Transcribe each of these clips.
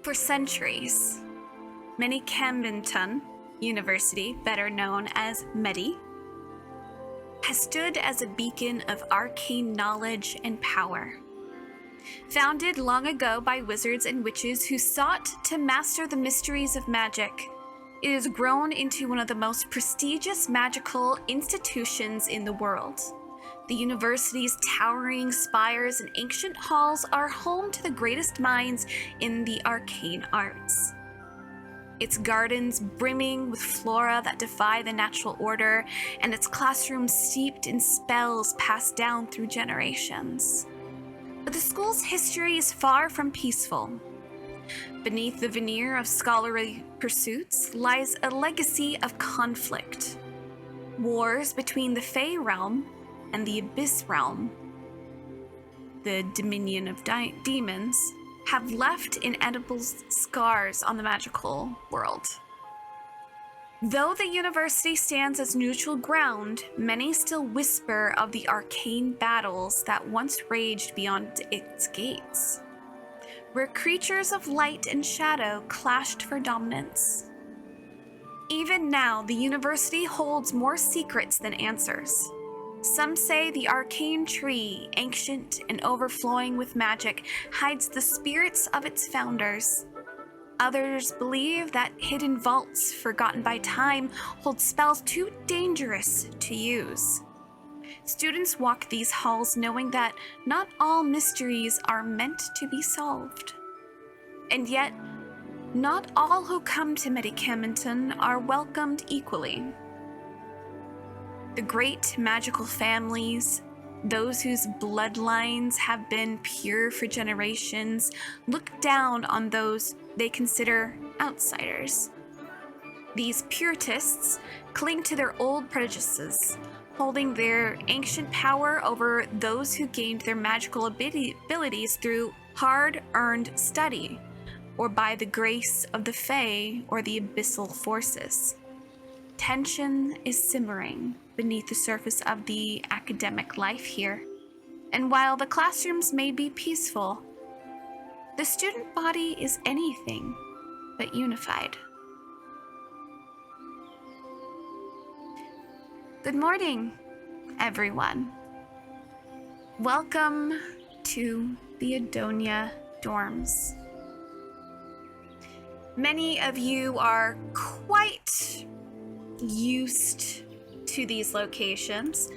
For centuries, Medicamentum University, better known as Medi, has stood as a beacon of arcane knowledge and power. Founded long ago by wizards and witches who sought to master the mysteries of magic, it has grown into one of the most prestigious magical institutions in the world. The university's towering spires and ancient halls are home to the greatest minds in the arcane arts. Its gardens brimming with flora that defy the natural order, and its classrooms steeped in spells passed down through generations. But the school's history is far from peaceful. Beneath the veneer of scholarly pursuits lies a legacy of conflict. Wars between the Fey realm and the Abyss realm, the dominion of demons, have left inedible scars on the magical world. Though the university stands as neutral ground, many still whisper of the arcane battles that once raged beyond its gates, where creatures of light and shadow clashed for dominance. Even now, the university holds more secrets than answers. Some say the arcane tree, ancient and overflowing with magic, hides the spirits of its founders. Others believe that hidden vaults, forgotten by time, hold spells too dangerous to use. Students walk these halls knowing that not all mysteries are meant to be solved. And yet, not all who come to Medicamentum are welcomed equally. The great magical families, those whose bloodlines have been pure for generations, look down on those they consider outsiders. These puritists cling to their old prejudices, holding their ancient power over those who gained their magical abilities through hard-earned study, or by the grace of the Fae or the abyssal forces. Tension is simmering beneath the surface of the academic life here, and while the classrooms may be peaceful, the student body is anything but unified. Good morning, everyone. Welcome to the Adonia dorms. Many of you are quite used to these locations,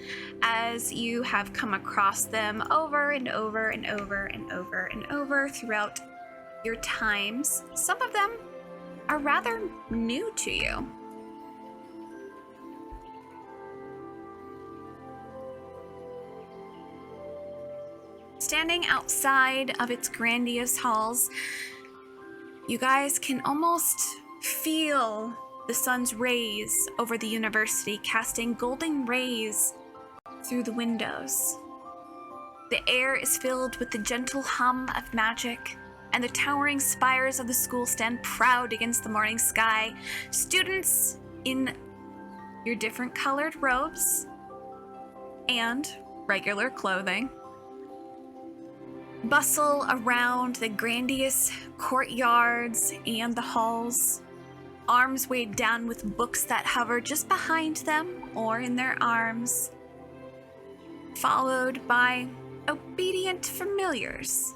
as you have come across them over and over and over and over and over throughout your times. Some of them are rather new to you. Standing outside of its grandiose halls, you guys can almost feel the sun's rays over the university, casting golden rays through the windows. The air is filled with the gentle hum of magic, and the towering spires of the school stand proud against the morning sky. Students in your different colored robes and regular clothing bustle around the grandiose courtyards and the halls, arms weighed down with books that hover just behind them or in their arms, followed by obedient familiars.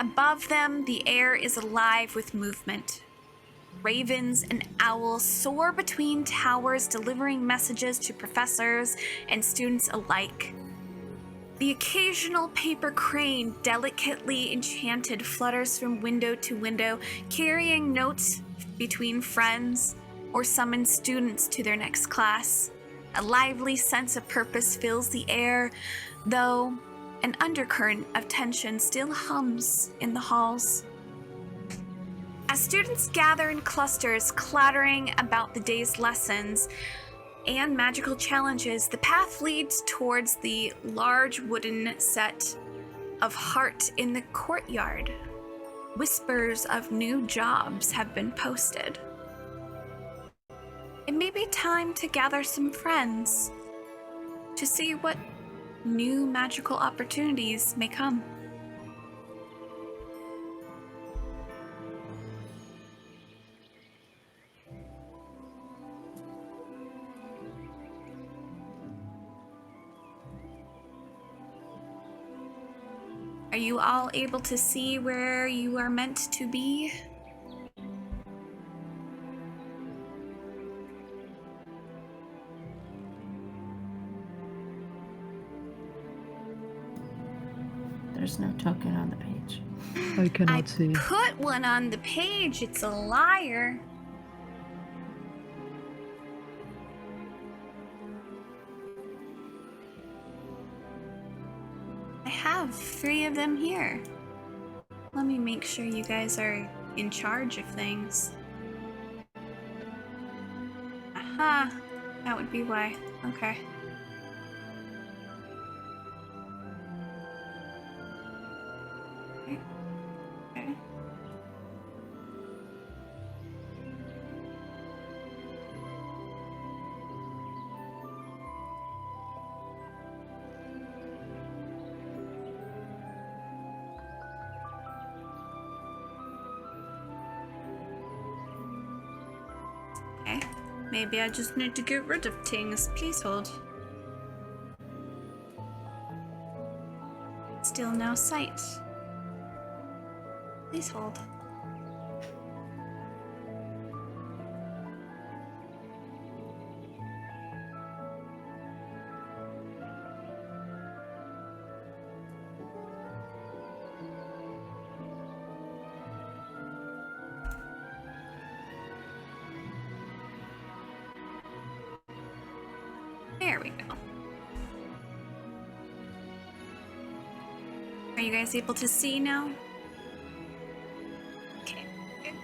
Above them, the air is alive with movement. Ravens and owls soar between towers, delivering messages to professors and students alike. The occasional paper crane, delicately enchanted, flutters from window to window, carrying notes between friends or summons students to their next class. A lively sense of purpose fills the air, though an undercurrent of tension still hums in the halls. As students gather in clusters, clattering about the day's lessons and magical challenges, the path leads towards the large wooden set of heart in the courtyard. Whispers of new jobs have been posted. It may be time to gather some friends to see what new magical opportunities may come. Are you all able to see where you are meant to be? There's no token on the page. I cannot see. Put one on the page. It's a liar. I have 3 of them here. Let me make sure you guys are in charge of things. Aha! That would be why. Okay. Okay. Okay. Maybe I just need to get rid of things. Please hold. Still no sight. Please hold. There we go. Are you guys able to see now? Okay. Good.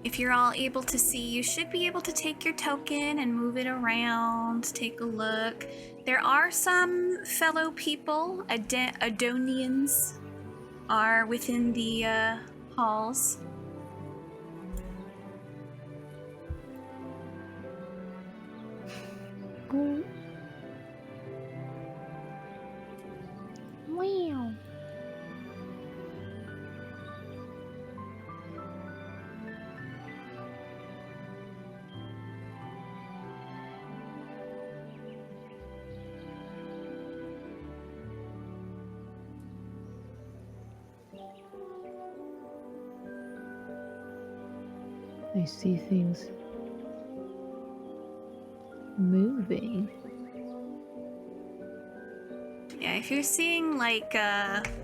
If you're all able to see, you should be able to take your token and move it around, take a look. There are some fellow people, Adonians, are within the halls. Wow. I see things moving. Yeah, if you're seeing like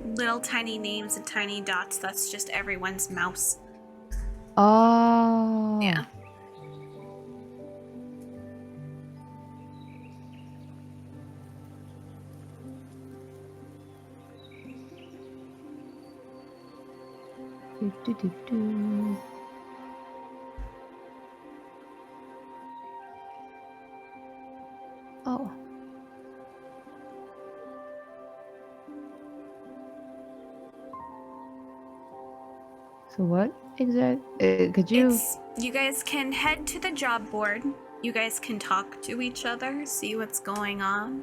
little tiny names and tiny dots, that's just everyone's mouse. Oh. Yeah. Do-do-do-do. Oh. So what exactly? Could you? You guys can head to the job board. You guys can talk to each other, see what's going on.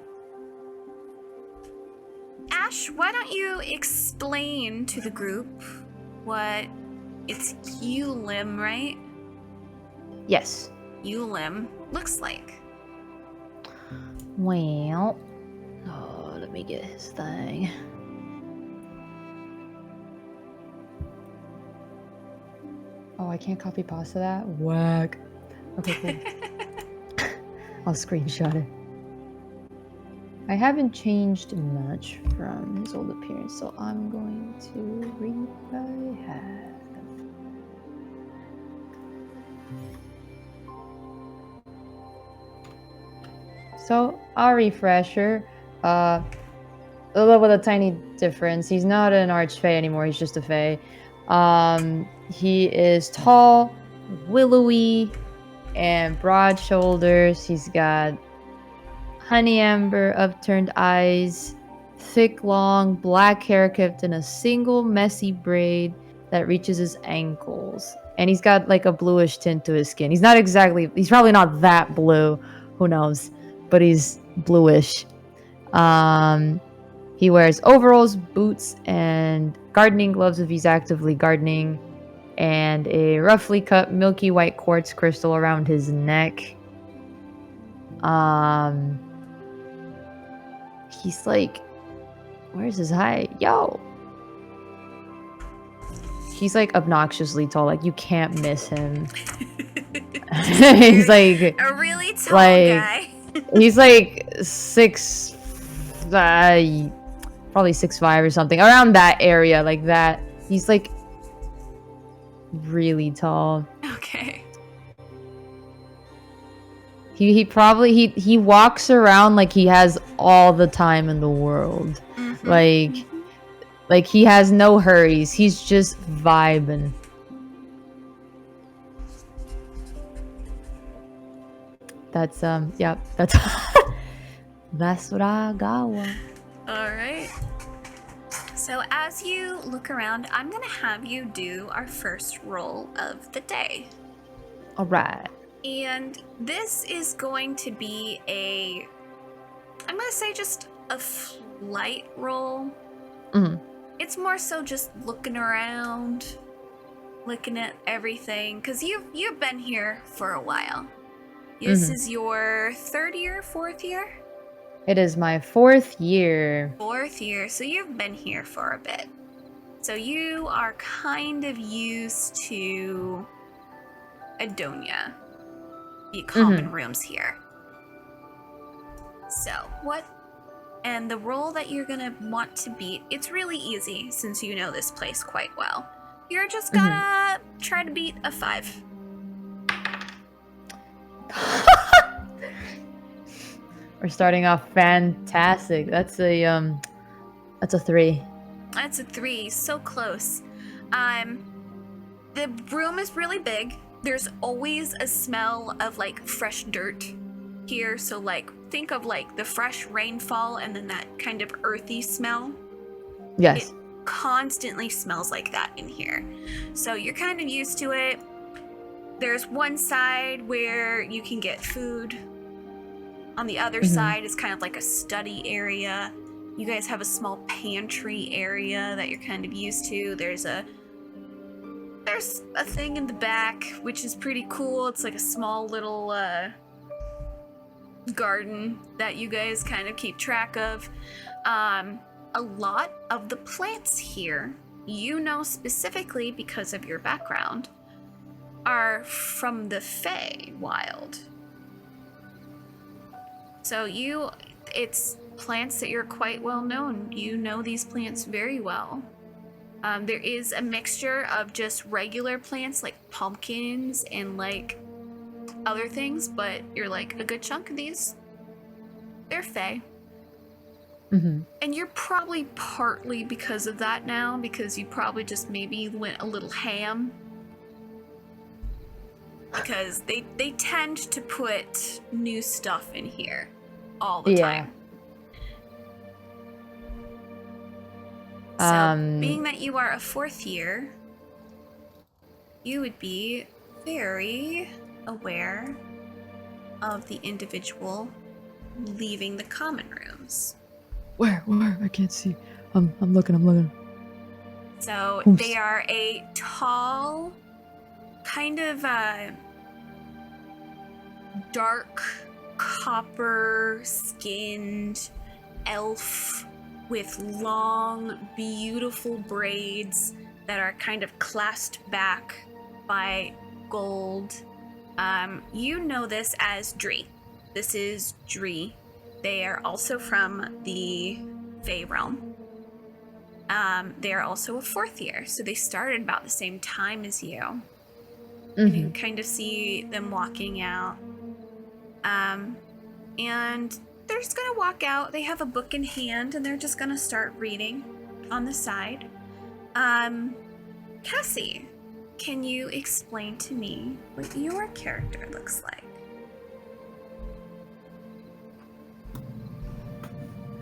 Ash, why don't you explain to the group what it's Euwalim, right? Yes. Euwalim looks like. Well. Oh, let me get his thing. Oh, I can't copy pasta that? Whack. Okay, cool. I'll screenshot it. I haven't changed much from his old appearance, so I'm going to read what I have. So, our refresher, a little bit of a tiny difference. He's not an ArchFey anymore, he's just a Fey. He is tall, willowy, and broad shoulders. He's got honey amber upturned eyes, thick, long, black hair kept in a single messy braid that reaches his ankles. And he's got like a bluish tint to his skin. He's probably not that blue. Who knows? but he's bluish. He wears overalls, boots, and gardening gloves if he's actively gardening, and a roughly cut milky white quartz crystal around his neck. He's like, where's his height? Yo! He's like obnoxiously tall, like you can't miss him. He's like a really tall guy. He's like probably 6'5" or something, around that area, like that. He's like really tall. Okay. He walks around like he has all the time in the world. Mm-hmm. Like he has no hurries. He's just vibing. That's yep, that's that's what I got. All right. So as you look around, I'm gonna have you do our first roll of the day. All right. And this is going to be I'm gonna say just a flight roll. Mm-hmm. It's more so just looking around, looking at everything, because you've been here for a while. This is your third year, fourth year? It is my fourth year. Fourth year, so you've been here for a bit. So you are kind of used to Adonia, the common rooms here. So and the roll that you're gonna want to beat, it's really easy since you know this place quite well. You're just gonna try to beat a 5. We're starting off fantastic. That's a 3. That's a 3. So close. The room is really big. There's always a smell of like fresh dirt here. So like think of like the fresh rainfall and then that kind of earthy smell. Yes. It constantly smells like that in here. So you're kind of used to it. There's one side where you can get food. On the other side is kind of like a study area. You guys have a small pantry area that you're kind of used to. There's a thing in the back, which is pretty cool. It's like a small little garden that you guys kind of keep track of. A lot of the plants here, you know specifically because of your background, are from the Fey Wild. So it's plants that you're quite well known. You know these plants very well. There is a mixture of just regular plants like pumpkins and like other things, but you're like a good chunk of these, they're Fey. And you're probably partly because of that now, because you probably just maybe went a little ham. Because they tend to put new stuff in here all the time. So, being that you are a fourth year, you would be very aware of the individual leaving the common rooms. Where? I can't see. I'm looking. So, Oops. They are a tall, kind of dark copper-skinned elf with long, beautiful braids that are kind of clasped back by gold. You know this as Dree. This is Dree. They are also from the Fey realm. They are also a fourth year, so they started about the same time as you. And you can kind of see them walking out. And they're just gonna walk out. They have a book in hand, and they're just gonna start reading on the side. Cassie, can you explain to me what your character looks like?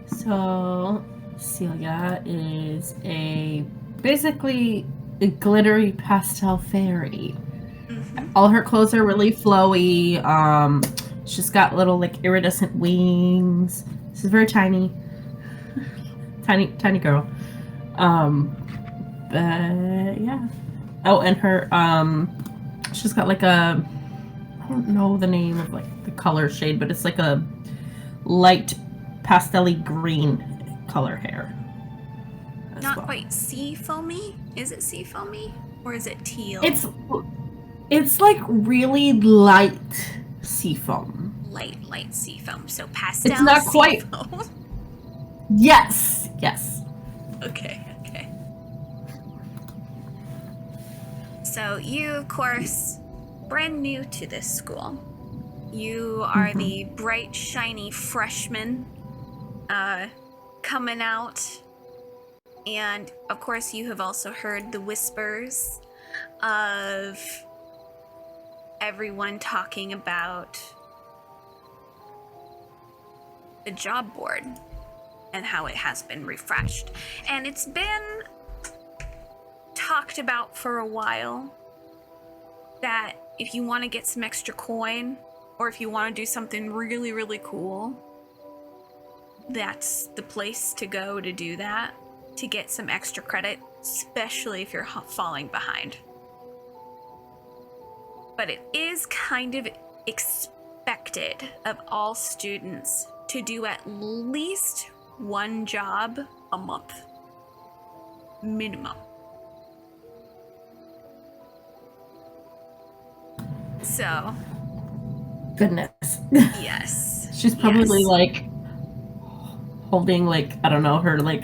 So, Celia is basically a glittery pastel fairy. All her clothes are really flowy. She's got little like iridescent wings. She's very tiny. Tiny girl. But yeah. Oh, and her she's got like a, I don't know the name of like the color shade, but it's like a light pastel-y green color hair. Not quite sea foamy. Is it sea foamy or is it teal? It's like really light sea foam. Light sea foam. So pastel. It's not sea quite. Foam. Yes. Okay. So you, of course, brand new to this school. You are the bright, shiny freshman coming out. And, of course, you have also heard the whispers of everyone talking about the job board and how it has been refreshed. And it's been talked about for a while that if you want to get some extra coin or if you want to do something really, really cool, that's the place to go to do that, to get some extra credit, especially if you're falling behind. But it is kind of expected of all students to do at least one job a month. Minimum. So. Goodness. Yes. She's probably like holding like, I don't know, her like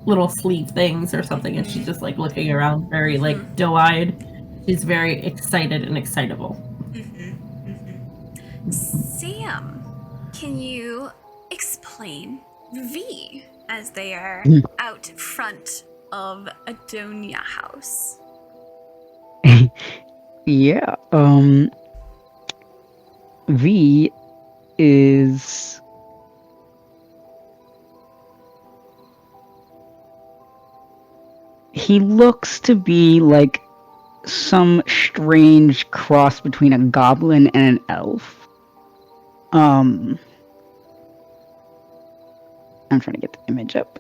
little sleeve things or something, and she's just like looking around very like doe-eyed. She's very excited and excitable. Sam, can you explain V as they are out front of Adonia House? Yeah, V is he looks to be like some strange cross between a goblin and an elf. I'm trying to get the image up.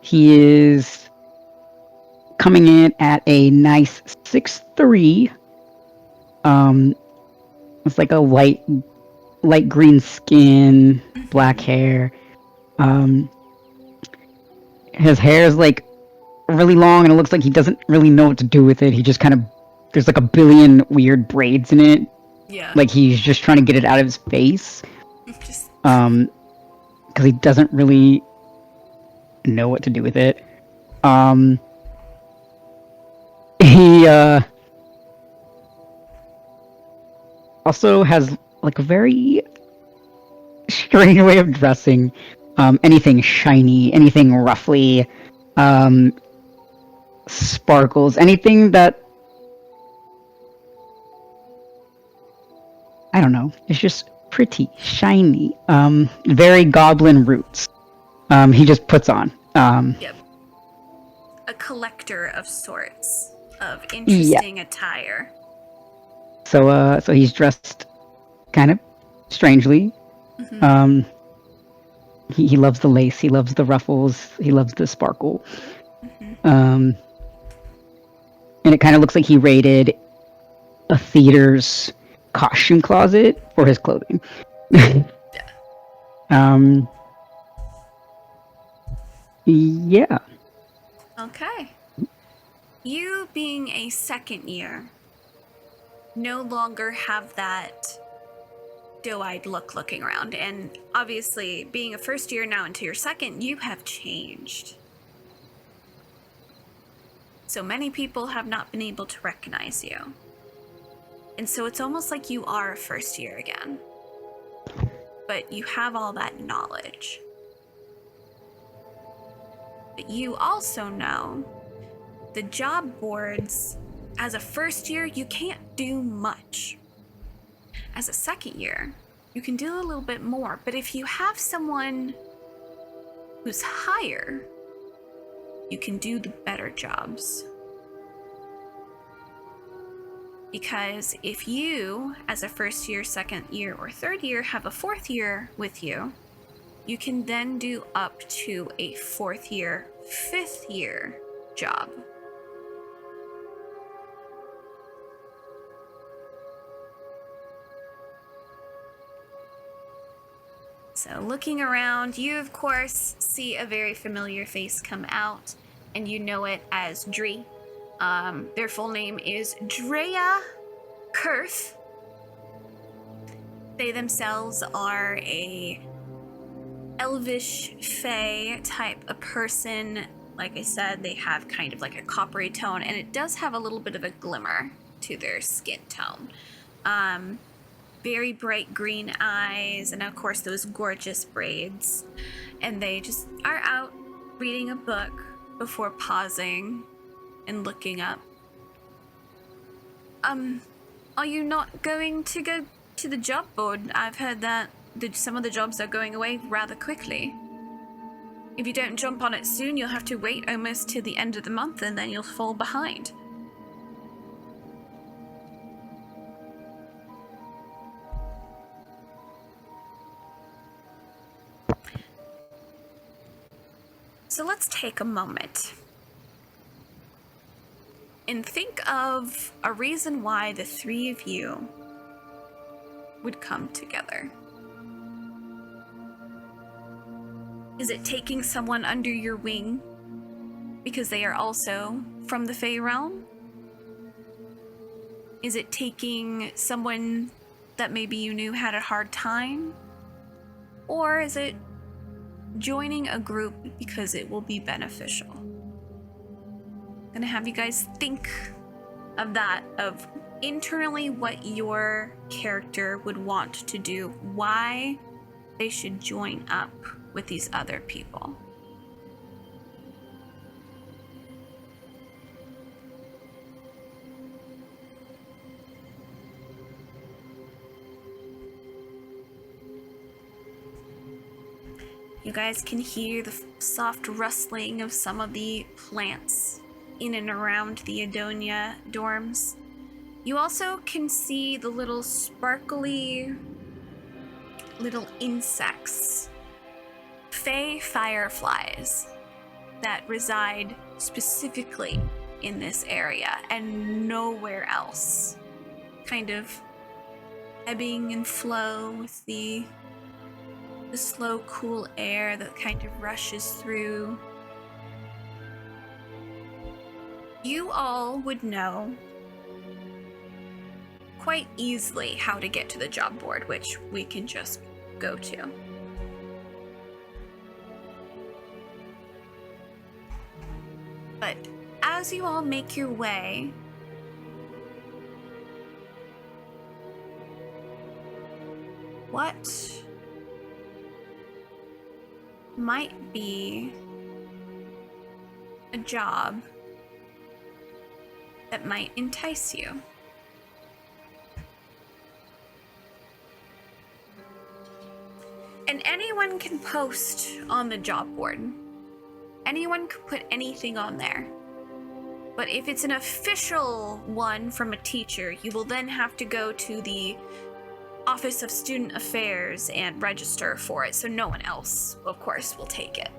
He is coming in at a nice 6'3". It's like a light green skin, black hair. His hair is like really long, and it looks like he doesn't really know what to do with it. He just kind of, there's like a billion weird braids in it. Yeah. Like he's just trying to get it out of his face. Because he doesn't really know what to do with it. He also has like a very strange way of dressing. Anything shiny, anything ruffly, sparkles, anything that, I don't know, it's just pretty shiny. Very goblin roots. He just puts on. Yep. A collector of sorts of interesting attire. So he's dressed kind of strangely. He loves the lace, he loves the ruffles, he loves the sparkle. And it kind of looks like he raided a theater's costume closet for his clothing. Yeah. Okay. You being a second year no longer have that doe-eyed look looking around, and obviously being a first year now into your second, you have changed. So many people have not been able to recognize you. And so it's almost like you are a first year again. But you have all that knowledge. But you also know the job boards, as a first year, you can't do much. As a second year, you can do a little bit more. But if you have someone who's higher, you can do the better jobs. Because if you, as a first year, second year, or third year, have a fourth year with you, you can then do up to a fourth year, fifth year job. So looking around, you of course see a very familiar face come out, and you know it as Dree. Their full name is Drea Kurth. They themselves are a elvish fae type of person. Like I said, they have kind of like a coppery tone, and it does have a little bit of a glimmer to their skin tone. Very bright green eyes, and of course those gorgeous braids. And they just are out reading a book before pausing and looking up. Are you not going to go to the job board? I've heard that some of the jobs are going away rather quickly. If you don't jump on it soon, you'll have to wait almost to the end of the month, and then you'll fall behind. So let's take a moment and think of a reason why the three of you would come together. Is it taking someone under your wing because they are also from the Fey realm? Is it taking someone that maybe you knew had a hard time? Or is it joining a group because it will be beneficial? I'm gonna have you guys think of that, of internally what your character would want to do, why they should join up with these other people. You guys can hear the soft rustling of some of the plants in and around the Adonia dorms. You also can see the little sparkly little insects, Fey fireflies, that reside specifically in this area and nowhere else. Kind of ebbing and flow with the slow, cool air that kind of rushes through. You all would know quite easily how to get to the job board, which we can just go to. But as you all make your way, what might be a job that might entice you? And anyone can post on the job board. Anyone can put anything on there. But if it's an official one from a teacher, you will then have to go to the Office of Student Affairs and register for it, so no one else, of course, will take it.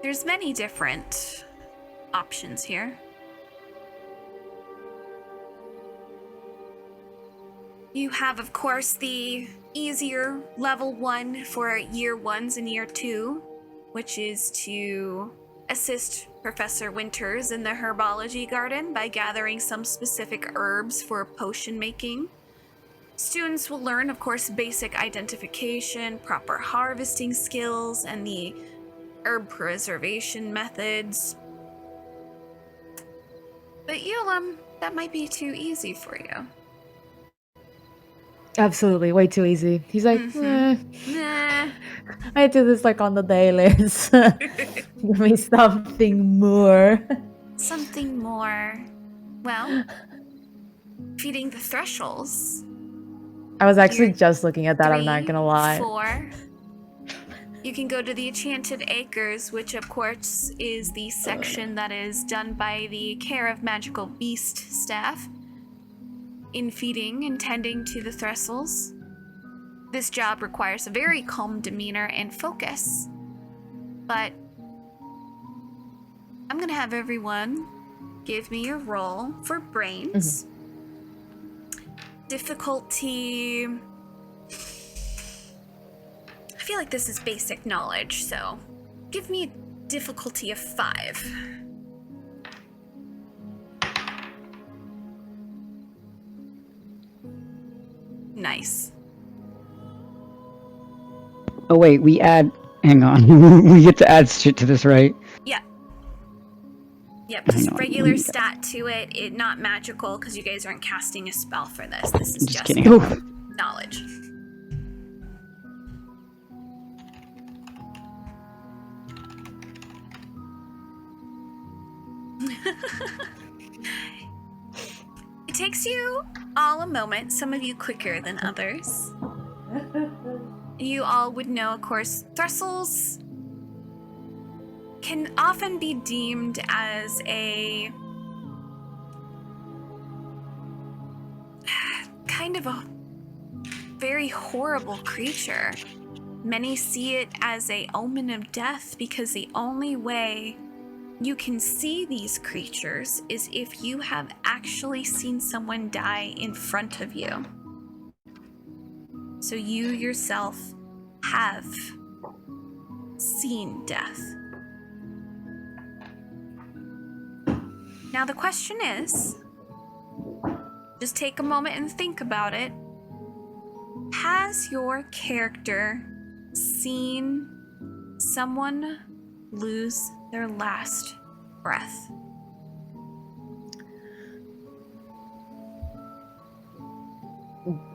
There's many different options here. You have, of course, the easier level 1 for year 1s and year 2, which is to assist Professor Winters in the herbology garden by gathering some specific herbs for potion making. Students will learn, of course, basic identification, proper harvesting skills, and the herb preservation methods. But Euwalim, that might be too easy for you. Absolutely, way too easy. He's like, Nah. I do this like on the daily. Give me something more. something more, well, feeding the thrushels. I was actually Tier just looking at that, I'm not 3, gonna lie. 4. You can go to the Enchanted Acres, which of course is the section that is done by the Care of Magical Beast staff in feeding and tending to the thrustles. This job requires a very calm demeanor and focus, but I'm gonna have everyone give me a roll for brains. Difficulty... I feel like this is basic knowledge, so give me a difficulty of 5. Nice. Oh wait, we add. Hang on, we get to add shit to this, right? Yeah. Yep, just Hang on, regular let me- stat to it, not magical, because you guys aren't casting a spell for this. This is Just just kidding. Oof. knowledge. It takes you all a moment, some of you quicker than others. You all would know, of course, thrustles can often be deemed as a kind of a very horrible creature. Many see it as a omen of death because the only way you can see these creatures is if you have actually seen someone die in front of you. So you yourself have seen death. Now the question is, just take a moment and think about it. Has your character seen someone lose their last breath?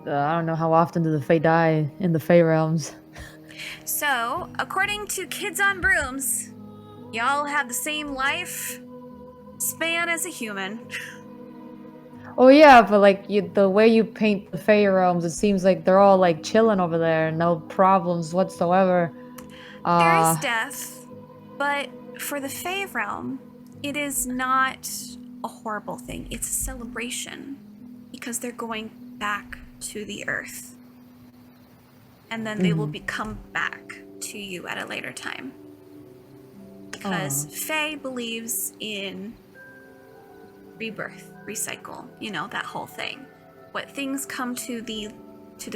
I don't know, how often do the Fae die in the Fae realms? So, according to Kids on Brooms, y'all have the same life span as a human. Oh yeah, but like the way you paint the Fae realms, it seems like they're all like chilling over there, no problems whatsoever. There is death, but for the Fae realm, it is not a horrible thing. It's a celebration because they're going back to the earth. And then they will come back to you at a later time. Because Fae believes in rebirth, recycle, you know, that whole thing. What things come to the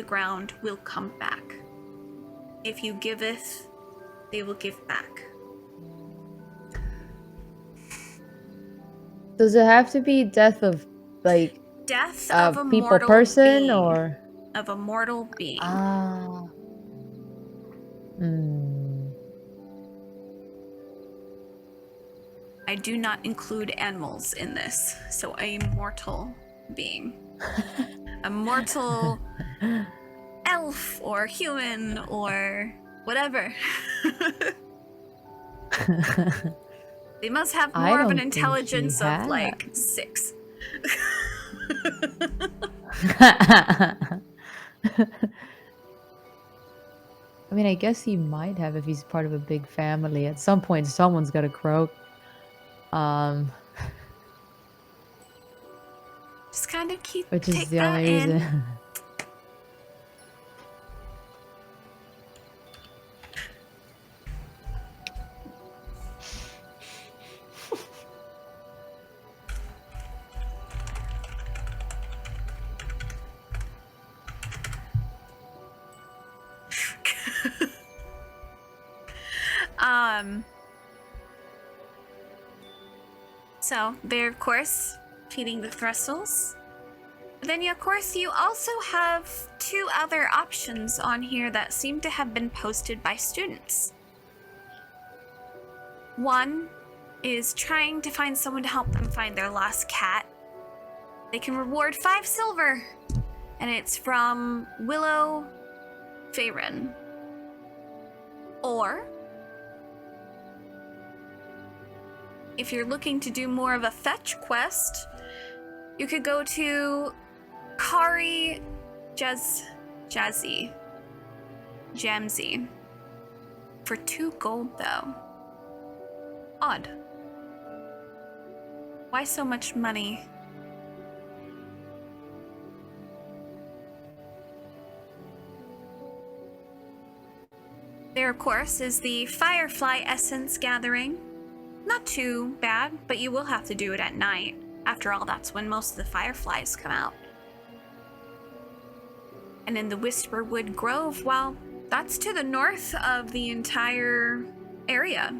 ground will come back. If you giveth, they will give back. Does it have to be death of like Death of a people mortal person being. or Of a mortal being. I do not include animals in this, so a mortal being. A mortal elf or human or whatever. They must have more of an intelligence of like 6. I mean, I guess he might have if he's part of a big family. At some point, someone's got to croak. Just kind of Which is take the that only in. reason. So they're of course feeding the thrustles. Then of course you also have 2 other options on here that seem to have been posted by students. One is trying to find someone to help them find their lost cat. They can reward 5 silver, and it's from Willow Fayren. Or if you're looking to do more of a fetch quest, you could go to Kari Jamzi for 2 gold, though. Odd. Why so much money? There, of course, is the Firefly Essence Gathering. Not too bad, but you will have to do it at night. After all, that's when most of the fireflies come out. And in the Whisperwood Grove, well, that's to the north of the entire area.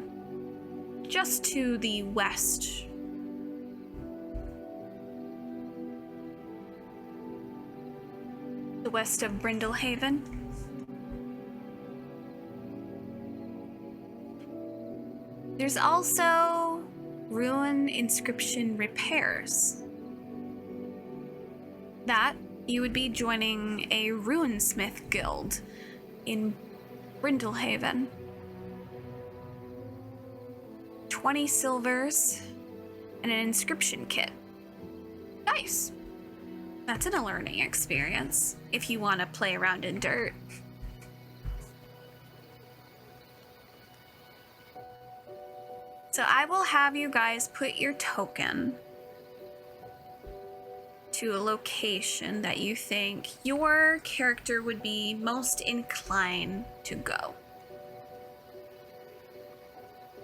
Just to the west. The west of Brindlehaven. There's also Ruin Inscription Repairs. That you would be joining a ruinsmith guild in Brindlehaven. 20 silvers and an inscription kit. Nice. That's a learning experience if you want to play around in dirt. So I will have you guys put your token to a location that you think your character would be most inclined to go.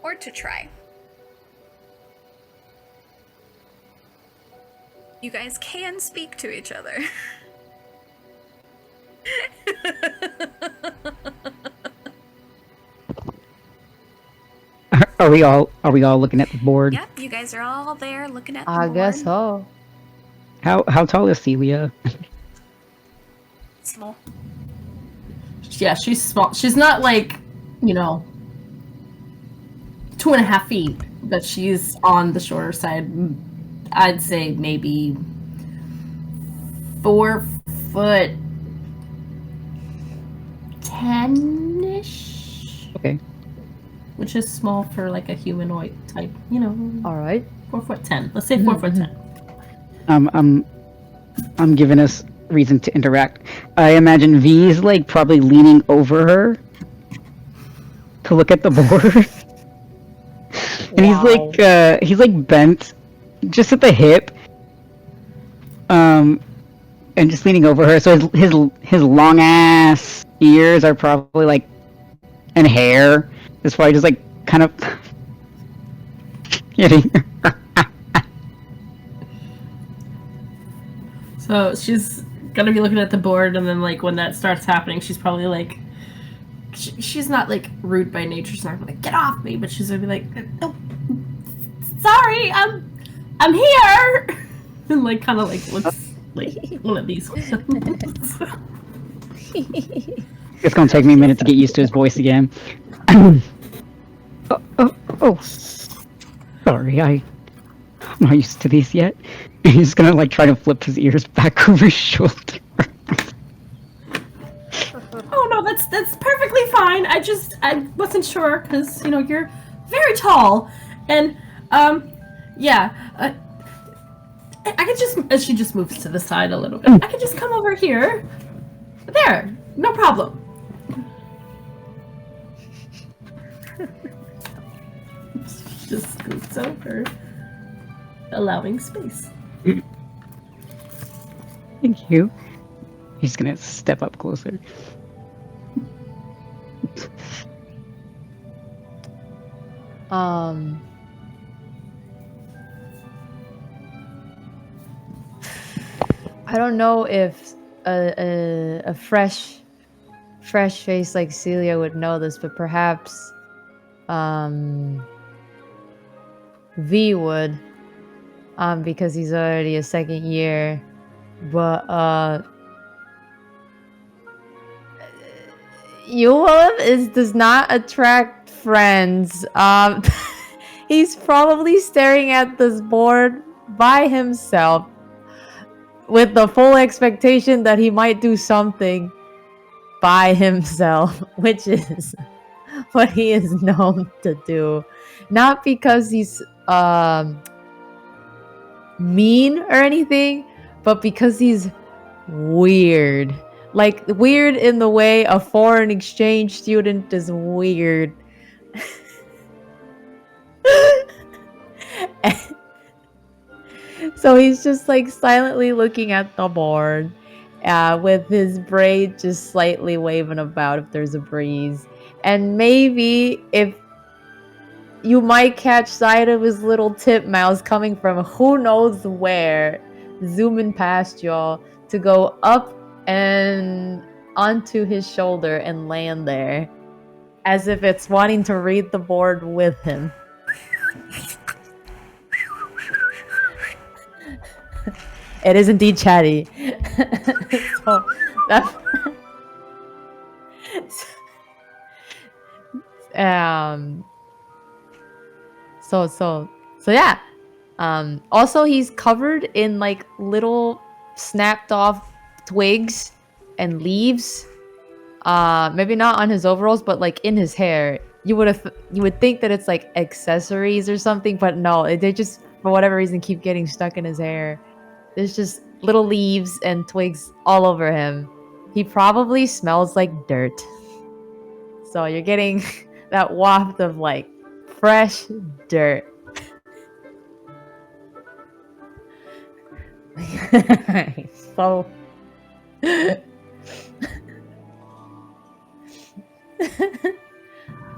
Or to try. You guys can speak to each other. Are we all looking at the board? Yep, you guys are all there looking at the I board. guess so. How tall is Celia? Small. Yeah, she's small. She's not like, 2.5 feet, but she's on the shorter side. I'd say maybe 4 foot 10-ish. Okay. Which is small for like a humanoid type, All right. 4 foot 10. Let's say 4 foot 10. I'm giving us reason to interact. I imagine V's like probably leaning over her to look at the board. And he's like bent just at the hip. And just leaning over her. So his long ass ears are probably like, and hair is probably just like kind of hitting. So she's gonna be looking at the board, and then like when that starts happening, she's probably like, she's not like rude by nature. She's not gonna like, get off me, but she's gonna be like, oh, sorry, I'm here, and like kind of like looks like one of these. It's gonna take me a minute to get used to his voice again. Oh, sorry, I'm not used to these yet. And he's gonna like try to flip his ears back over his shoulder. Oh no, that's perfectly fine. I wasn't sure because you're very tall, and yeah. I could just, as she just moves to the side a little bit, I could just come over here. There, no problem. Just scoots over, allowing space. Thank you. He's gonna step up closer. I don't know if a fresh face like Celia would know this, but perhaps V would, because he's already a second year. But Euwalim does not attract friends. He's probably staring at this board by himself, with the full expectation that he might do something by himself, which is what he is known to do. Not because he's mean or anything, but because he's weird. Like, weird in the way a foreign exchange student is weird. So he's just like silently looking at the board, with his braid just slightly waving about if there's a breeze. And maybe if you might catch sight of his little titmouse coming from who knows where, zooming past y'all to go up and onto his shoulder and land there, as if it's wanting to read the board with him. It is indeed chatty. So that, so yeah. Also he's covered in like little snapped off twigs and leaves. Maybe not on his overalls, but like in his hair. You would think that it's like accessories or something, but no, they just for whatever reason keep getting stuck in his hair. There's just little leaves and twigs all over him. He probably smells like dirt. So you're getting that waft of like fresh dirt. So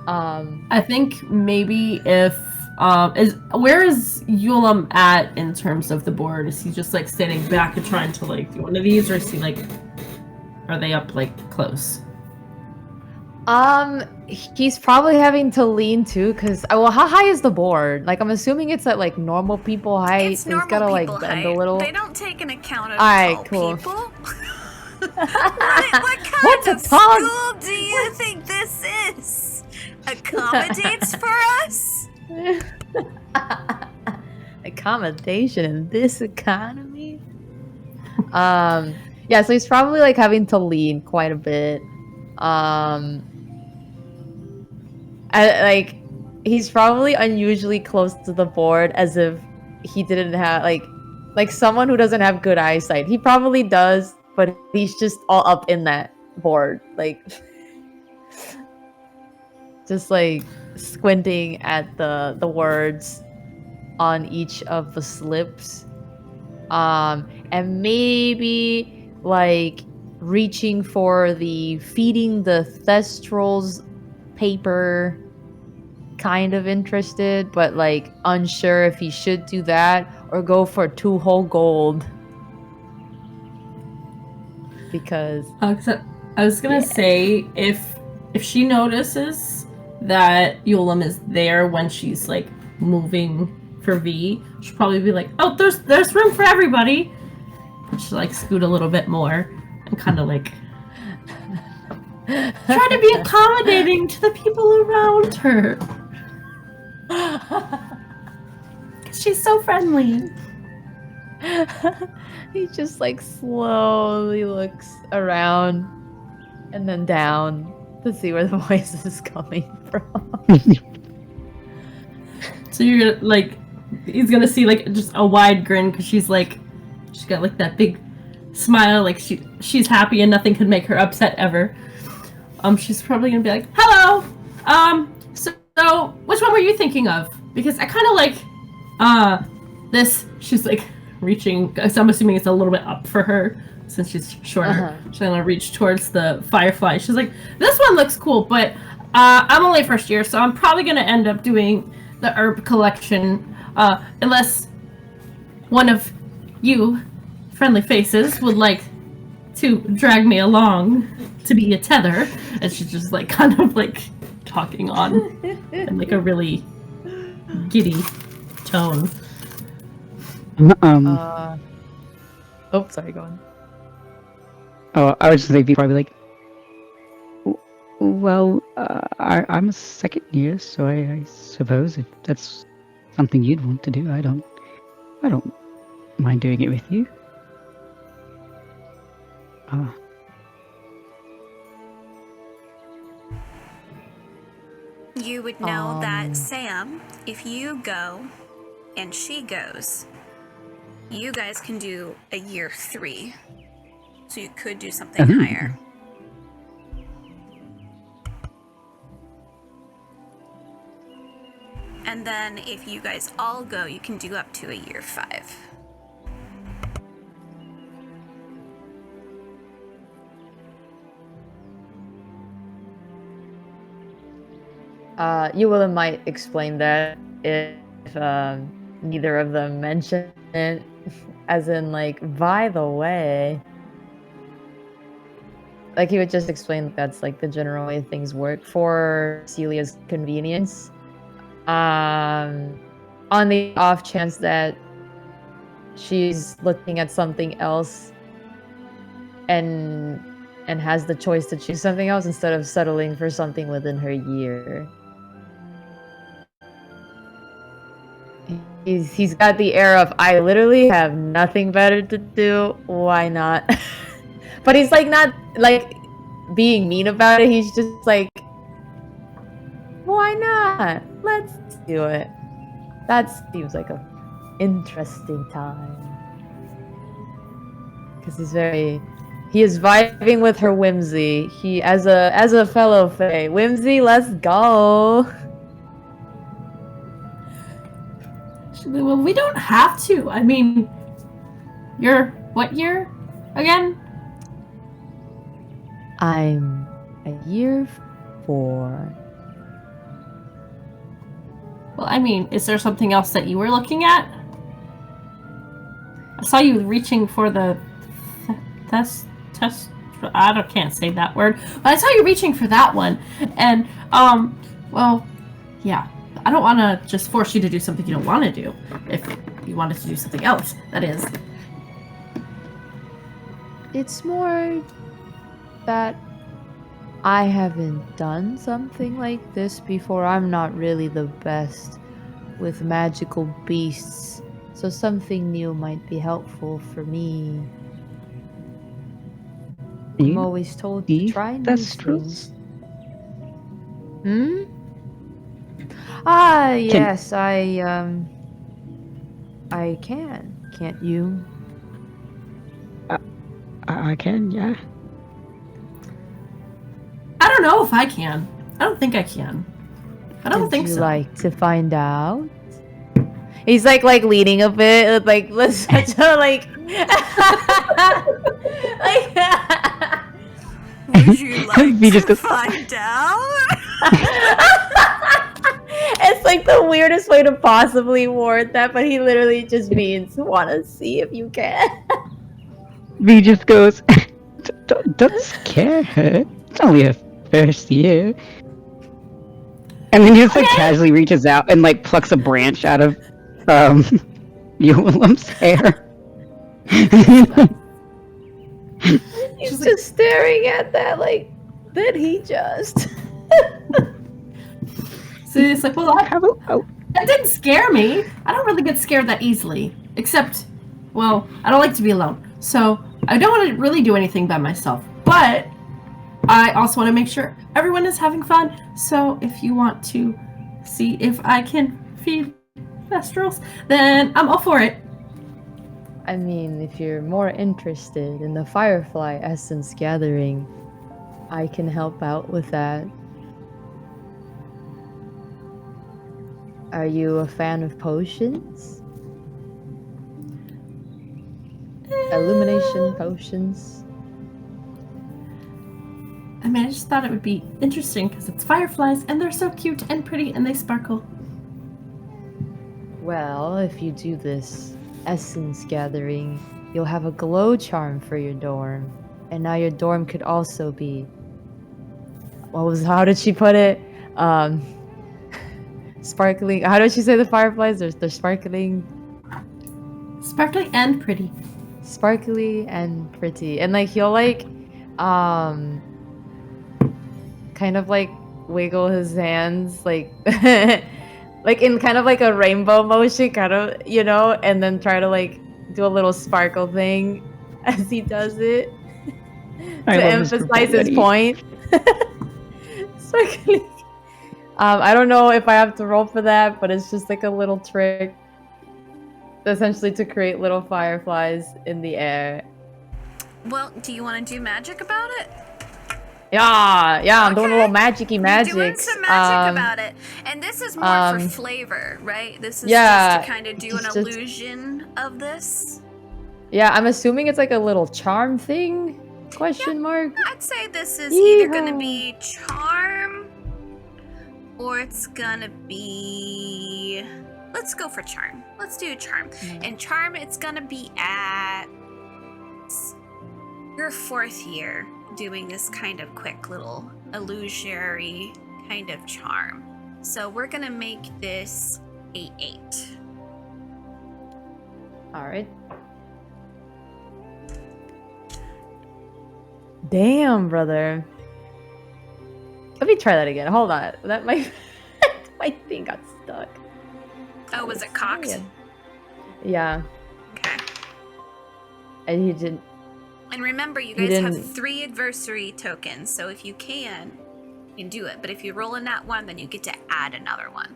I think maybe if where is Euwalim at in terms of the board? Is he just like standing back and trying to like do one of these, or is he like, are they up like close? He's probably having to lean too, because well, how high is the board? Like, I'm assuming it's at like normal people height. It's So he's normal gotta like people bend height. a little. They don't take an account of Alright, tall cool. people. what kind What's a of tall- school do you think this is? Accommodates for us? Accommodation in this economy. Yeah, so he's probably like having to lean quite a bit. Like he's probably unusually close to the board, as if he didn't have like someone who doesn't have good eyesight. He probably does, but he's just all up in that board, like just like squinting at the words on each of the slips, and maybe like reaching for the feeding the thestrals paper, kind of interested, but like unsure if he should do that or go for 2 whole gold, because I was gonna say if she notices that Euwalim is there when she's like moving for V, she'll probably be like, "Oh, there's room for everybody." And she'll like scoot a little bit more and kind of like try to be accommodating to the people around her. She's so friendly. he just like slowly looks around and then down to see where the voice is coming from. So you're gonna like, he's gonna see like just a wide grin because she's got like that big smile, like she's happy and nothing could make her upset ever. She's probably gonna be like, "Hello, so which one were you thinking of? Because I kind of like this." She's like reaching, so I'm assuming it's a little bit up for her since she's shorter. She's gonna reach towards the firefly. She's like, "This one looks cool, but I'm only first year, so I'm probably gonna end up doing the herb collection, unless one of you friendly faces would like to drag me along to be a tether." And she's just like kind of like talking on in like a really giddy tone. Oh, sorry, go on. Oh, I was just thinking probably like, well, I'm a second year, so I suppose if that's something you'd want to do, I don't mind doing it with you. You would know that Sam, if you go and she goes, you guys can do a year 3. So you could do something higher. And then if you guys all go, you can do up to a year 5. Euwalim might explain that if neither of them mention it, as in, like, by the way. Like, he would just explain that that's, like, the general way things work for Celia's convenience. On the off chance that she's looking at something else and has the choice to choose something else instead of settling for something within her year. He's got the air of, I literally have nothing better to do, why not? But he's like not like being mean about it, he's just like, why not? Let's do it. That seems like a interesting time. Because he is vibing with her whimsy. He, as a fellow Fae, whimsy, let's go. Well, we don't have to. I mean, you're what year again? I'm a year 4. Well, I mean, is there something else that you were looking at? I saw you reaching for the test. Can't say that word. But I saw you reaching for that one, and well, yeah. I don't want to just force you to do something you don't want to do. If you wanted to do something else, that is. It's more that I haven't done something like this before. I'm not really the best with magical beasts, so something new might be helpful for me. I'm always told to try new things. Yes, I can. Can't you? I can, yeah. I don't know if I can. I don't think I can. I don't think so. Would you like to find out? He's like leaning a bit, like such a like. Would you like to find out? It's like the weirdest way to possibly word that, but he literally just means want to see if you can. V just goes, don't scare her. It's only her first year. And then he just like casually reaches out and like plucks a branch out of Euwalim's hair. He's just staring at that like, did he just? So it's like, well, that didn't scare me. I don't really get scared that easily. Except, well, I don't like to be alone. So I don't want to really do anything by myself. But I also want to make sure everyone is having fun. So if you want to see if I can feed Thestrals, then I'm all for it. I mean, if you're more interested in the Firefly Essence Gathering, I can help out with that. Are you a fan of potions? Illumination potions? I mean, I just thought it would be interesting because it's fireflies and they're so cute and pretty and they sparkle. Well, if you do this essence gathering, you'll have a glow charm for your dorm. And now your dorm could also be... how did she put it? Sparkling. How does she say the fireflies? They're sparkling. Sparkly and pretty. Sparkly and pretty. And like he'll like kind of like wiggle his hands like like in kind of like a rainbow motion, kind of, you know, and then try to like do a little sparkle thing as he does it to emphasize his point. Sparkly. I don't know if I have to roll for that, but it's just like a little trick. Essentially to create little fireflies in the air. Well, do you want to do magic about it? Yeah, I'm doing a little Okay. magic-y You're magic. doing some magic about it. And this is more for flavor, right? This is just to kind of do an illusion of this. Yeah, I'm assuming it's like a little charm thing? Question mark? I'd say this is either going to be charm or it's going to be... Let's go for charm. Let's do charm. And charm, it's going to be at your 4th year doing this kind of quick little illusionary kind of charm. So we're going to make this a 8. All right. Damn, brother. Let me try that again. Hold on. That my thing got stuck. Oh, was it cocked? Yeah. Okay. And he didn't. And remember, you guys have 3 adversary tokens, so if you can do it. But if you roll in that one, then you get to add another one.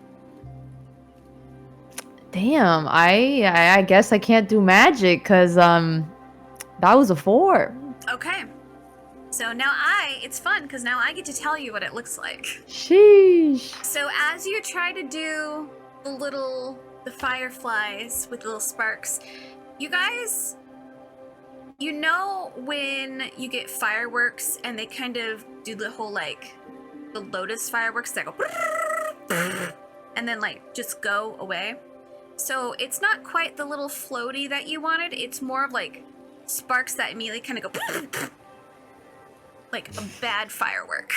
Damn, I guess I can't do magic because that was a 4. Okay. So now it's fun because now I get to tell you what it looks like. Sheesh. So as you try to do the fireflies with little sparks, you guys, you know when you get fireworks and they kind of do the whole like the lotus fireworks that go and then like just go away. So it's not quite the little floaty that you wanted. It's more of like sparks that immediately kind of go like a bad firework.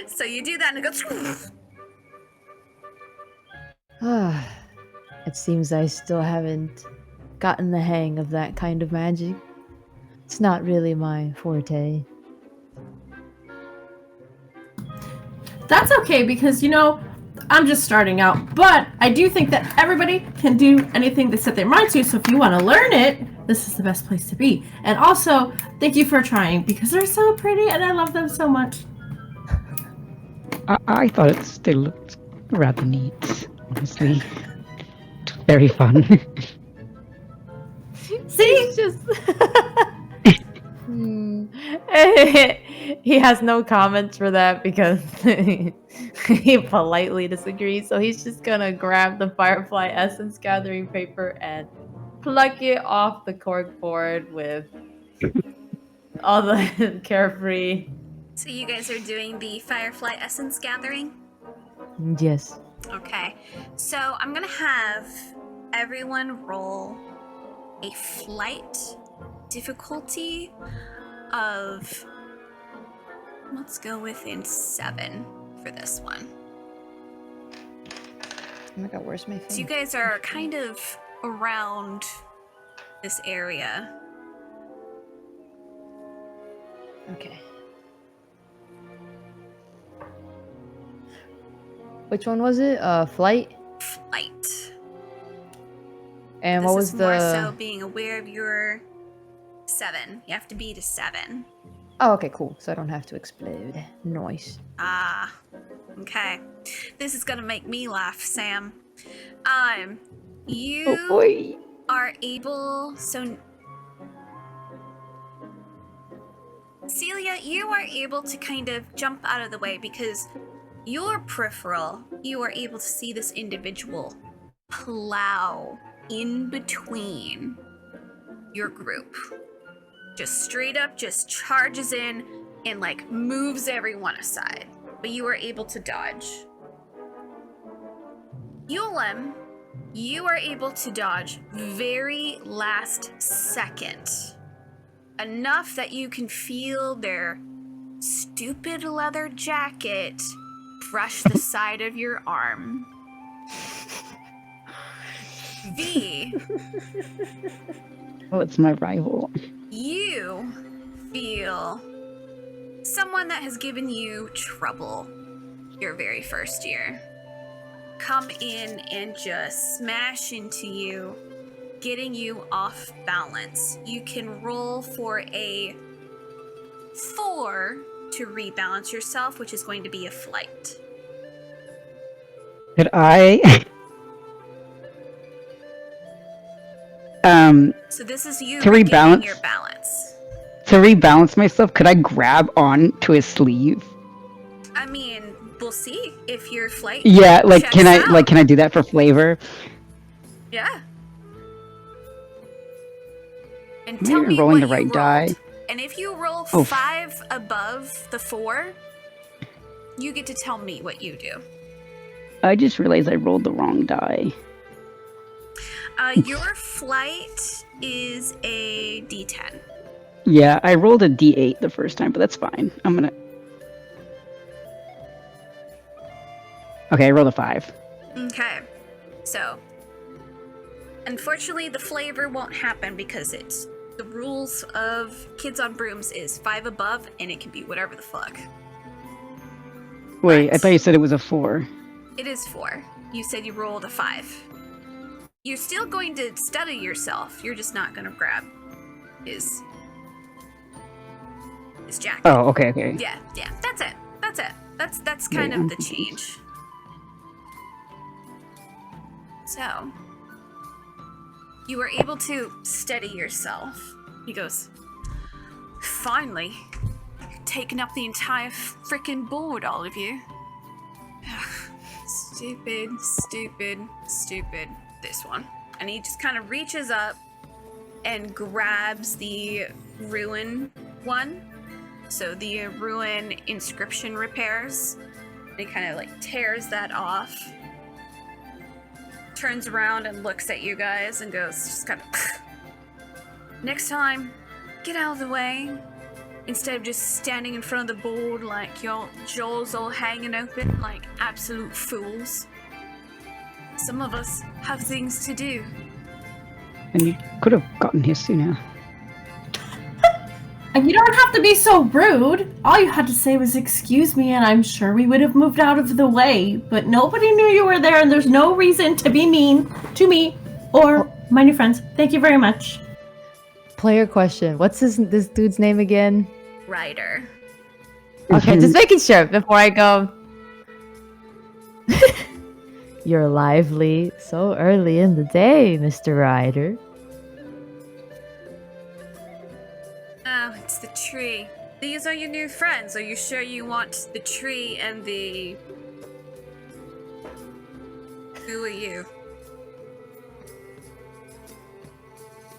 So you do that and it goes. It seems I still haven't gotten the hang of that kind of magic. It's not really my forte. That's okay because, you know, I'm just starting out, but I do think that everybody can do anything they set their mind to, so if you want to learn it, this is the best place to be. And also, thank you for trying, because they're so pretty and I love them so much. I thought they looked rather neat, honestly. Very fun. See? Just... He has no comments for that because he politely disagrees. So he's just gonna grab the firefly essence gathering paper and pluck it off the cork board with all the carefree. So you guys are doing the firefly essence gathering? Yes. Okay. So I'm gonna have everyone roll a flight difficulty of, let's go within 7 for this one. Oh my god, where's my phone? So you guys are kind of around this area. Okay. Which one was it? Flight? Flight. And This what was is the... more so being aware of your 7. You have to beat a 7. Oh, okay, cool. So I don't have to explode. Nice. Ah, okay. This is gonna make me laugh, Sam. You Oh boy. are able, so Celia, you are able to kind of jump out of the way because your peripheral, you are able to see this individual plow in between your group. Just straight up, just charges in and like moves everyone aside. But you are able to dodge. Euwalim, you are able to dodge very last second. Enough that you can feel their stupid leather jacket brush the side of your arm. V, Oh, it's my rival. you feel someone that has given you trouble your very first year come in and just smash into you, getting you off balance. You can roll for a 4 to rebalance yourself, which is going to be a flight. Could I? So this is you To regaining rebalance? your balance. To rebalance myself, could I grab on to his sleeve? I mean, we'll see if your flight Yeah, like checks can I out. can I do that for flavor? Yeah. And Am I tell even me rolling what the right you die? rolled. And if you roll Oh. 5 above the 4, you get to tell me what you do. I just realized I rolled the wrong die. Your flight is a D10. Yeah, I rolled a D8 the first time, but that's fine. I'm gonna. Okay, I rolled a 5. Okay. So, unfortunately, the flavor won't happen because it's the rules of Kids on Brooms is 5 above, and it can be whatever the fuck. Wait, I But thought you said it was a 4. it is 4. You said you rolled a 5. You're still going to study yourself. You're just not going to grab his jacket. Oh, okay, okay. Yeah, that's it. That's kind Wait, of the change. So, you were able to steady yourself. He goes, finally, taking up the entire frickin' board, all of you. Stupid, this one. And he just kind of reaches up and grabs the ruin one. So the ruin inscription repairs. And he kind of like tears that off. Turns around and looks at you guys and goes, just kind of, next time, get out of the way. Instead of just standing in front of the board like your jaws all hanging open like absolute fools. Some of us have things to do. And you could have gotten here sooner. And you don't have to be so rude. All you had to say was excuse me, and I'm sure we would have moved out of the way. But nobody knew you were there, and there's no reason to be mean to me or my new friends. Thank you very much. Player question. What's this dude's name again? Ryder. Okay, just making sure before I go. You're lively so early in the day, Mr. Ryder. Oh, it's the tree. These are your new friends. Are you sure you want the tree and the... Who are you?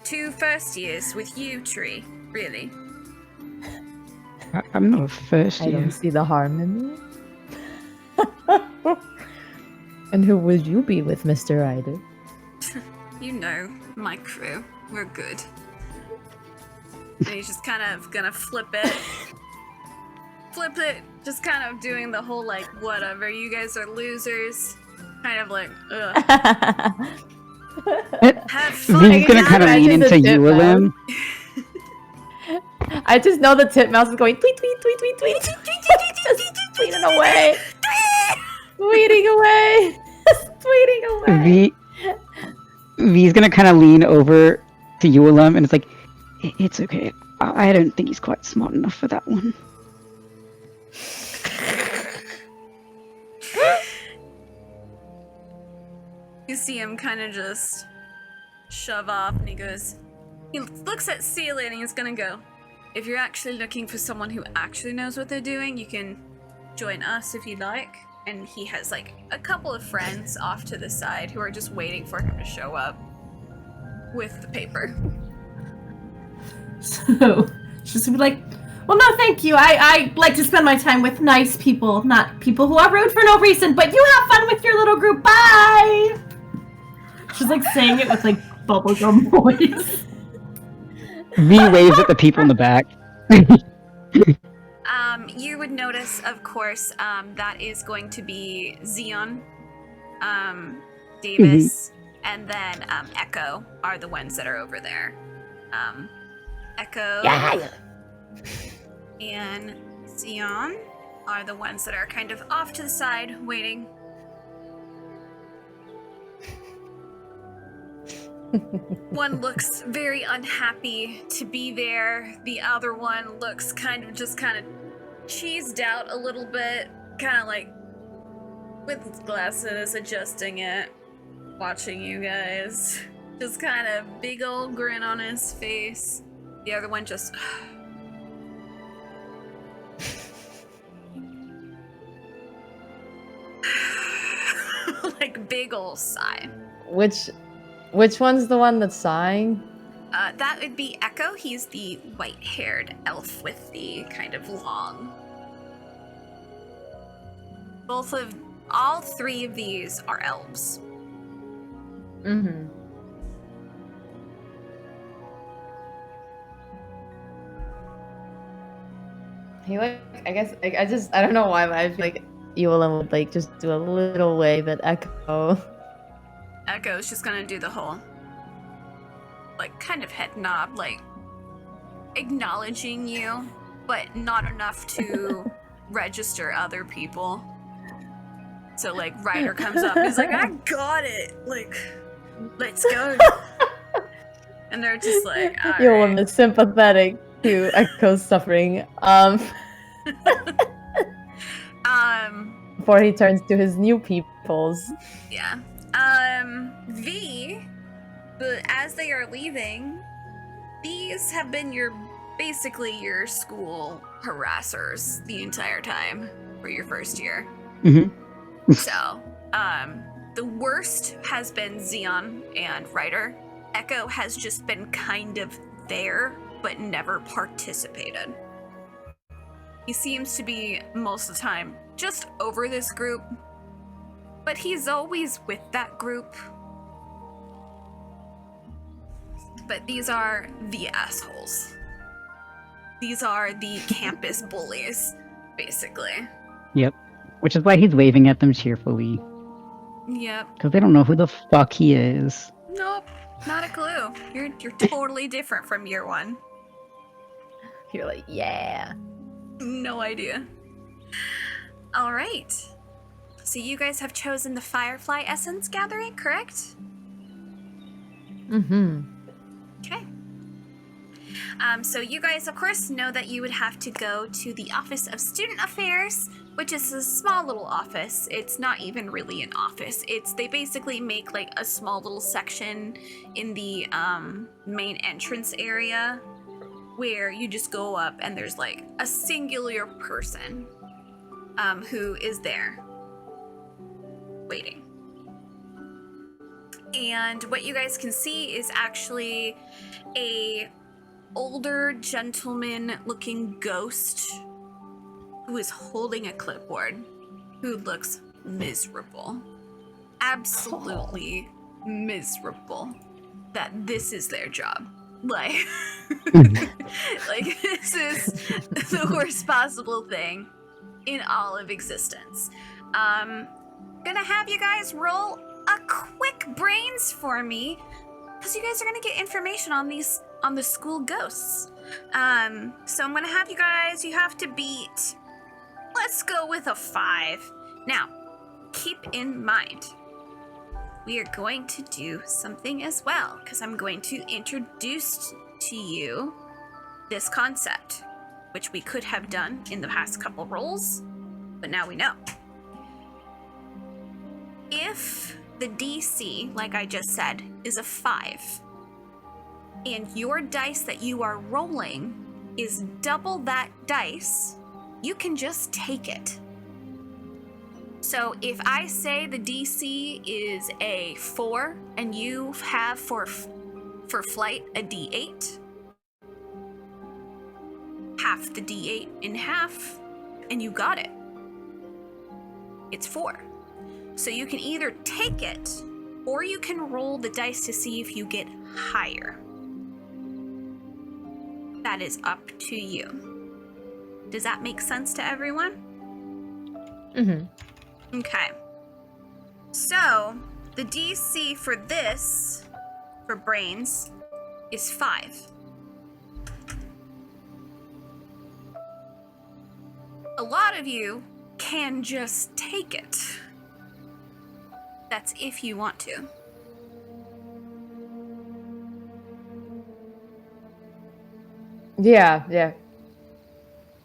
2 first years with you, tree. Really? I'm not a first I year. don't see the harm in it. And who would you be with, Mr. Ryder? You know, my crew. We're good. And he's just kind of gonna flip it. Just kind of doing the whole like, whatever, you guys are losers. Kind of like, ugh. Have fun. He's gonna kind of lean into Euwalim. I just know the titmouse is going tweet, tweet, tweet, tweet, tweet, just tweeting away. Tweeting away. Just tweeting away. V's gonna kind of lean over to Euwalim, and it's like, it's okay. I don't think he's quite smart enough for that one. You see him kind of just shove off, and he looks at Celia, and he's gonna go, if you're actually looking for someone who actually knows what they're doing, you can join us if you'd like. And he has like a couple of friends off to the side who are just waiting for him to show up with the paper. So she's gonna be like, well, no, thank you. I like to spend my time with nice people, not people who are rude for no reason. But you have fun with your little group. Bye. She's like saying it with like bubblegum voice. V waves at the people in the back. You would notice, of course, that is going to be Xeon, Davis, and then Echo are the ones that are over there. Echo and Xeon are the ones that are kind of off to the side, waiting. One looks very unhappy to be there. The other one looks kind of cheesed out a little bit, kind of like with his glasses, adjusting it, watching you guys. Just kind of big old grin on his face. The other one just... like big old sigh. Which one's the one that's sighing? That would be Echo. He's the white-haired elf with the kind of long. All three of these are elves. Mm-hmm. He I don't know why, but I feel like Euwalim would like just do a little wave at Echo. Echo's just gonna do the whole, like, kind of head nod, like, acknowledging you, but not enough to register other people. So, like, Ryder comes up, he's like, I got it! Like, let's go. And they're just like, all Euwalim right. is sympathetic to Echo's suffering. Before he turns to his new peoples. Yeah. But as they are leaving, these have been basically your school harassers the entire time for your first year. Mm-hmm. So, the worst has been Xeon and Ryder. Echo has just been kind of there, but never participated. He seems to be, most of the time, just over this group, but he's always with that group. But these are the assholes. These are the campus bullies, basically. Yep. Which is why he's waving at them cheerfully. Yep. Because they don't know who the fuck he is. Nope, not a clue. You're totally different from year one. You're like, yeah. No idea. All right. So you guys have chosen the Firefly Essence Gathering, correct? Mm-hmm. Okay. So you guys, of course, know that you would have to go to the Office of Student Affairs, which is a small little office. It's not even really an office. They basically make like a small little section in the main entrance area where you just go up and there's like a singular person who is there waiting. And what you guys can see is actually a older gentleman looking ghost who is holding a clipboard, who looks miserable. Absolutely miserable that this is their job. Like, like this is the worst possible thing in all of existence. Gonna have you guys roll a quick brains for me, because you guys are gonna get information on the school ghosts. So I'm gonna have you have to beat, let's go with a 5. Now, keep in mind, we are going to do something as well, because I'm going to introduce to you this concept, which we could have done in the past couple rolls, but now we know. If the DC, like I just said, is a 5, and your dice that you are rolling is double that dice, you can just take it. So if I say the DC is a 4 and you have for flight a D8, half the D8 in half, and you got it. It's 4. So you can either take it, or you can roll the dice to see if you get higher. That is up to you. Does that make sense to everyone? Mm-hmm. Okay. So, the DC for this, for brains, is 5. A lot of you can just take it. That's if you want to. Yeah.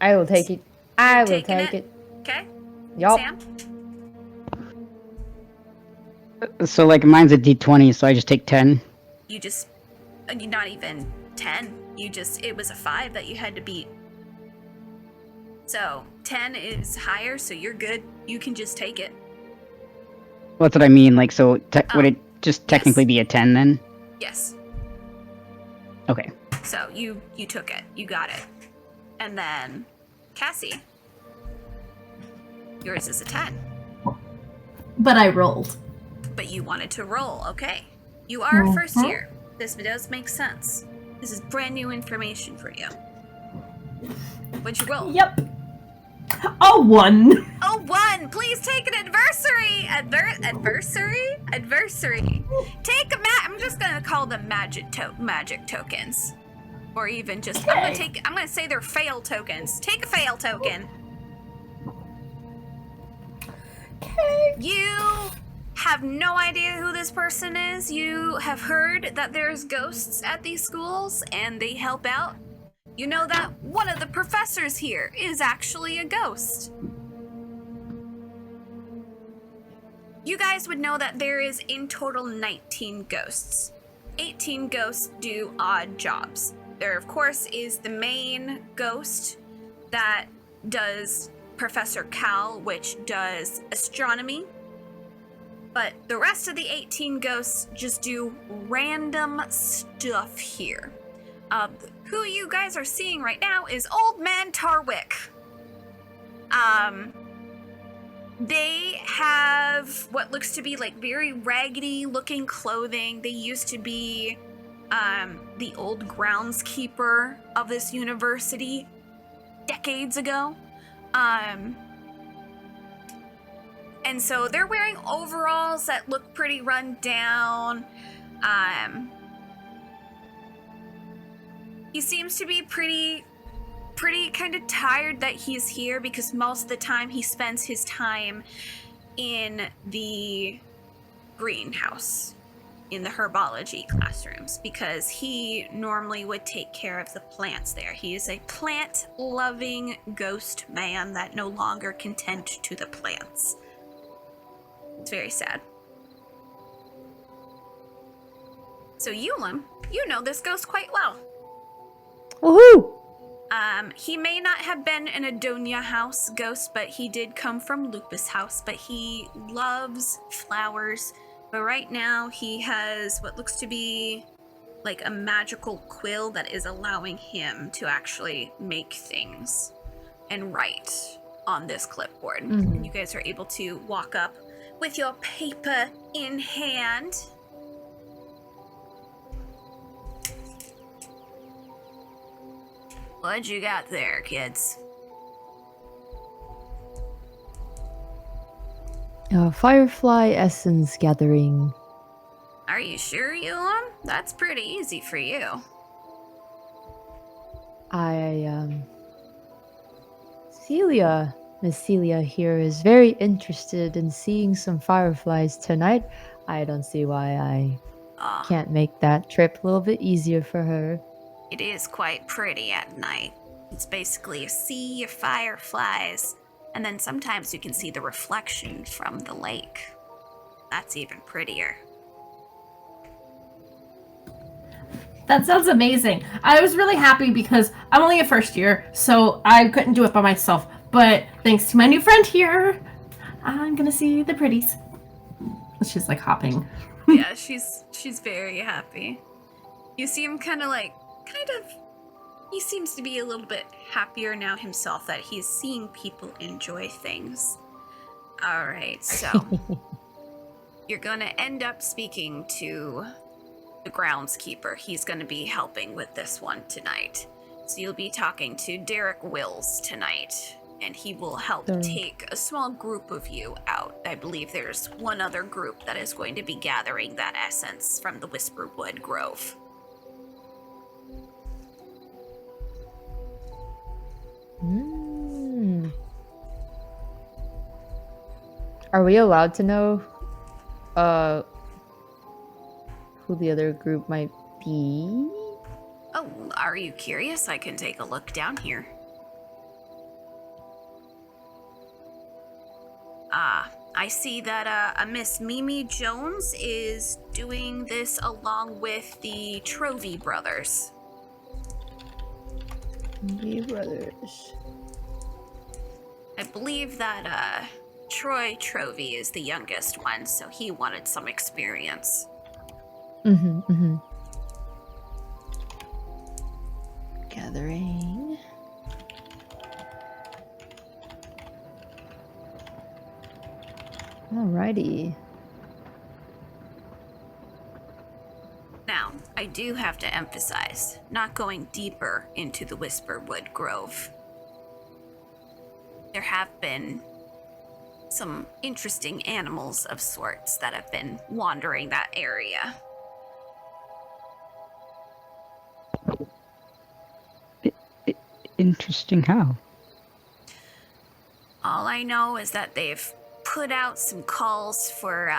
I will take it. I will taking take it. Okay. Yup. Sam? So, like, mine's a d20, so I just take 10. You just, not even 10. It was a 5 that you had to beat. So 10 is higher, so you're good. You can just take it. Well, that's what I mean. Like, so would it just technically yes. be a 10 then? Yes. Okay. So you took it. You got it. And then Cassie, yours is a 10. But I rolled. But you wanted to roll. Okay. You are a first year. This does make sense. This is brand new information for you. What'd you roll? Yep. A 1. Oh, 1! Please take an adversary! Adversary? Take a I'm just gonna call them magic tokens. Or even just, I'm gonna say they're fail tokens. Take a fail token. Okay. You have no idea who this person is. You have heard that there's ghosts at these schools and they help out. You know that one of the professors here is actually a ghost. You guys would know that there is in total 19 ghosts. 18 ghosts do odd jobs. There, of course, is the main ghost that does Professor Cal, which does astronomy. But the rest of the 18 ghosts just do random stuff here. Who you guys are seeing right now is Old Man Tarwick. They have what looks to be like very raggedy looking clothing. They used to be the old groundskeeper of this university decades ago. And so they're wearing overalls that look pretty run down. He seems to be pretty kind of tired that he's here because most of the time he spends his time in the greenhouse, in the herbology classrooms, because he normally would take care of the plants there. He is a plant-loving ghost man that no longer can tend to the plants. It's very sad. So Euwalim, you know this ghost quite well. Woohoo! He may not have been an Adonia house ghost, but he did come from Lupus house, but he loves flowers. But right now he has what looks to be like a magical quill that is allowing him to actually make things and write on this clipboard. And you guys are able to walk up with your paper in hand. What you got there, kids? Firefly essence gathering. Are you sure, Euwalim? That's pretty easy for you. Celia, Miss Celia here is very interested in seeing some fireflies tonight. I don't see why I can't make that trip a little bit easier for her. It is quite pretty at night. It's basically a sea of fireflies, and then sometimes you can see the reflection from the lake. That's even prettier. That sounds amazing. I was really happy because I'm only a first year, so I couldn't do it by myself. But thanks to my new friend here, I'm gonna see the pretties. She's like hopping. Yeah, she's very happy. You see him he seems to be a little bit happier now himself that he's seeing people enjoy things. All right, so you're gonna end up speaking to the groundskeeper. He's gonna be helping with this one tonight. So you'll be talking to Derek Wills tonight, and he will help take a small group of you out. I believe there's one other group that is going to be gathering that essence from the Whisperwood Grove. Are we allowed to know who the other group might be? Oh, are you curious? I can take a look down here. I see that a Miss Mimi Jones is doing this along with the Trovey brothers. The brothers. I believe that Troy Trovey is the youngest one, so he wanted some experience. Gathering. Alrighty. Now, I do have to emphasize, not going deeper into the Whisperwood Grove. There have been some interesting animals of sorts that have been wandering that area. Interesting how? All I know is that they've put out some calls for,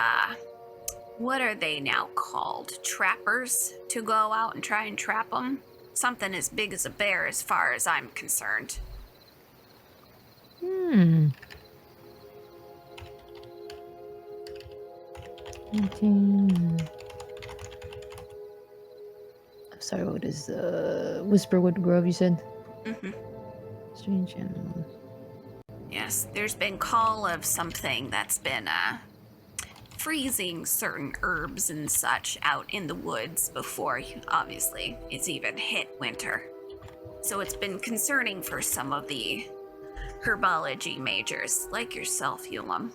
what are they now called? Trappers to go out and try and trap them? Something as big as a bear as far as I'm concerned. I'm sorry, what is Whisperwood Grove you said? Mm-hmm. Strange animal. Yes, there's been call of something that's been, freezing certain herbs and such out in the woods before, obviously, it's even hit winter. So it's been concerning for some of the herbology majors, like yourself, Euwalim.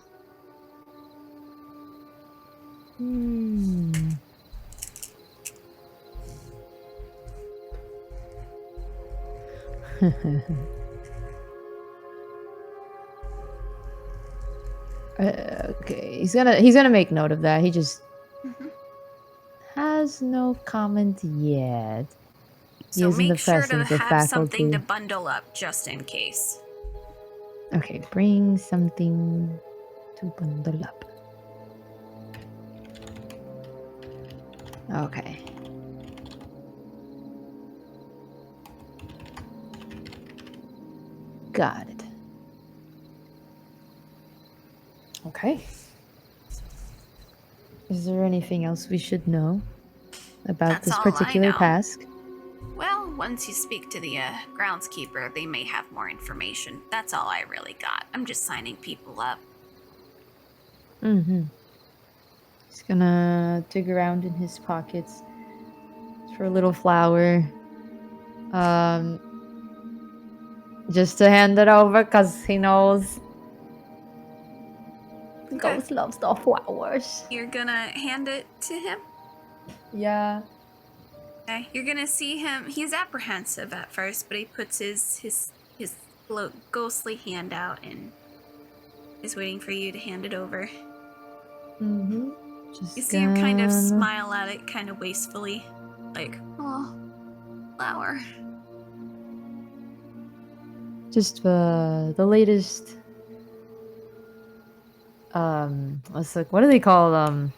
Okay, he's gonna make note of that. He just has no comment yet. He So is in the make sure to presence of have something faculty. to bundle up just in case. Okay, bring something to bundle up. Okay. Got it. Okay. Is there anything else we should know about That's this all I particular know. task? Well, once you speak to the groundskeeper, they may have more information. That's all I really got. I'm just signing people up. He's gonna dig around in his pockets for a little flower. Just to hand it over because he knows Ghost loves the flowers. You're gonna hand it to him? Yeah. Okay. You're gonna see him. He's apprehensive at first, but he puts his ghostly hand out and is waiting for you to hand it over. Just You see him kind of smile at it, kind of wastefully, like, oh, flower. Just the latest. What do they call I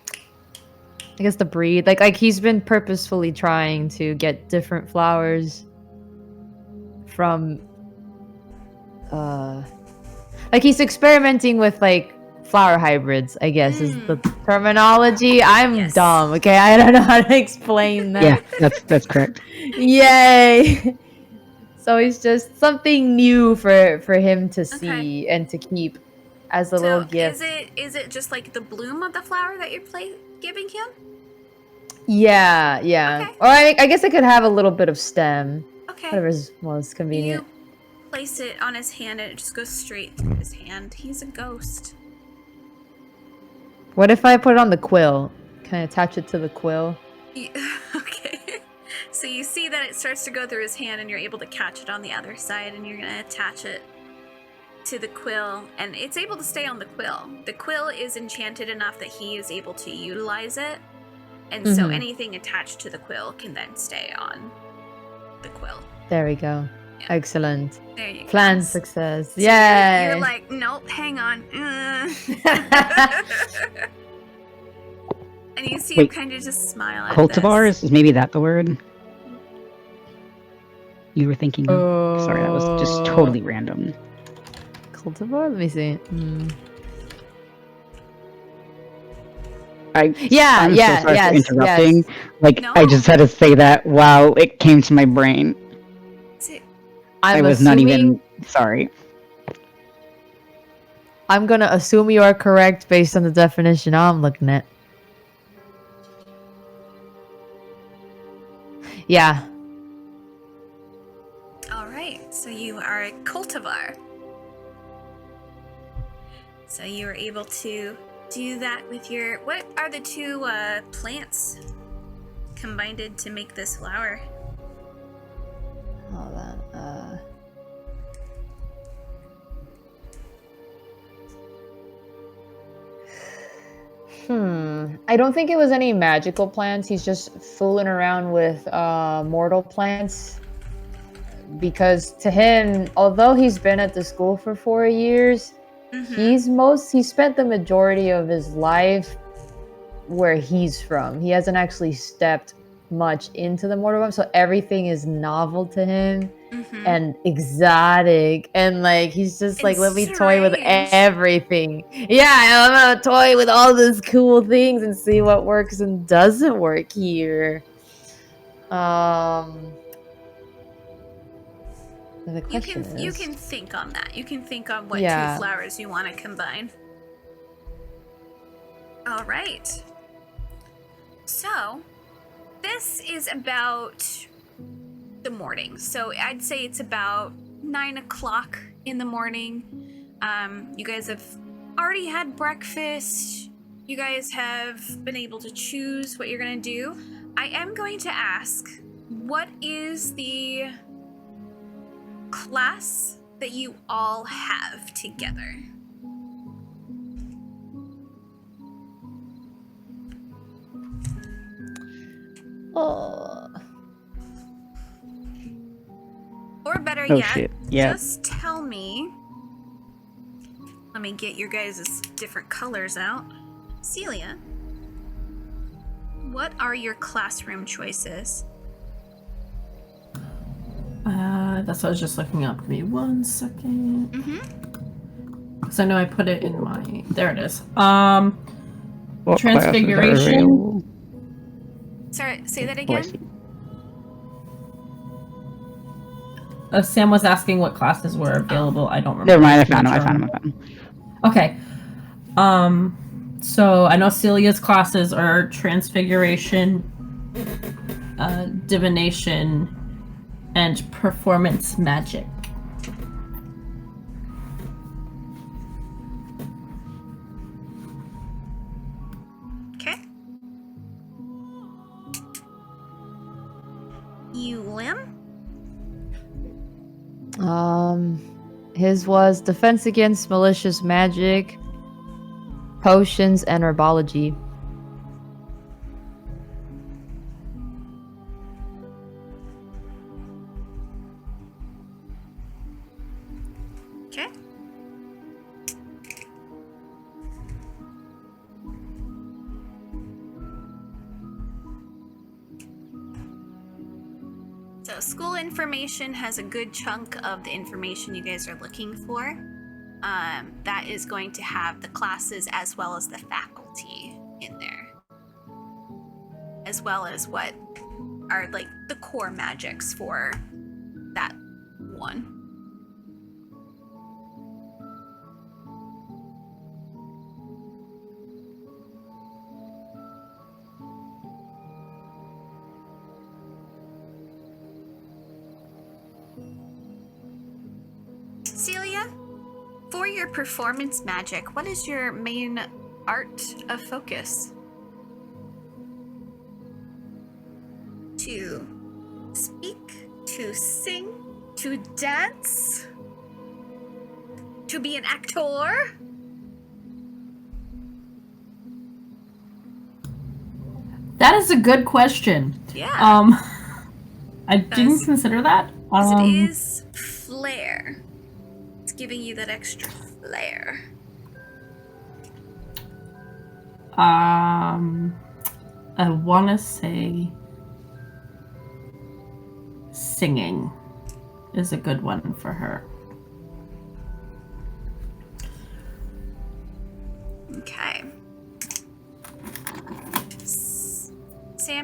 guess the breed. Like he's been purposefully trying to get different flowers from like he's experimenting with like flower hybrids, I guess is the terminology. I'm dumb, okay? I don't know how to explain that. Yeah, that's correct. Yay. So it's just something new for him to see and to keep as a little gift. Is it just like the bloom of the flower that you're giving him? Yeah. Okay. Or I guess I could have a little bit of stem. Okay. Whatever's most convenient. You place it on his hand and it just goes straight through his hand. He's a ghost. What if I put it on the quill? Can I attach it to the quill? Okay. So you see that it starts to go through his hand and you're able to catch it on the other side and you're going to attach it to the quill and it's able to stay on the quill. The quill is enchanted enough that he is able to utilize it. And so anything attached to the quill can then stay on the quill. There we go. Yeah. Excellent. There you go. Plan success. So Yay! You're like, nope, hang on. And you see him kind of just smile at Cultivars? Is maybe that the word you were thinking of? Sorry, that was just totally random. Cultivar? Let me see. I'm so sorry for interrupting. yes. Like, No. I just had to say that while it came to my brain. I was not even sorry. I'm gonna assume you are correct based on the definition I'm looking at. Yeah. All right, so you are a cultivar. So you were able to do that with your... What are the two plants combined to make this flower? Hold on. I don't think it was any magical plants. He's just fooling around with mortal plants. Because to him, although he's been at the school for 4 years, he spent the majority of his life where he's from. He hasn't actually stepped much into the mortal realm, so everything is novel to him and exotic, and like he's just like, let me toy with everything. Yeah, I'm gonna toy with all these cool things and see what works and doesn't work here. The question is, you can think on that. You can think on what two flowers you want to combine. All right. So, this is about the morning. So I'd say it's about 9 o'clock in the morning. You guys have already had breakfast. You guys have been able to choose what you're gonna do. I am going to ask, what is the class that you all have together? Or better yet, just tell me. Let me get your guys' different colors out. Celia, what are your classroom choices? That's what I was just looking up. Give me 1 second. Because I know I put it in my... There it is. Transfiguration. Sorry, say that again. Sam was asking what classes were available. I don't remember. Never mind, I found them. Okay. So I know Celia's classes are Transfiguration, Divination, and Performance Magic. Okay. Euwalim? His was Defense Against Malicious Magic, Potions, and Herbology. Okay. So school information has a good chunk of the information you guys are looking for. That is going to have the classes as well as the faculty in there. As well as what are like the core magics for that one. Celia, for your performance magic, what is your main art of focus? To speak, to sing, to dance, to be an actor? That is a good question. Yeah. I didn't consider that. It is flair. It's giving you that extra flair. I want to say singing is a good one for her. Okay.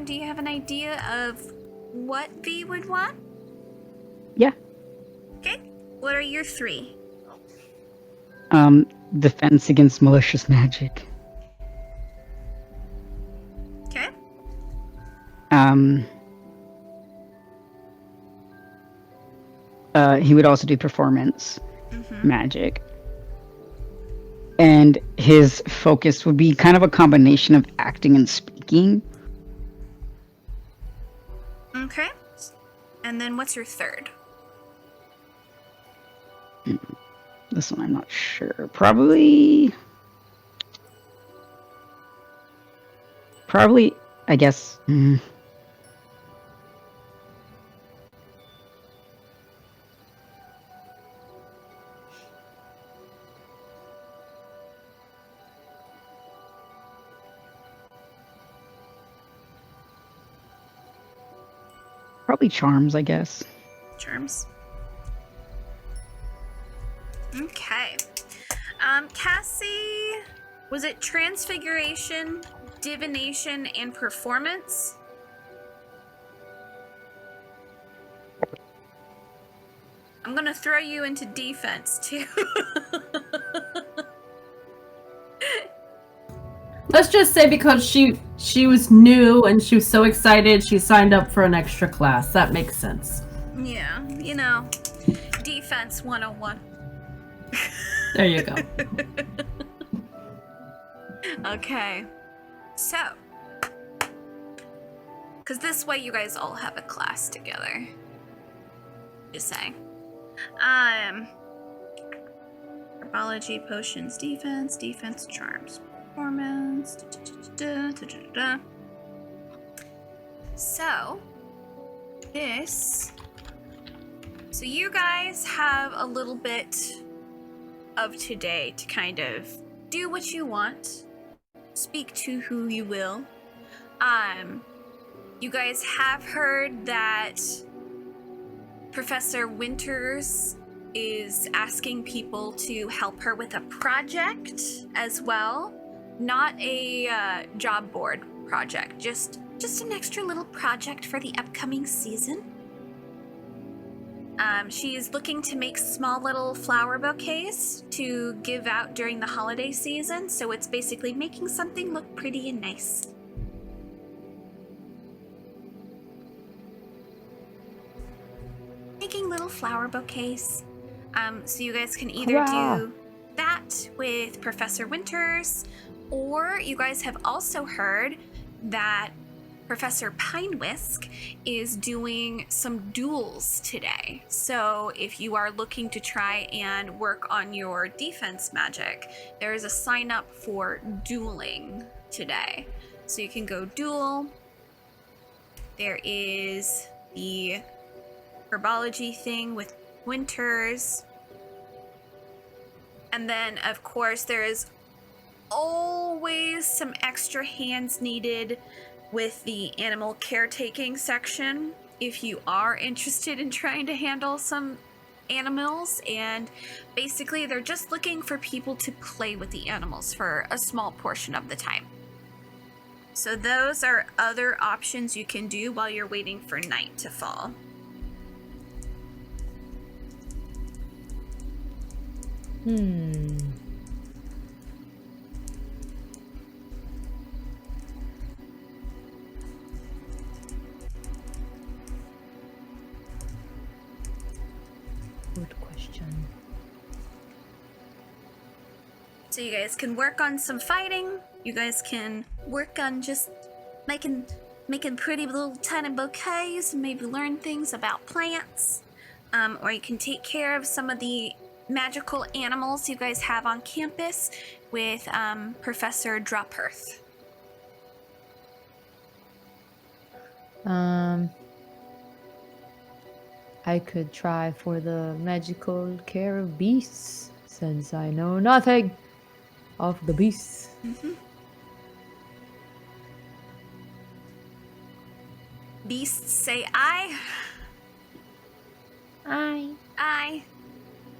do you have an idea of what V would want? Yeah. Okay. What are your 3? Defense against malicious magic. Okay. He would also do performance Mm-hmm. magic. And his focus would be kind of a combination of acting and speaking. Okay. And then what's your 3rd? This one I'm not sure. Probably, I guess. Probably charms, I guess. Charms. Okay. Cassie, was it transfiguration, divination, and performance? I'm gonna throw you into defense too. Let's just say because she was new and she was so excited, she signed up for an extra class. That makes sense. Yeah, defense 101. There you go. Okay. So, because this way you guys all have a class together. Just saying. Herbology, potions, defense, charms, performance. So, so you guys have a little bit of today to kind of do what you want, speak to who you will. You guys have heard that Professor Winters is asking people to help her with a project as well. Not a job board project, just an extra little project for the upcoming season. She's looking to make small little flower bouquets to give out during the holiday season, so it's basically making something look pretty and nice. Making little flower bouquets. So you guys can either do that with Professor Winters, or you guys have also heard that Professor Pinewhisk is doing some duels today. So if you are looking to try and work on your defense magic, there is a sign up for dueling today. So you can go duel. There is the herbology thing with Winters. And then, of course, there is always some extra hands needed with the animal caretaking section if you are interested in trying to handle some animals. And basically, they're just looking for people to play with the animals for a small portion of the time. So those are other options you can do while you're waiting for night to fall. Good question. So you guys can work on some fighting. You guys can work on just making pretty little tiny bouquets and maybe learn things about plants. Or you can take care of some of the magical animals you guys have on campus with Professor Drophurth. I could try for the magical care of beasts, since I know nothing of the beasts. Mm-hmm. Beasts say I. I.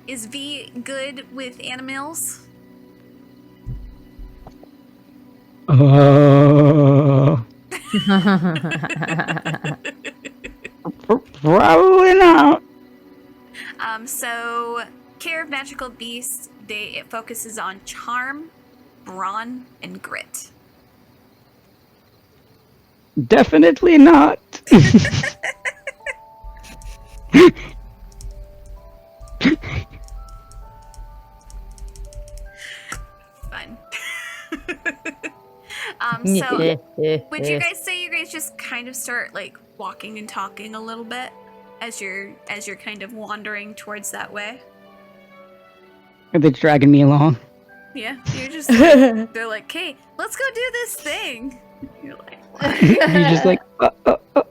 Is V good with animals? Probably not. So Care of Magical Beasts, it focuses on charm, brawn, and grit. Definitely not. Fun. So would you guys say you guys just kind of start like walking and talking a little bit as you're kind of wandering towards that way? Are they dragging me along? Yeah, you're just like, they're like, "Hey, let's go do this thing." You're like, You're just like,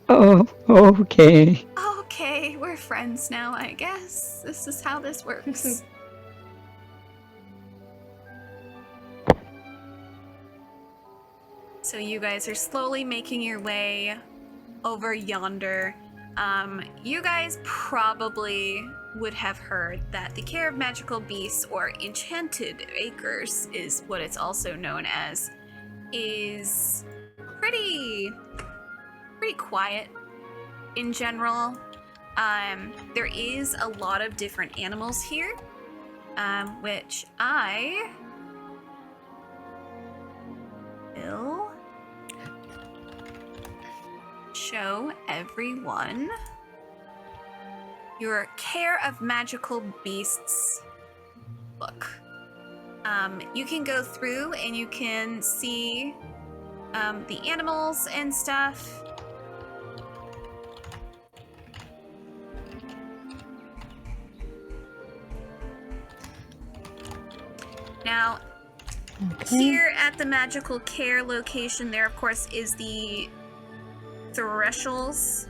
okay. "Okay, we're friends now, I guess. This is how this works." So you guys are slowly making your way over yonder. You guys probably would have heard that the Care of Magical Beasts, or Enchanted Acres is what it's also known as, is pretty quiet in general. There is a lot of different animals here, which I will show everyone. Your Care of Magical Beasts book. You can go through and you can see the animals and stuff. Now, here at the Magical Care location, there of course is the Thresholds.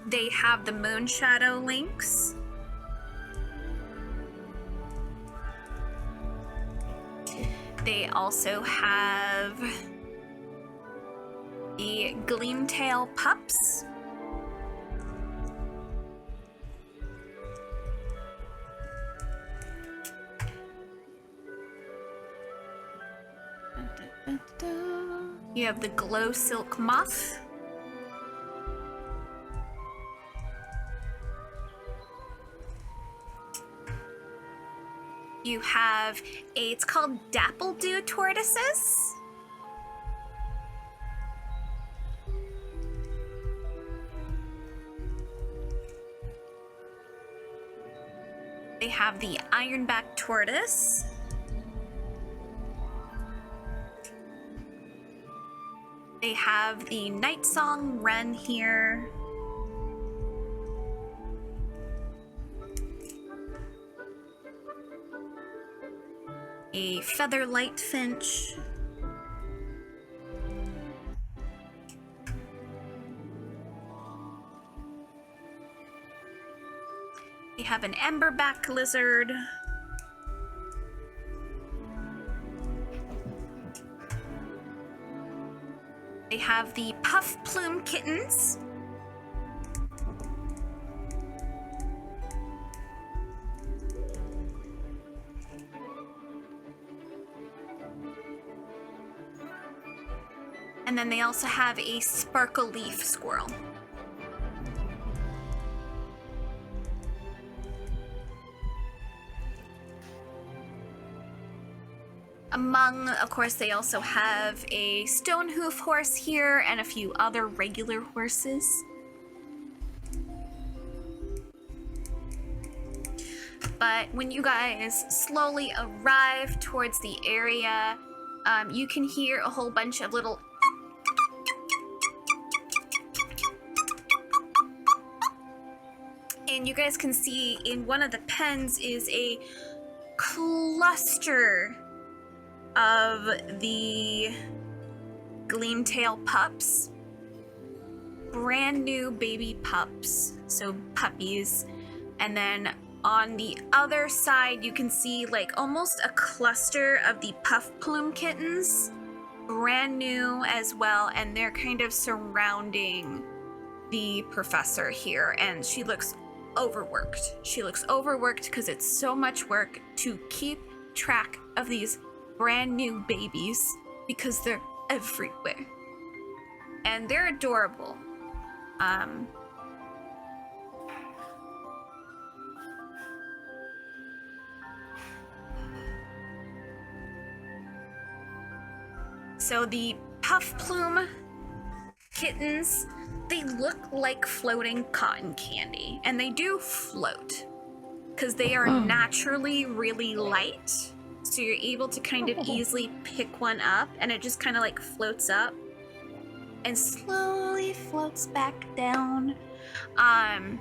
They have the Moon Shadow Lynx. They also have the Gleamtail Pups. You have the Glow Silk Moth. You have it's called Dappledew Tortoises. They have the Ironback Tortoise. They have the Night Song Wren here. A Featherlight Finch. They have an Emberback Lizard. They have the Puffplume Kittens. And then they also have a Sparkle Leaf Squirrel. Among, of course, they also have a Stonehoof horse here and a few other regular horses. But when you guys slowly arrive towards the area, you can hear a whole bunch of little and you guys can see in one of the pens is a cluster of the Gleamtail Pups. Brand new baby pups, so puppies. And then on the other side, you can see like almost a cluster of the Puffplume Kittens. Brand new as well, and they're kind of surrounding the professor here, and she looks overworked. She looks overworked because it's so much work to keep track of these brand new babies because they're everywhere. and they're adorable. So the Puffplume Kittens, they look like floating cotton candy, and they do float because they are naturally really light. So you're able to kind of easily pick one up, and it just kind of like floats up and slowly floats back down. And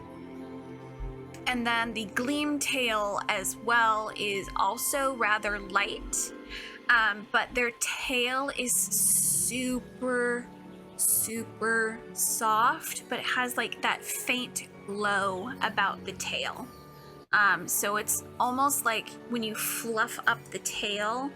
then the Gleamtail as well is also rather light, but their tail is super soft, but it has like that faint glow about the tail. So it's almost like when you fluff up the tail,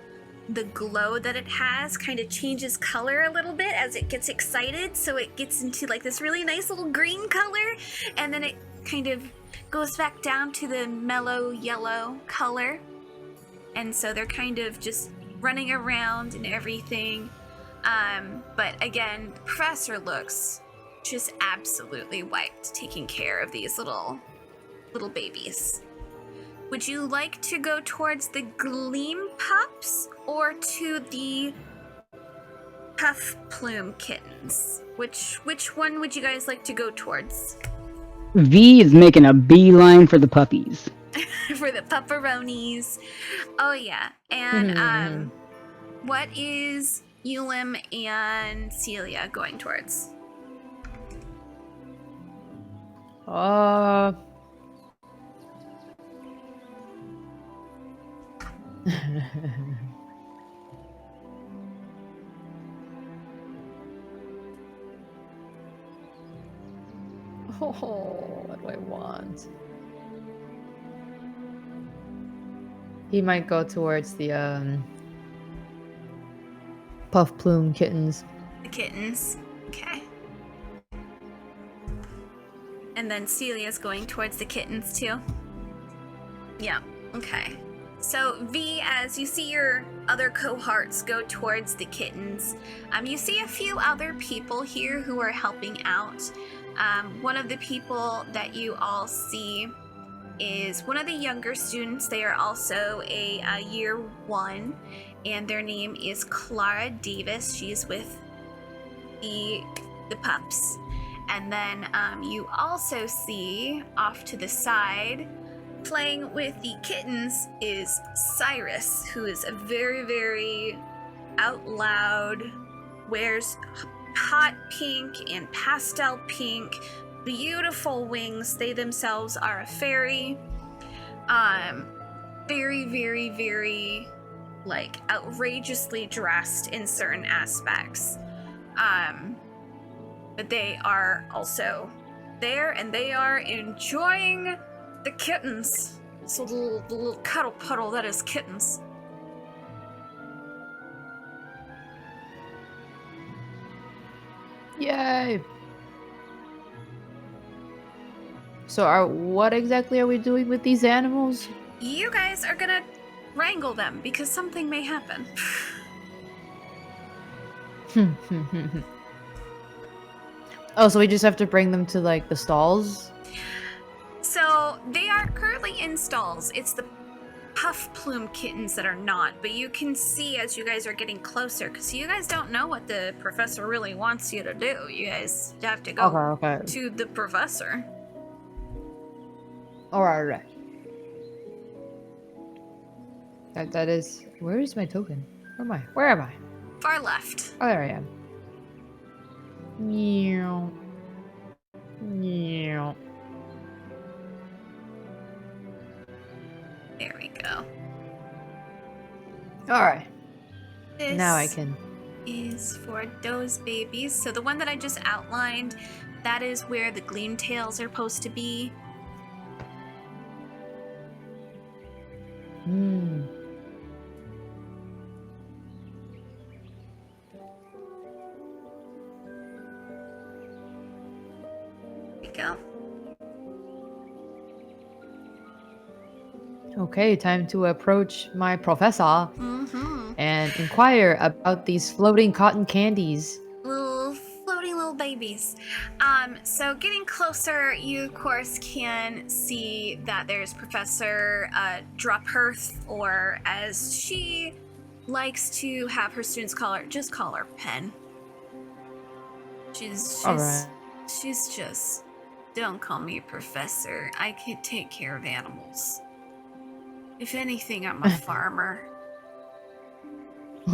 the glow that it has kind of changes color a little bit as it gets excited. So it gets into like this really nice little green color, and then it kind of goes back down to the mellow yellow color. And so they're kind of just running around and everything. But again, the professor looks just absolutely wiped taking care of these little babies. Would you like to go towards the Gleam Pups or to the Puffplume Kittens? Which one would you guys like to go towards? V is making a beeline for the puppies. For the pupperonis. Oh yeah. And what is Euwalim and Celia going towards? Oh, what do I want? He might go towards the Puffplume Kittens. The kittens. Okay. And then Celia's going towards the kittens too. Yeah. Okay. So V, as you see your other cohorts go towards the kittens, you see a few other people here who are helping out. One of the people that you all see is one of the younger students. They are also a year one, and their name is Clara Davis. She's with the pups. And then you also see off to the side, playing with the kittens, is Cyrus, who is a very, very out loud, wears hot pink and pastel pink, beautiful wings. They themselves are a fairy. Very, very, very, like, outrageously dressed in certain aspects. But they are also there, and they are enjoying the kittens. So the little cuddle puddle that is kittens. Yay! So what exactly are we doing with these animals? You guys are gonna wrangle them because something may happen. Oh, so we just have to bring them to, like, the stalls? So they are currently in stalls. It's the Puffplume Kittens that are not, but you can see as you guys are getting closer, because you guys don't know what the professor really wants you to do. You guys have to go Okay. to the professor. Alright. That is... Where is my token? Where am I? Far left. Oh, there I am. Meow. Meow. There we go. Alright. This Now I can... is for those babies. So the one that I just outlined, that is where the Gleamtails are supposed to be. There we go. Okay, time to approach my professor Mm-hmm. and inquire about these floating cotton candies. Little little babies. So getting closer, you of course can see that there's Professor Drophurth, or as she likes to have her students call her Pen. She's just, don't call me Professor. I can take care of animals. If anything, I'm a farmer. She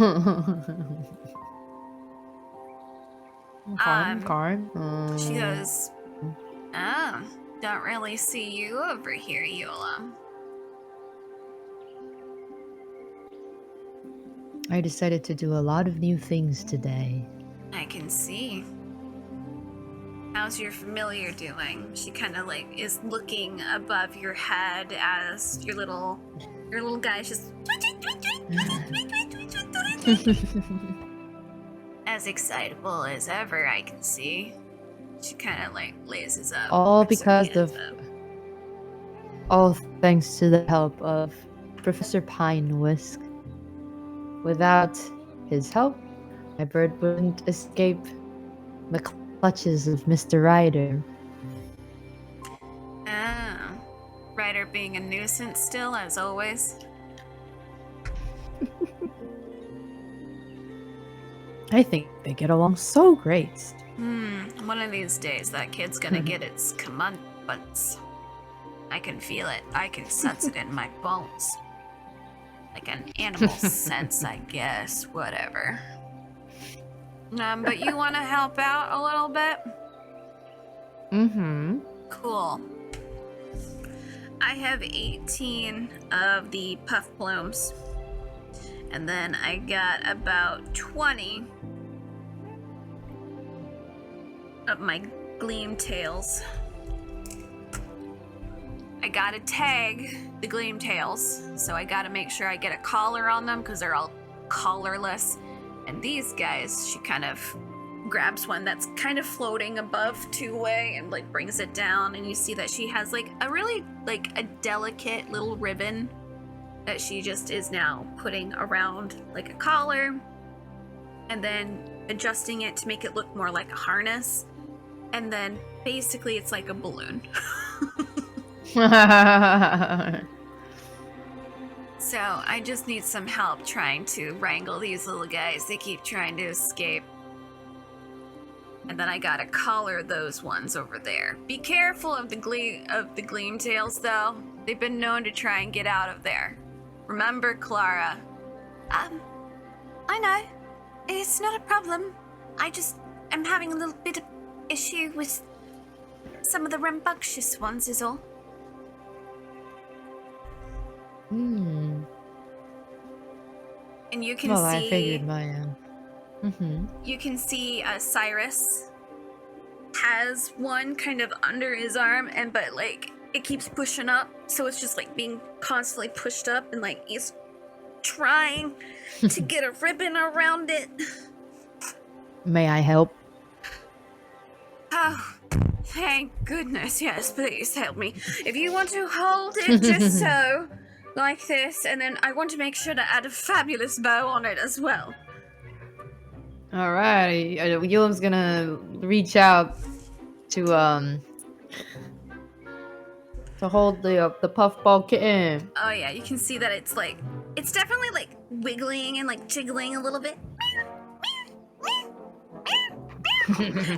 goes, oh, don't really see you over here, Euwalim. I decided to do a lot of new things today. I can see. How's your familiar doing? She kind of like is looking above your head as your little guy's just as excitable as ever, I can see. She kind of like blazes up. All thanks to the help of Professor Pinewhisk. Without his help, my bird wouldn't escape the clutches of Mr. Ryder. Oh. Ryder being a nuisance still, as always. I think they get along so great. One of these days, that kid's gonna get its comeuppance. I can feel it. I can sense it in my bones. Like an animal sense, I guess. Whatever. But you want to help out a little bit? Mm-hmm. Cool. I have 18 of the Puffplumes. And then I got about 20 of my Gleamtails. I gotta tag the Gleamtails, so I gotta make sure I get a collar on them because they're all collarless. And these guys, she kind of grabs one that's kind of floating above two-way and like brings it down, and you see that she has like a really like a delicate little ribbon that she just is now putting around like a collar and then adjusting it to make it look more like a harness, and then basically it's like a balloon. So I just need some help trying to wrangle these little guys. They keep trying to escape. And then I gotta collar those ones over there. Be careful of the Gleamtails, though. They've been known to try and get out of there. Remember, Clara? I know. It's not a problem. I just am having a little bit of issue with some of the rambunctious ones is all. Hmm. And you can Well, see... I figured my You can see Cyrus has one kind of under his arm, but like it keeps pushing up, so it's just like being constantly pushed up, and like he's trying to get a ribbon around it. May I help? Oh, thank goodness. Yes, please help me. If you want to hold it just so, like this, and then I want to make sure to add a fabulous bow on it as well. Alright, Euwalim's gonna reach out to hold the puffball kitten. Oh yeah, you can see that it's definitely like wiggling and like jiggling a little bit.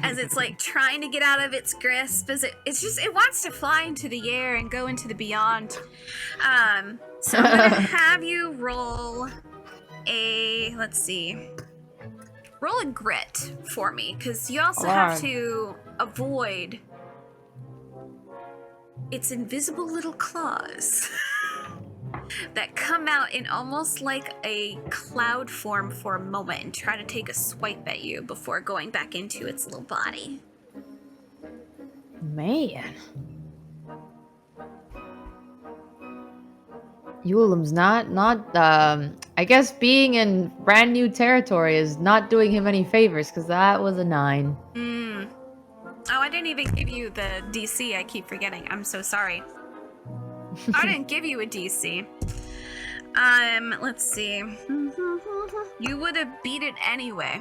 As it's like trying to get out of its grasp, as it wants to fly into the air and go into the beyond. So I'm gonna have you roll a, roll a grit for me, because you also have to avoid its invisible little claws that come out in almost like a cloud form for a moment and try to take a swipe at you before going back into its little body. Man. Euwalim's not I guess being in brand new territory is not doing him any favors, because that was a 9. Oh, I didn't even give you the DC. I keep forgetting. I'm so sorry. I didn't give you a DC. Let's see. You would have beat it anyway.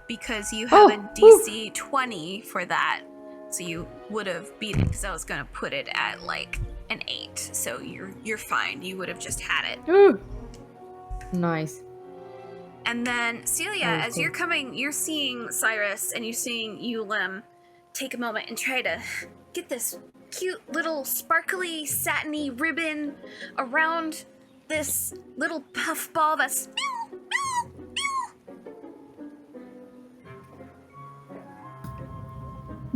because you have a Oh, DC 20 for that. So you would have beat it because I was going to put it at like an 8. So you're fine. You would have just had it. Ooh. Nice. And then Celia, That was as cool. you're coming, you're seeing Cyrus and you're seeing Euwalim take a moment and try to get this cute little sparkly satiny ribbon around this little puff ball that's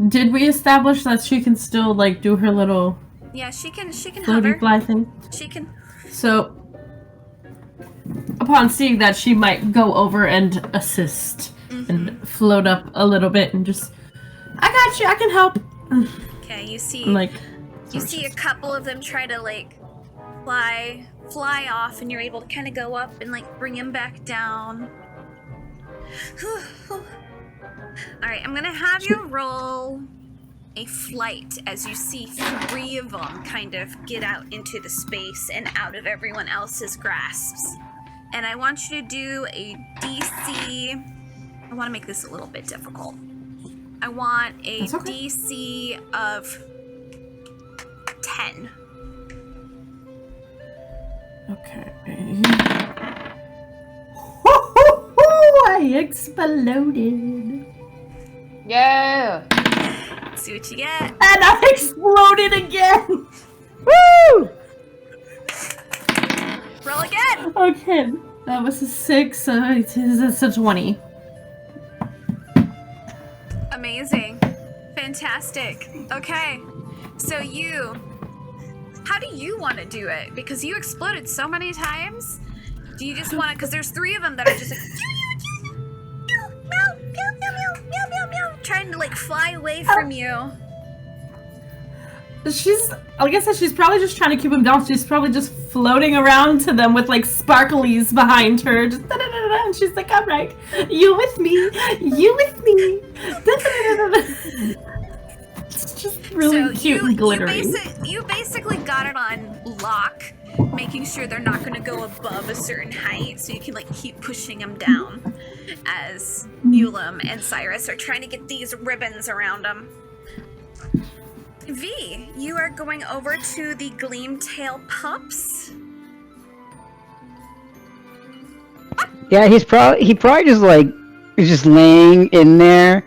Did we establish that she can still like do her little yeah, she can floaty hover. fly thing? She can. So, upon seeing that, she might go over and assist and float up a little bit and just, I got you, I can help. Okay, you see Like, you see a couple of them try to like fly off, and you're able to kind of go up and like bring him back down. All right, I'm gonna have you roll a flight as you see 3 of them kind of get out into the space and out of everyone else's grasps. And I want you to do a DC. I want to make this a little bit difficult. I want a That's okay. DC of 10. okay. I exploded. Yeah. See what you get. And I exploded again! Woo! Roll again. Okay, that was a 6, so it's a 20. Amazing. Fantastic. Okay. So how do you want to do it? Because you exploded so many times. Do you just want to, because there's 3 of them that are just like, trying to like fly away from you. Like I said, she's probably just trying to keep him down. She's probably just floating around to them with like sparklies behind her. Just da-da-da-da-da. And she's like, all right, you with me, you with me. Da-da-da-da-da. It's just really cute and glittering. You basically got it on lock, making sure they're not going to go above a certain height, so you can like keep pushing them down as Euwalim and Cyrus are trying to get these ribbons around them. V, you are going over to the Gleamtail Pups. Yeah, he probably just like is just laying in there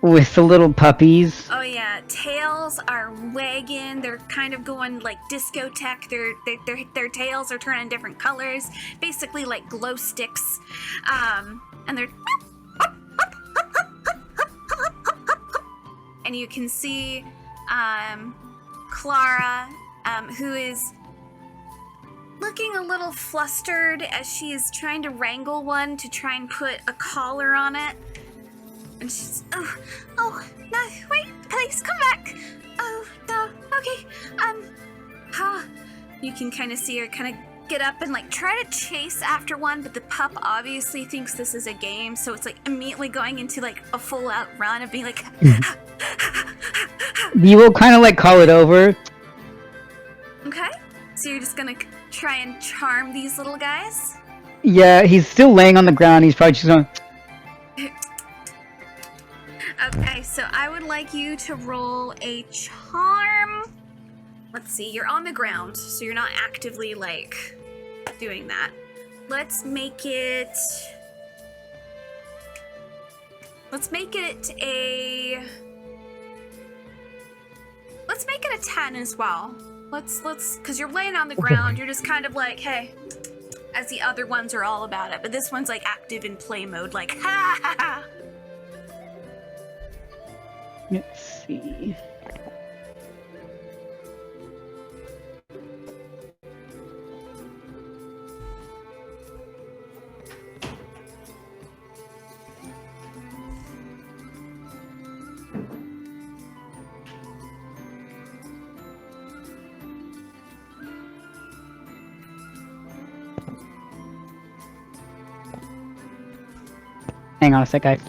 with the little puppies. Oh yeah, tails are wagging. They're kind of going like discotheque. Their tails are turning different colors, basically like glow sticks. And they're and you can see Clara, who is looking a little flustered as she is trying to wrangle one to try and put a collar on it. And she's, oh, no, wait, please, come back. Oh, no, okay, you can kind of see her kind of get up and, like, try to chase after one, but the pup obviously thinks this is a game, so it's, like, immediately going into, like, a full-out run of being, like, You will kind of, like, call it over. okay, so you're just gonna try and charm these little guys? Yeah, he's still laying on the ground. He's probably just going, Okay, so I would like you to roll a charm. Let's see, you're on the ground, so you're not actively, like, doing that. Let's make it a 10 as well. Let's, because you're laying on the ground, you're just kind of like, hey, as the other ones are all about it, but this one's, like, active in play mode, like, ha ha ha. let's see. Hang on a sec, guys.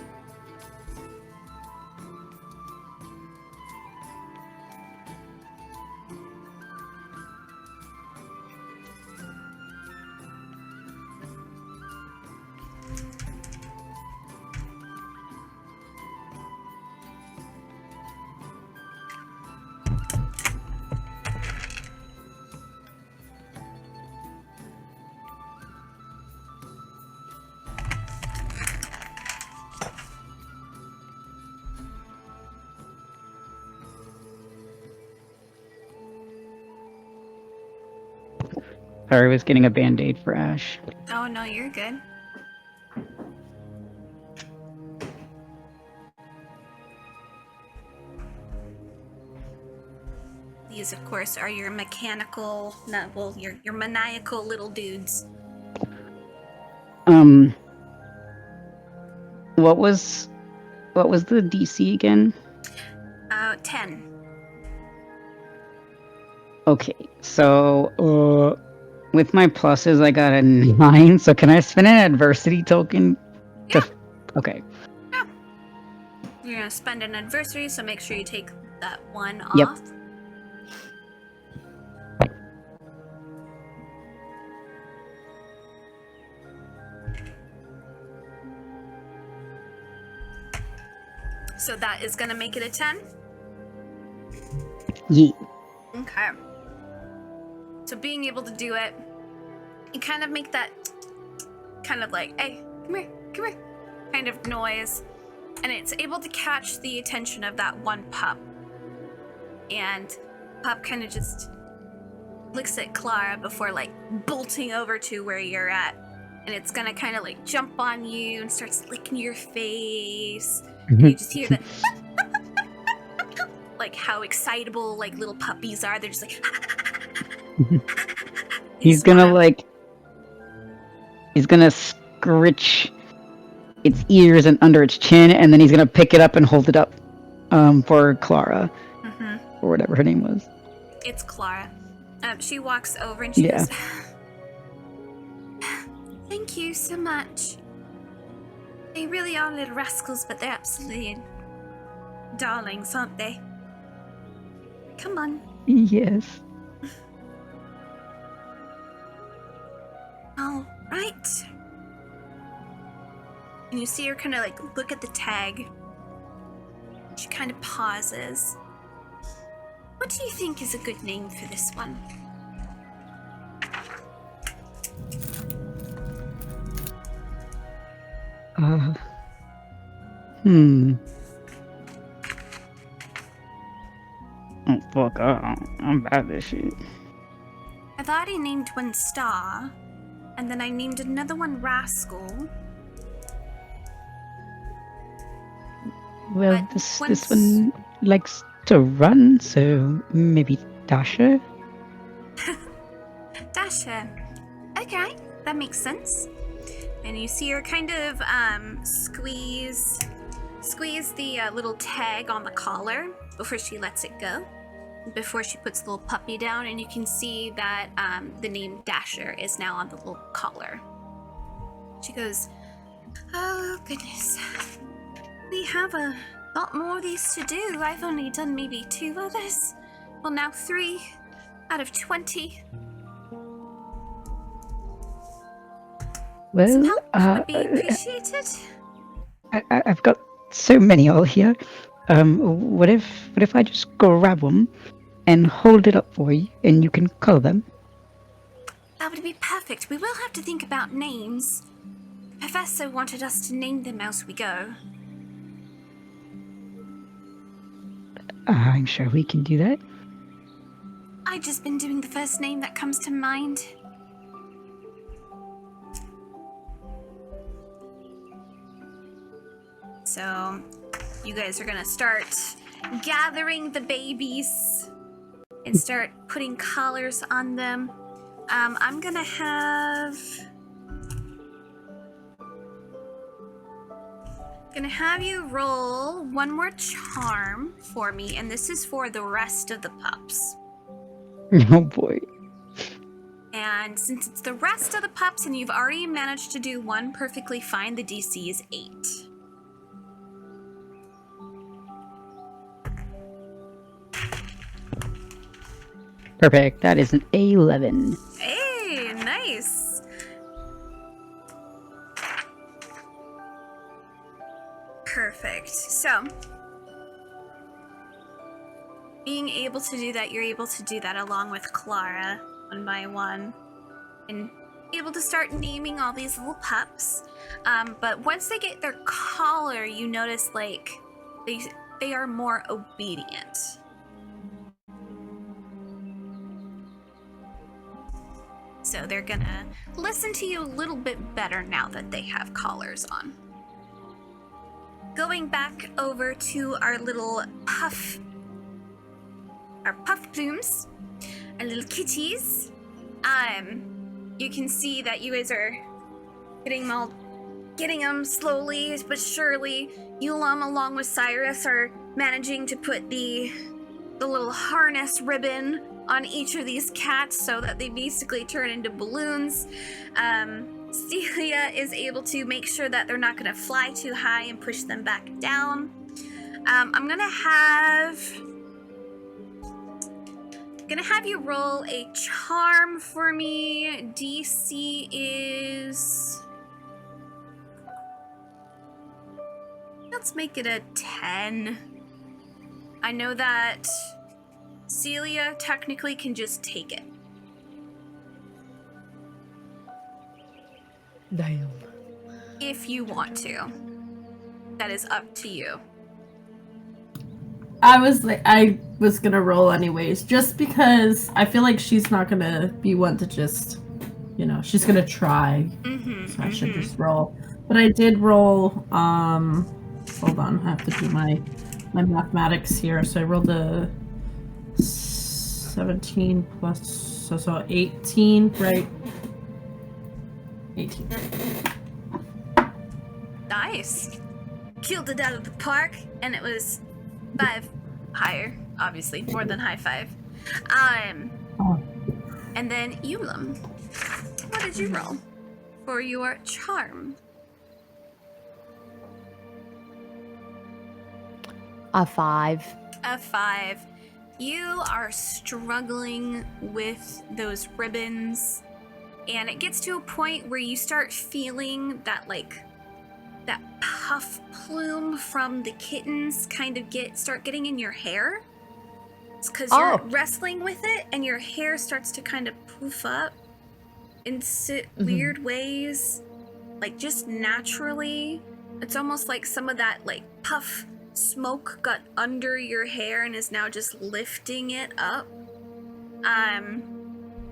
Sorry, I was getting a band-aid for Ash. Oh, no, you're good. These, of course, are your mechanical, your maniacal little dudes. What was the DC again? 10. Okay, so with my pluses, I got a 9. So can I spend an adversity token? Yeah. Okay. Yeah. You're gonna spend an adversary, so make sure you take that 1 Yep. off. So that is gonna make it a 10? Yeah. Okay. So being able to do it, you kind of make that kind of like, hey, come here, kind of noise. And it's able to catch the attention of that one pup. And pup kind of just looks at Clara before like bolting over to where you're at. And it's gonna kind of like jump on you and starts licking your face. And you just hear the like how excitable like little puppies are. They're just like He's gonna scritch its ears and under its chin, and then he's gonna pick it up and hold it up for Clara, or whatever her name was. It's Clara. She walks over and she goes, "Thank you so much. They really are little rascals, but they're absolutely darlings, aren't they? Come on." Yes. All right. And you see her kind of like look at the tag. She kind of pauses. What do you think is a good name for this one? Oh, fuck, I'm bad at this shit. I thought I named one Star, and then I named another one Rascal. Well, But this once- one likes to run, so maybe Dasher? Dasher. Okay, that makes sense. And you see her kind of squeeze the little tag on the collar before she lets it go. Before she puts the little puppy down, and you can see that the name Dasher is now on the little collar. She goes, "Oh goodness, we have a lot more of these to do. I've only done maybe 2 others. Well, now 3 out of 20. Some Well, help would be appreciated." I've got so many all here. What if I just grab them and hold it up for you, and you can color them? That would be perfect. We will have to think about names. The professor wanted us to name them as we go. I'm sure we can do that. I've just been doing the first name that comes to mind. So, you guys are gonna start gathering the babies and start putting collars on them. I'm gonna have you roll one more charm for me, and this is for the rest of the pups. Oh boy. And since it's the rest of the pups and you've already managed to do one perfectly fine, the DC is 8. Perfect. That is an 11. Hey, nice. Perfect. So, being able to do that, you're able to do that along with Clara, one by one, and able to start naming all these little pups. But once they get their collar, you notice like they are more obedient. So they're gonna listen to you a little bit better now that they have collars on. Going back over to our little puff plumes, our little kitties. You can see that you guys are getting them slowly but surely. Euwalim, along with Cyrus, are managing to put the little harness ribbon on each of these cats so that they basically turn into balloons. Celia is able to make sure that they're not going to fly too high and push them back down. I'm gonna have you roll a charm for me. DC is... let's make it a 10. I know that Celia technically can just take it. Damn. If you want to. That is up to you. I was gonna roll anyways, just because I feel like she's not gonna be one to just, she's gonna try. So I should just roll. But I did roll, hold on, I have to do my mathematics here. So I rolled a 17 plus, so 18, right? 18. Nice. Killed it out of the park, and it was 5 higher, obviously, more than high 5. And then Euwalim, what did you roll for your charm? A 5. A 5. You are struggling with those ribbons, and it gets to a point where you start feeling that, that puff plume from the kittens kind of start getting in your hair. It's because you're wrestling with it, and your hair starts to kind of poof up in weird ways, just naturally. It's almost like some of that puff smoke got under your hair and is now just lifting it up.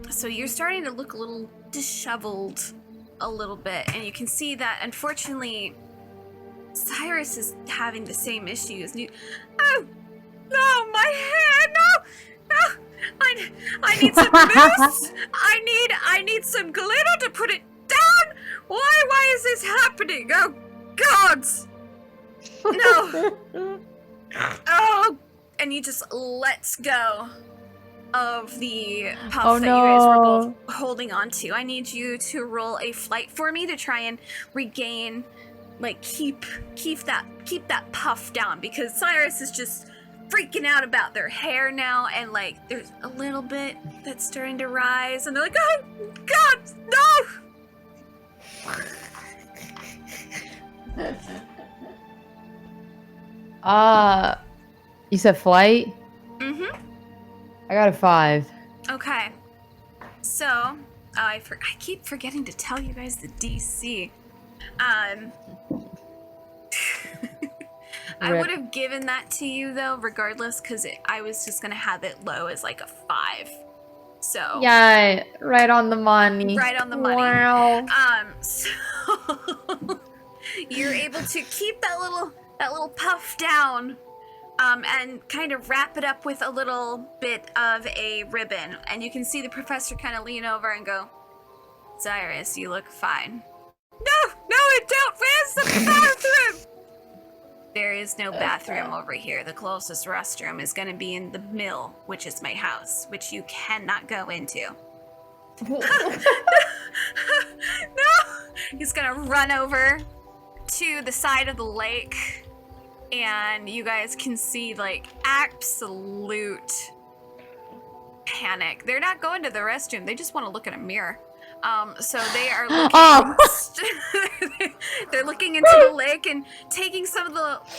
So you're starting to look a little disheveled a little bit, and you can see that unfortunately Cyrus is having the same issues. Oh no, my hair! No! I need some mousse! I need some glitter to put it down! Why is this happening? Oh God! No! Oh! And you just let go of the puff that you guys were both holding on to. I need you to roll a flight for me to try and regain, keep that puff down, because Cyrus is just freaking out about their hair now, and there's a little bit that's starting to rise, and they're like, oh God, no! You said flight? Mm-hmm. I got a 5. Okay. So, I keep forgetting to tell you guys the DC. I would have given that to you though, regardless, because I was just gonna have it low as a 5. So yeah, right on the money. Right on the money. Wow. So you're able to keep that little puff down, and kind of wrap it up with a little bit of a ribbon, and you can see the professor kind of lean over and go, Cyrus, you look fine. No, it don't. Where's the bathroom? There is no bathroom over here. The closest restroom is going to be in the mill, which is my house, which you cannot go into. No! He's going to run over to the side of the lake, and you guys can see, absolute panic. They're not going to the restroom. They just want to look in a mirror. So they are looking, they're looking into the lake and taking some of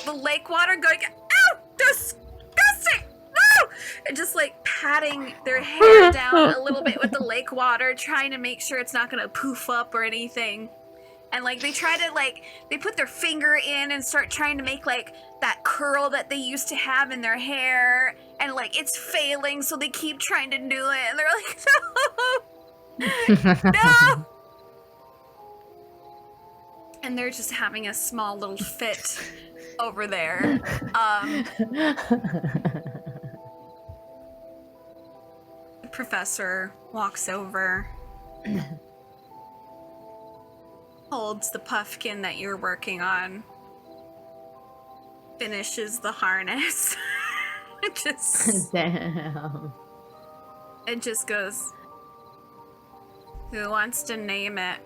the lake water and going, "Ow, disgusting, no!" And just patting their hair down a little bit with the lake water, trying to make sure it's not gonna poof up or anything. And they try to they put their finger in and start trying to make that curl that they used to have in their hair, and it's failing, so they keep trying to do it, and they're like, no! No! And they're just having a small little fit over there. The professor walks over, holds the puffkin that you're working on, finishes the harness. Damn. It just goes, who wants to name it?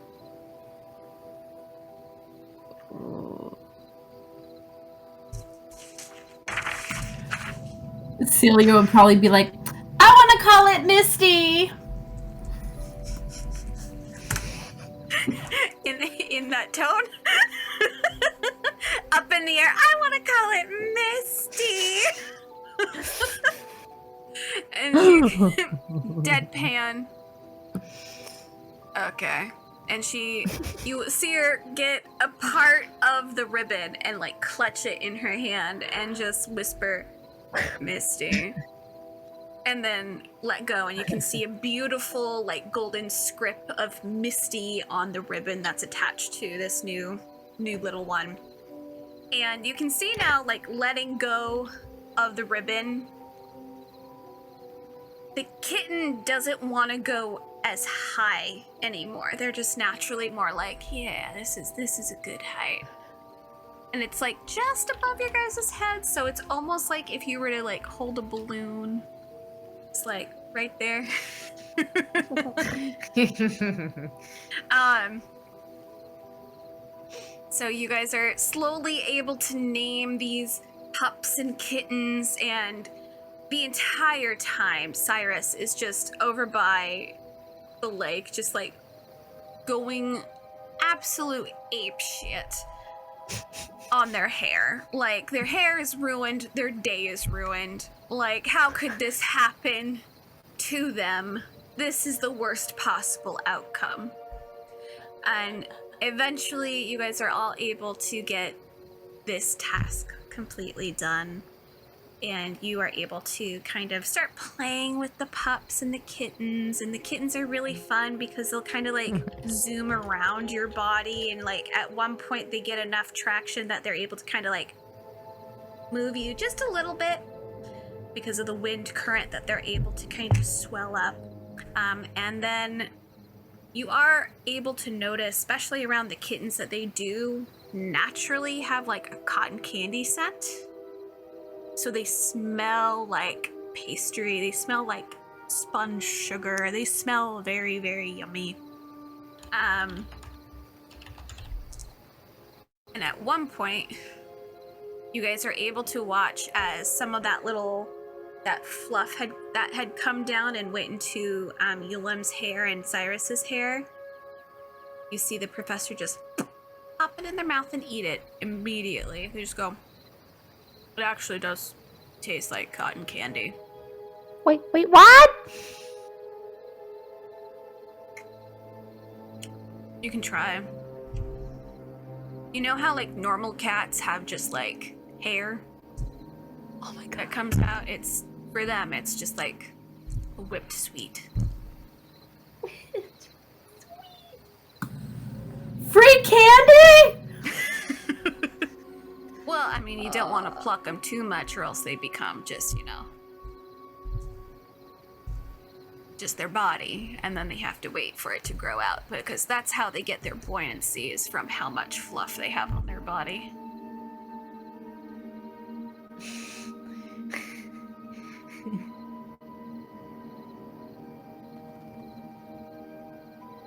Celia would probably be like, I want to call it Misty. In that tone? Up in the air, I want to call it Misty. And she deadpan. Okay. And you see her get a part of the ribbon and like clutch it in her hand and just whisper, Misty. And then let go, and you can see a beautiful like golden script of Misty on the ribbon that's attached to this new little one. And you can see now, like, letting go of the ribbon, the kitten doesn't want to go as high anymore. They're just naturally more like, yeah, this is a good height. And it's like just above your guys' heads, so it's almost like if you were to like hold a balloon. It's like right there. So you guys are slowly able to name these pups and kittens, and the entire time Cyrus is just over by the lake, just like going absolute ape shit on their hair. Like, their hair is ruined, their day is ruined. Like, how could this happen to them? This is the worst possible outcome. And eventually you guys are all able to get this task completely done. And you are able to kind of start playing with the pups and the kittens. And the kittens are really fun because they'll kind of like zoom around your body. And like at one point they get enough traction that they're able to kind of like move you just a little bit because of the wind current that they're able to kind of swell up. And then you are able to notice, especially around the kittens, that they do naturally have like a cotton candy scent. So they smell like pastry, they smell like spun sugar, they smell very, very yummy. And at one point, you guys are able to watch as some of that fluff had come down and went into Euwalim's hair and Cyrus's hair. You see the professor just pop it in their mouth and eat it immediately. They just go, it actually does taste like cotton candy. Wait, what? You can try. You know how like normal cats have just like hair? Oh my god. That comes out, it's for them, it's just like a whipped sweet. Free candy? Well, I mean, you don't want to pluck them too much or else they become just, just their body, and then they have to wait for it to grow out, because that's how they get their buoyancy, is from how much fluff they have on their body.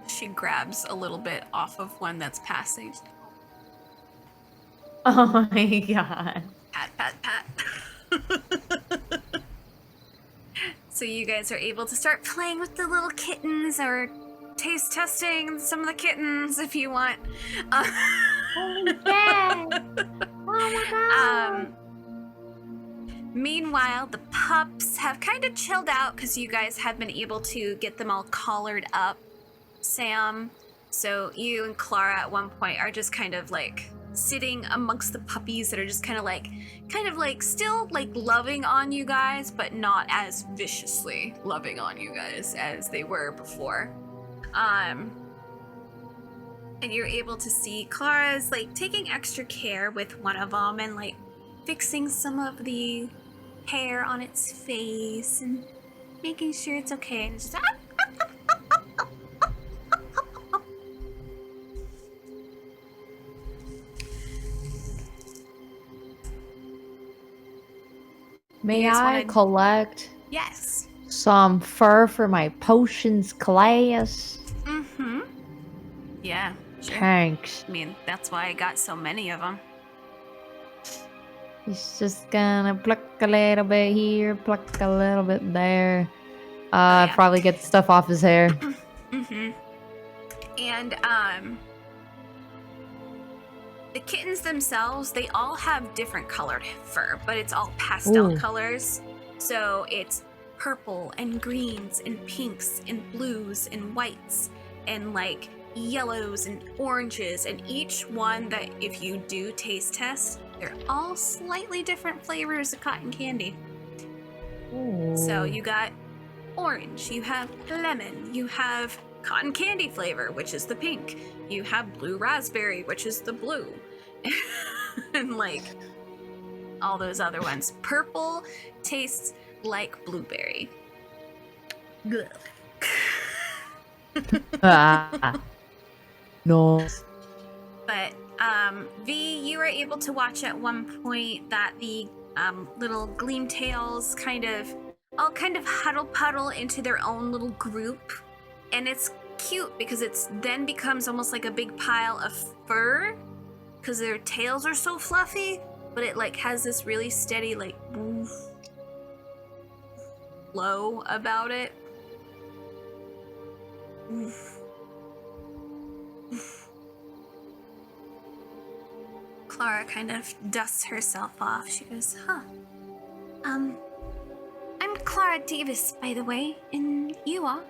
She grabs a little bit off of one that's passing. Oh my god. Pat, pat, pat. So you guys are able to start playing with the little kittens, or taste testing some of the kittens if you want. Oh yeah. Oh my god. Meanwhile, the pups have kind of chilled out because you guys have been able to get them all collared up, Sam. So you and Clara at one point are just kind of like sitting amongst the puppies that are just kind of like still like loving on you guys, but not as viciously loving on you guys as they were before. And you're able to see Clara's like taking extra care with one of them and like fixing some of the hair on its face and making sure it's okay. And it's just May You guys I wanna- collect yes. some fur for my potions class? Mm-hmm. Yeah. Sure. Thanks. I mean, that's why I got so many of them. He's just gonna pluck a little bit here, pluck a little bit there. yeah. Probably get stuff off his hair. Mm-hmm. And the kittens themselves, they all have different colored fur, but it's all pastel Ooh. colors. So it's purple and greens and pinks and blues and whites and like yellows and oranges, and each one that if you do taste test, they're all slightly different flavors of cotton candy. So you got orange, you have lemon, you have cotton candy flavor, which is the pink, you have blue raspberry, which is the blue, and like all those other ones. Purple tastes like blueberry. No. But V, you were able to watch at one point that the little Gleamtails kind of huddle puddle into their own little group, and it's cute because it's then becomes almost like a big pile of fur because their tails are so fluffy, but it like has this really steady like woof, flow about it. Woof. Clara kind of dusts herself off. She goes, I'm Clara Davis, by the way, and you are?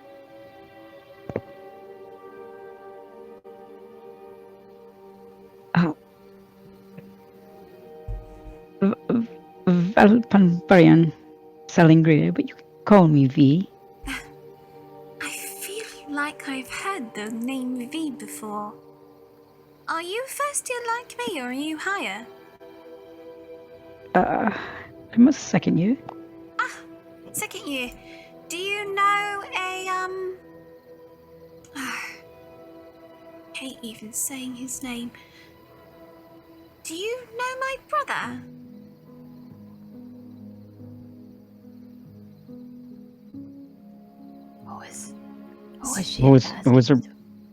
Oh. Valpanbarian Salingria, but you can call me V. I feel like I've heard the name V before. Are you first year like me, or are you higher? I'm a second year. Second year. Do you know hate even saying his name. Do you know my brother?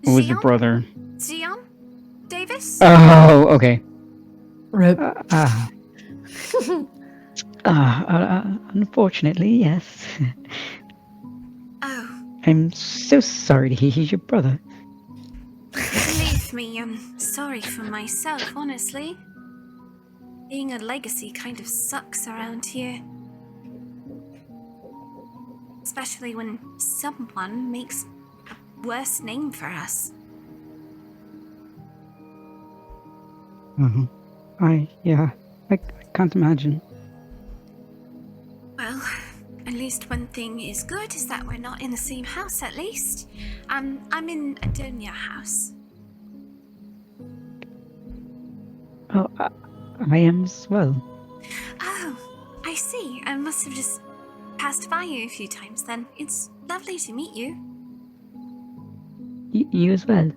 What was your Zion? brother? Zion? Davis? Oh, okay. Rip. Unfortunately, yes. Oh, I'm so sorry to hear he's your brother. believe me, I'm sorry for myself, honestly. Being a legacy kind of sucks around here. Especially when someone makes a worse name for us. I can't imagine. Well, at least one thing is good is that we're not in the same house, at least. I'm in Adonia house. Oh, I am as well. Oh, I see. I must have just passed by you a few times then. It's lovely to meet you. You as well.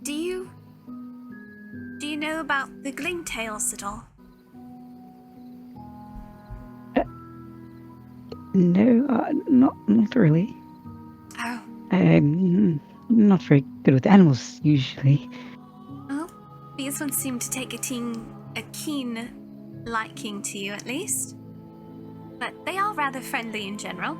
Do you know about the Gleamtails at all? No, not really. Oh, I'm not very good with animals usually. well, these ones seem to take a keen liking to you at least. But they are rather friendly in general.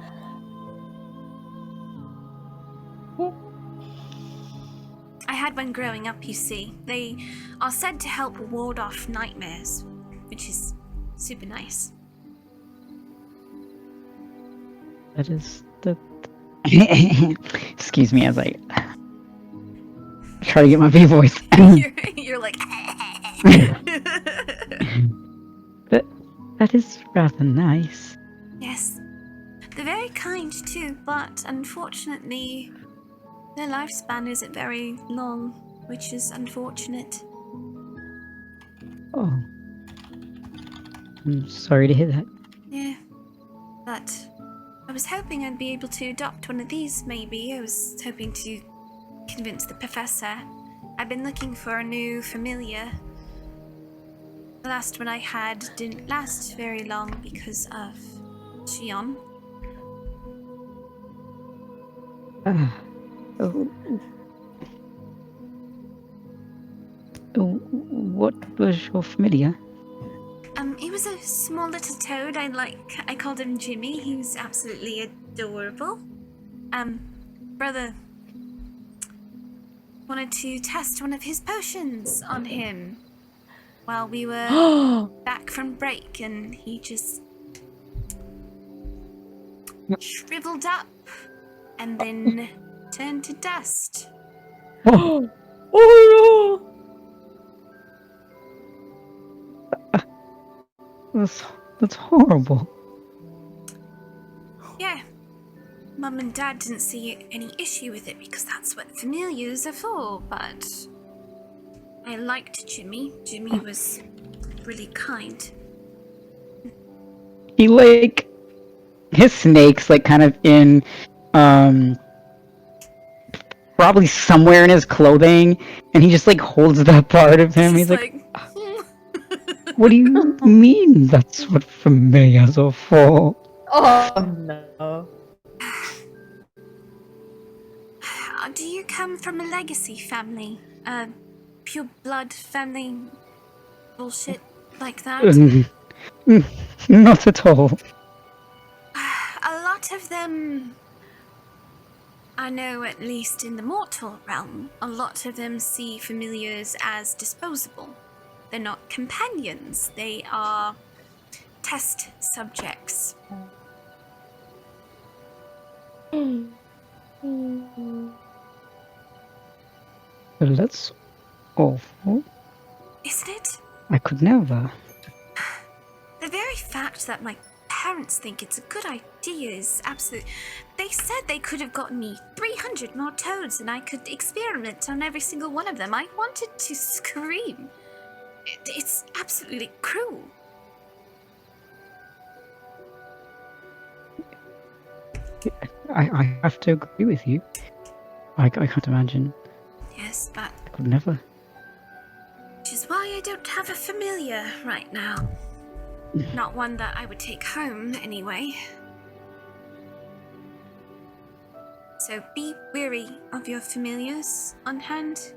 I had one growing up, you see. They are said to help ward off nightmares, which is super nice. That is the. Excuse me as I try to get my V voice. You're like, But that is rather nice. Yes. They're very kind too, but unfortunately, Their lifespan isn't very long, which is unfortunate. Oh. I'm sorry to hear that. Yeah, but I was hoping I'd be able to adopt one of these, maybe. I was hoping to convince the professor. I've been looking for a new familiar. The last one I had didn't last very long because of Shion. Oh. What was your familiar? He was a small little toad. I called him Jimmy. He was absolutely adorable. Brother wanted to test one of his potions on him while we were back from break, and he just shriveled up and then turned to dust. Oh no! That's horrible. Yeah. Mum and Dad didn't see any issue with it because that's what familiars are for, but I liked Jimmy. Jimmy was really kind. He his snake's kind of in probably somewhere in his clothing, and he just holds that part of him. He's like what do you mean that's what familiars are for? Oh no. Do you come from a legacy family? Pure blood family bullshit like that? Not at all. A lot of them, I know, at least in the mortal realm, a lot of them see familiars as disposable. They're not companions, they are test subjects. Well, that's awful. Isn't it? I could never. The very fact that my parents think it's a good idea is absolute. They said they could have gotten me 300 more toads and I could experiment on every single one of them. I wanted to scream. It's absolutely cruel. I have to agree with you. I can't imagine. Yes, but I could never. which is why I don't have a familiar right now. Not one that I would take home, anyway. So be wary of your familiars on hand.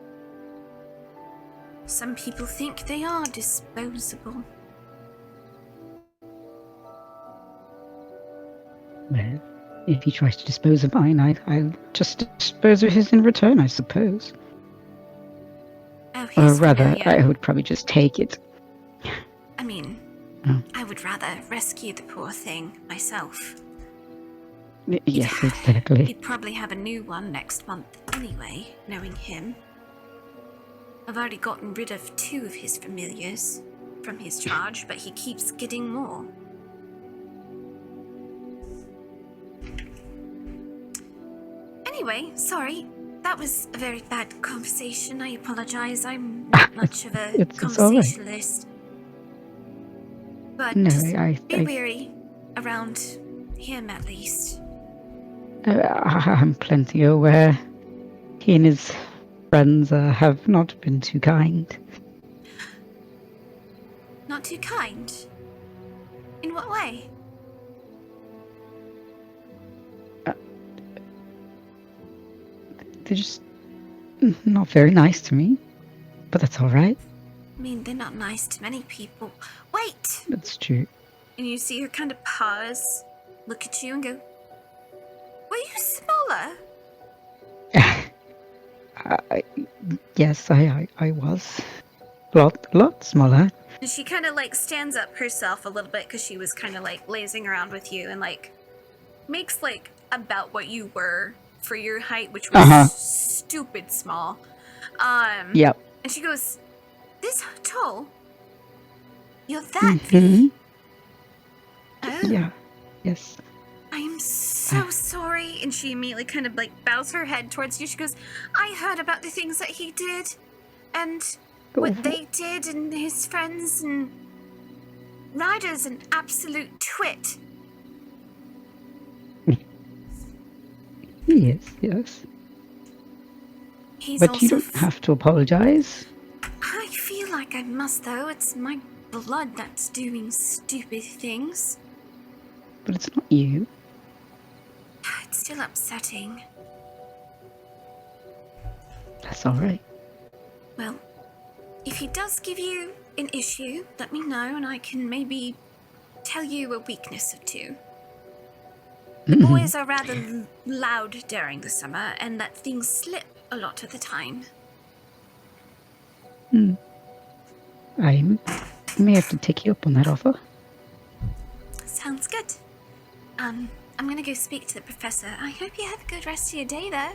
Some people think they are disposable. Well, if he tries to dispose of mine, I'll just dispose of his in return, I suppose. Oh, Or his rather, familiar. I would probably just take it. I mean, Oh. I would rather rescue the poor thing myself. Yes, exactly. He'd probably have a new one next month anyway, knowing him. I've already gotten rid of 2 of his familiars from his charge, but he keeps getting more. Anyway, sorry. That was a very bad conversation. I apologize. I'm not much of a it's all right. conversationalist. But No, just I be wary around him, at least. I'm plenty aware. He and his friends have not been too kind. Not too kind? In what way? They're just not very nice to me. But that's alright. I mean, they're not nice to many people. Wait! That's true. And you see her kind of pause, look at you and go, were you smaller? Yes, I was. Lot smaller. And she kind of stands up herself a little bit because she was kind of lazing around with you and makes about what you were for your height, which was stupid small. Yep. And she goes, this tall? You're that big? Oh, Yeah. Yes. I am so sorry. And she immediately kind of like bows her head towards you. She goes, I heard about the things that he did and what they did and his friends, and Ryder's an absolute twit. Yes. He's But also you don't have to apologize. I feel like I must, though. It's my blood that's doing stupid things. But it's not you. It's still upsetting. That's alright. Well, if he does give you an issue, let me know and I can maybe tell you a weakness or two. The boys are rather loud during the summer and let things slip a lot of the time. I may have to take you up on that offer. Sounds good. I'm gonna go speak to the professor. I hope you have a good rest of your day, though.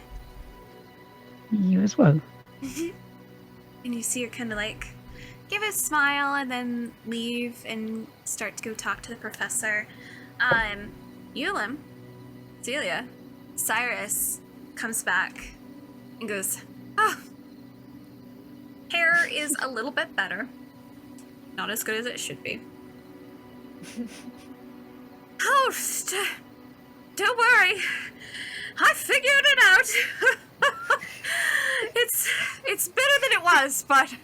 You as well. And you see her kind of like give a smile and then leave and start to go talk to the professor. Euwalim, Celia, Cyrus comes back and goes, oh, hair is a little bit better. Not as good as it should be. Host, don't worry. I figured it out. It's better than it was, but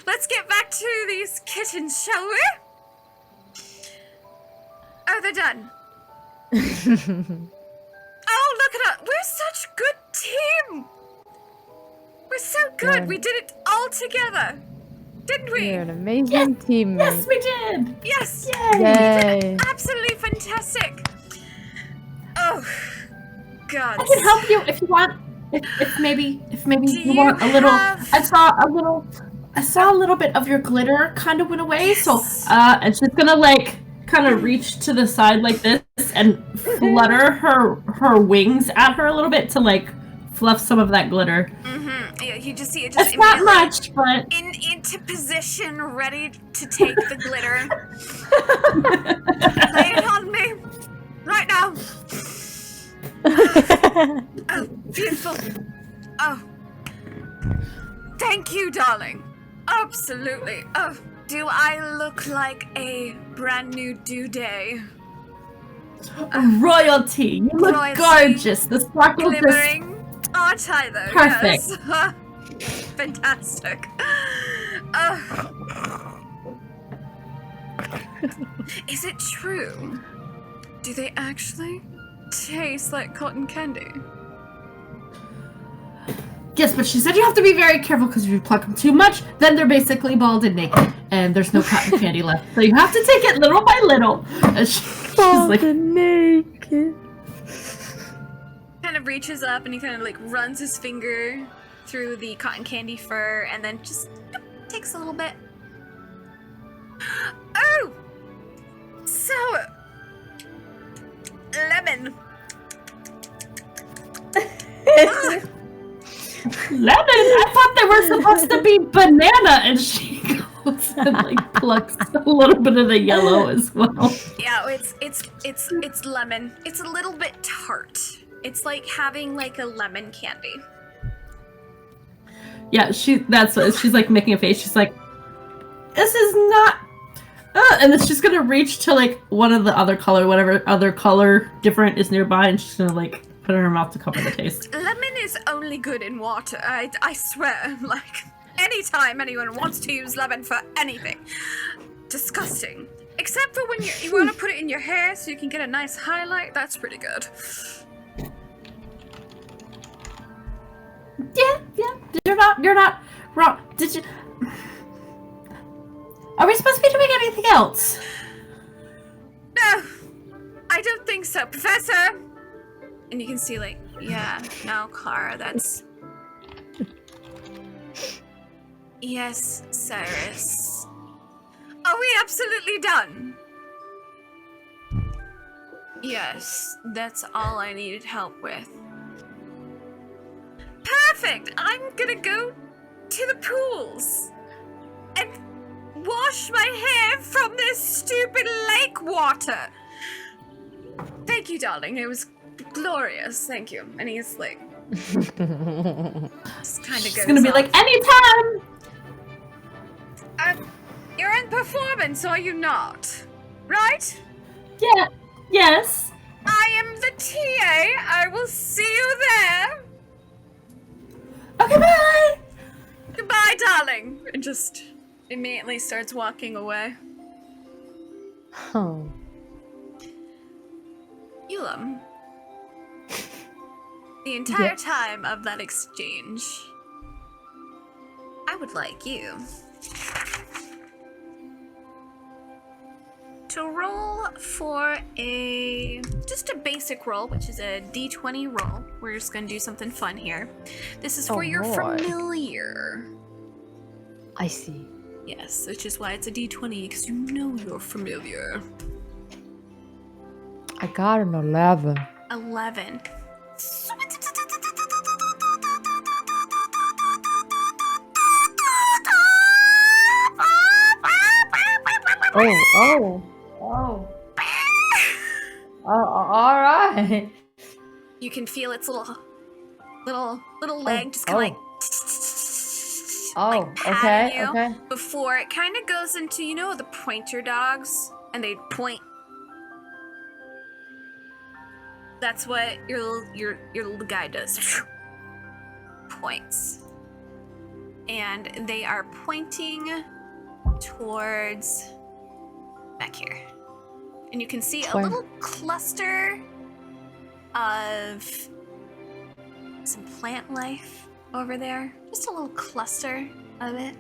let's get back to these kittens, shall we? Oh, they're done. Oh, look at us. We're such a good team. We're so good. Yeah. We did it all together. Didn't we? You're an amazing teammate. Yes, we did. Yes. Yay. Absolutely fantastic. Oh, God. I can help you if you want. If maybe Do you want a little. have- I saw a little bit of your glitter kind of went away. Yes. So and she's gonna like kind of reach to the side like this and flutter her wings at her a little bit to like fluff some of that glitter. Yeah, you just see it just It's not immediately much, but into position, ready to take the glitter. Lay it on me right now. Oh, beautiful. Oh, thank you, darling. Absolutely. Oh, do I look like a brand new due day? royalty. You look Royalty. gorgeous. The sparkle just Glimmering. Aren't I, though? Perfect. Yes. Fantastic. Is it true? Do they actually taste like cotton candy? Yes, but she said you have to be very careful because if you pluck them too much, then they're basically bald and naked, and there's no cotton candy left. So you have to take it little by little. And she's like, naked. Kind of reaches up and he kind of like runs his finger through the cotton candy fur and then just takes a little bit. Oh! So, lemon. lemon? I thought they were supposed to be banana, and she goes and like plucks a little bit of the yellow as well. Yeah, it's lemon. It's a little bit tart. It's like having like a lemon candy. Yeah, that's what she's like making a face. She's like, this is not. And then she's gonna reach to like one of the other color, whatever other color different is nearby, and she's gonna like put it in her mouth to cover the taste. Lemon is only good in water. I swear. Like anytime anyone wants to use lemon for anything, disgusting. Except for when you want to put it in your hair so you can get a nice highlight. That's pretty good. Yeah. You're not wrong. Did you? Are we supposed to be doing anything else? No, I don't think so, Professor. And you can see, like, yeah, no, Clara, that's. Yes, Cyrus. Are we absolutely done? Yes, that's all I needed help with. Perfect! I'm gonna go to the pools and wash my hair from this stupid lake water. Thank Thank you, darling. It was glorious. Thank you. And he's like, just kind of She's goes gonna be off. like, anytime! You're in performance, are you not? Right? Yeah, yes. I am the TA. I will see you there. Okay, bye! Goodbye, darling. And just immediately starts walking away. Oh. Euwalim, the entire Yes. time of that exchange, I would like you to roll for just a basic roll, which is a d20 roll. We're just gonna do something fun here. This is for Oh, your boy. familiar. I see. Yes, which is why it's a d20, because you know you're familiar. I got an 11. 11. Oh. All right. You can feel its little leg just kind of like patting you okay. before it kind of goes into, you know, the pointer dogs, and they point. That's what your little guy does. Points, and they are pointing towards back here, and you can see a little cluster of some plant life over there. Just a little cluster of it.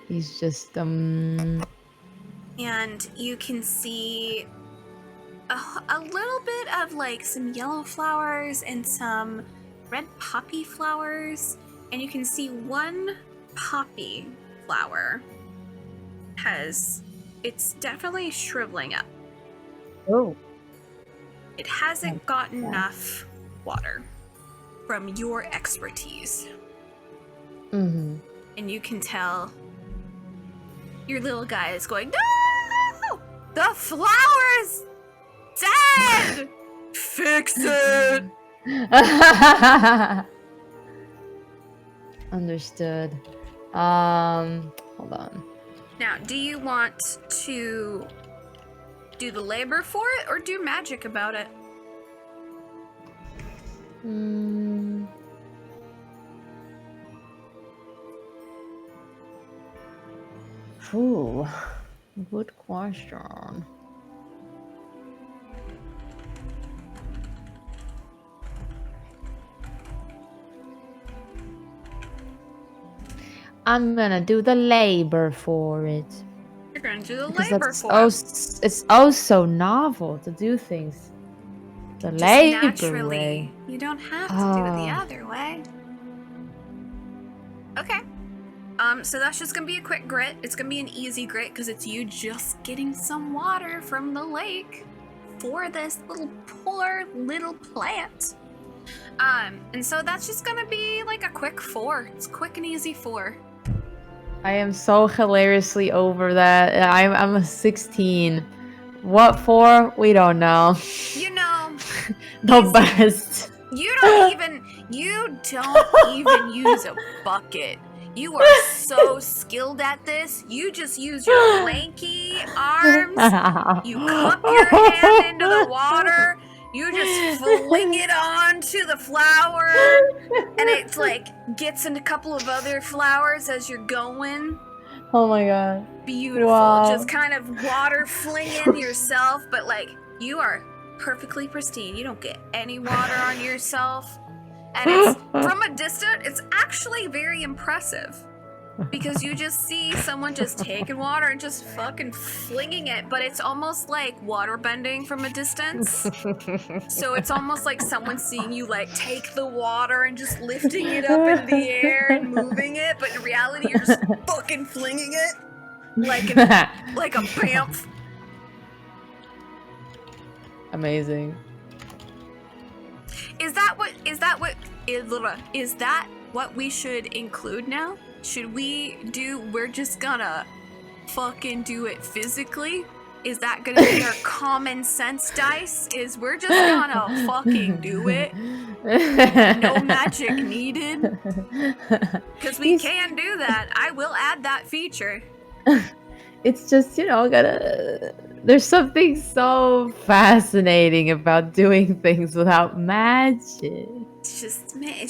He's just And you can see a little bit of like some yellow flowers and some red poppy flowers, and you can see one poppy flower it's definitely shriveling up. oh. It hasn't gotten enough water from your expertise. Mm-hmm. And you can tell your little guy is going, no! The flower's dead! Fix it! Understood. Hold on. Now, do you want to do the labor for it or do magic about it? Ooh, good question. I'm gonna do the labor for it. You're going to do the Because labor that's for it. it's oh so novel to do things the Just labor naturally. way. You don't have to do it the Ah. other way. Okay. So that's just gonna be a quick grit. It's gonna be an easy grit because it's you just getting some water from the lake for this poor little plant. And so that's just gonna be like a quick 4. It's quick and easy 4. I am so hilariously over that. I'm a 16. What for? We don't know. You know, The easy. best. You don't even use a bucket. You are so skilled at this. You just use your lanky arms. You cup your hand into the water. You just fling it onto the flower, and it like gets into a couple of other flowers as you're going. Oh my god. Beautiful. Wow. Just kind of water flinging yourself, but like you are perfectly pristine. You don't get any water on yourself. And it's from a distance, it's actually very impressive. Because you just see someone just taking water and just fucking flinging it, but it's almost like water bending from a distance. So it's almost like someone seeing you like take the water and just lifting it up in the air and moving it, but in reality you're just fucking flinging it like a bamf. Amazing. Is that what we should include now? Should we do, we're just gonna fucking do it physically? Is that gonna be our common sense dice? Is we're just gonna fucking do it? No magic needed? Because we can do that. I will add that feature. It's just, there's something so fascinating about doing things without magic. It's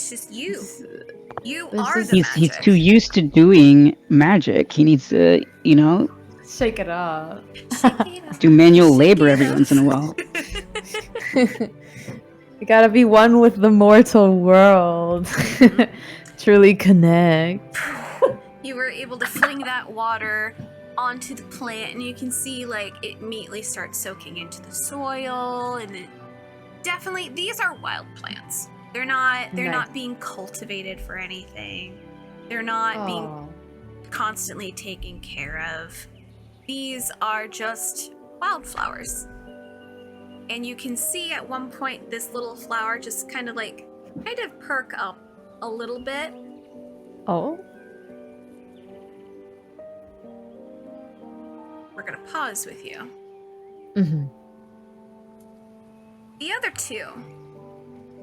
just you. You This are is- the He's magic. too used to doing magic. He needs to, Shake it up. do manual Shake labor it every up. once in a while. You gotta be one with the mortal world. Truly connect. You were able to fling that water onto the plant, and you can see like it immediately starts soaking into the soil, and it definitely, these are wild plants. They're not Nice. being cultivated for anything. They're not being Aw. constantly taken care of. These are just wildflowers. And you can see at one point this little flower just kind of perk up a little bit. Oh? We're gonna pause with you. Mm-hmm. The other two,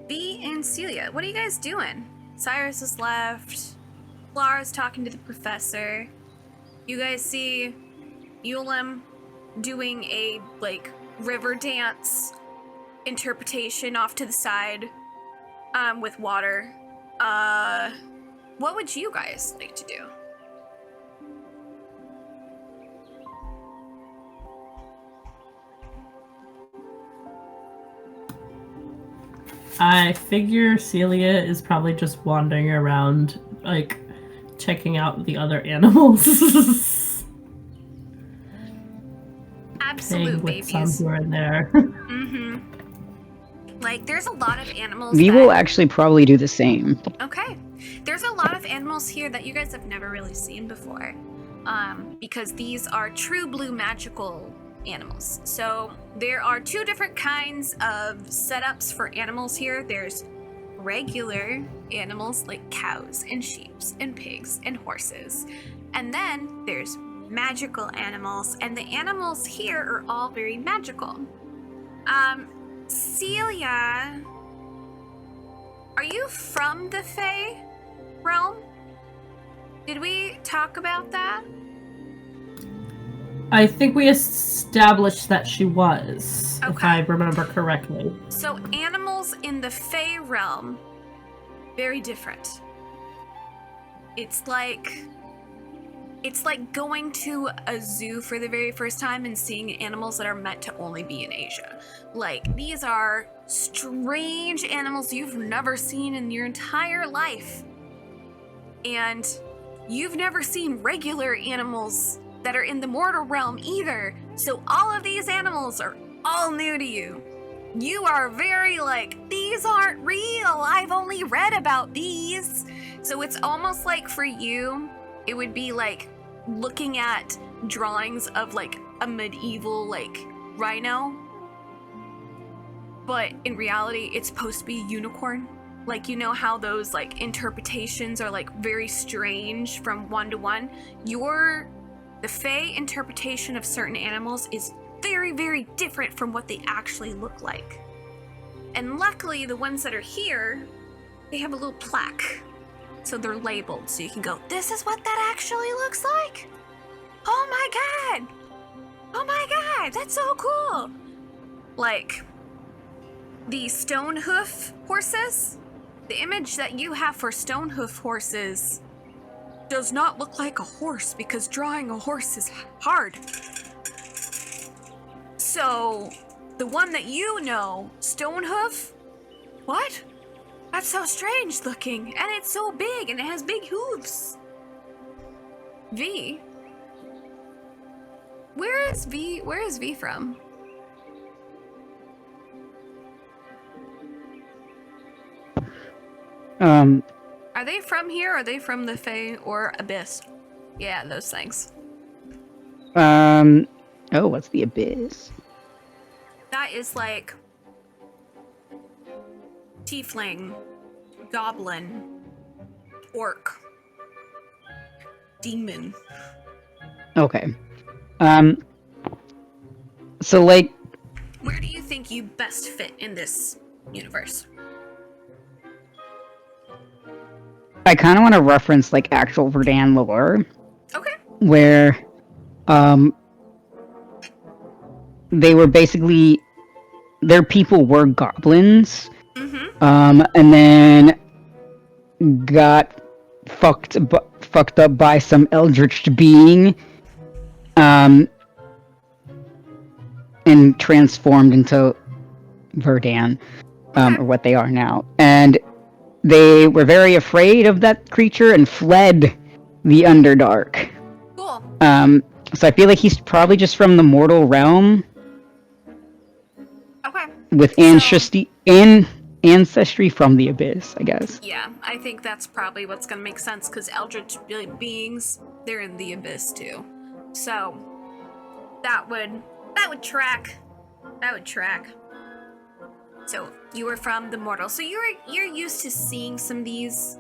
V and Celia, what are you guys doing? Cyrus is left. Lara's talking to the professor. You guys see Euwalim doing a river dance interpretation off to the side with water. What would you guys like to do? I figure Celia is probably just wandering around, checking out the other animals. Absolute Playing with some babies. here and there. Mm-hmm. There's a lot of animals. We that- will actually probably do the same. Okay. There's a lot of animals here that you guys have never really seen before. Because these are true blue magical animals. So there are two different kinds of setups for animals here. There's regular animals like cows and sheep and pigs and horses. And then there's magical animals, and the animals here are all very magical. Celia, are you from the Fae realm? Did we talk about that? I think we established that she was, if Okay. I remember correctly. So animals in the Fae realm, very different. It's like going to a zoo for the very first time and seeing animals that are meant to only be in Asia. These are strange animals you've never seen in your entire life. And you've never seen regular animals that are in the mortal realm either. So all of these animals are all new to you. You are very these aren't real. I've only read about these. So it's almost like for you, it would be looking at drawings of a medieval rhino. But in reality, it's supposed to be a unicorn. How those interpretations are very strange from one to one. The Fae interpretation of certain animals is very, very different from what they actually look like. And luckily, the ones that are here, they have a little plaque. So they're labeled, so you can go, this is what that actually looks like? Oh my god! Oh my god, that's so cool! The stone hoof horses, the image that you have for stone hoof horses does not look like a horse because drawing a horse is hard. So, the one that you know, stone hoof, what? That's so strange looking, and it's so big, and it has big hooves. V? Where is V from? Are they from here, or are they from the Fae or Abyss? Yeah, those things. Oh, what's the abyss? That is tiefling, goblin, orc. Demon. Okay. So like, Where do you think you best fit in this universe? I kind of want to reference like actual Verdan lore, Okay. where they were basically, their people were goblins, and then got fucked up by some eldritch being, and transformed into Verdan, or what they are now. And they were very afraid of that creature and fled the Underdark. Cool. So I feel like he's probably just from the mortal realm, Okay. with ancestry from the abyss, I guess. Yeah, I think that's probably what's gonna make sense, because eldritch beings, they're in the abyss too. So that would track. That would track. So you were from the mortal. So you're used to seeing some of these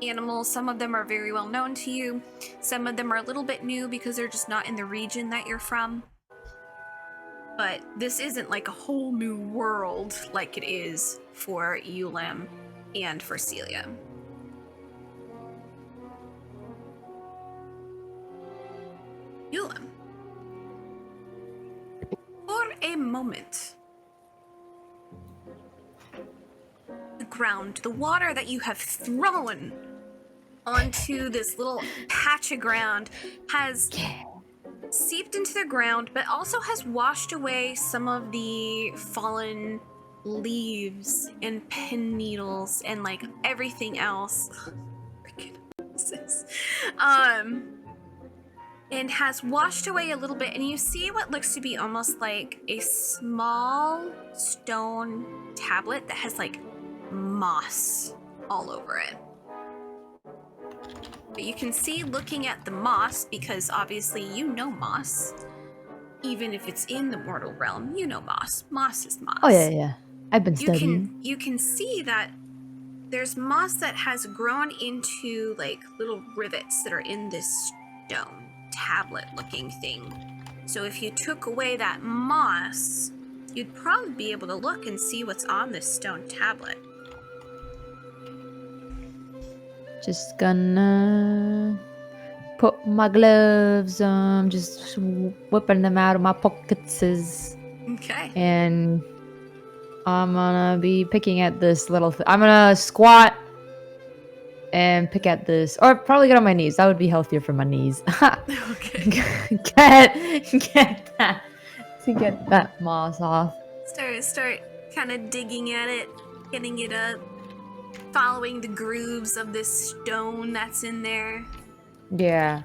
animals. Some of them are very well known to you. Some of them are a little bit new because they're just not in the region that you're from. But this isn't like a whole new world like it is for Euwalim and for Celia. Euwalim. For a moment, the ground, the water that you have thrown onto this little patch of ground has seeped into the ground, but also has washed away some of the fallen leaves and pin needles and like everything else. Freaking this. And has washed away a little bit, and you see what looks to be almost like a small stone tablet that has like moss all over it. But you can see, looking at the moss, because obviously you know moss, even if it's in the mortal realm, you know moss. Moss is moss. Oh yeah. I've been studying. You can see that there's moss that has grown into like little rivets that are in this stone tablet looking thing. So if you took away that moss, you'd probably be able to look and see what's on this stone tablet. Just gonna put my gloves on, just whipping them out of my pockets. Okay. And I'm gonna be picking at this little I'm gonna squat and pick at this, or probably get on my knees. That would be healthier for my knees. Okay. get that moss off. Start kind of digging at it, getting it up, following the grooves of this stone that's in there. Yeah.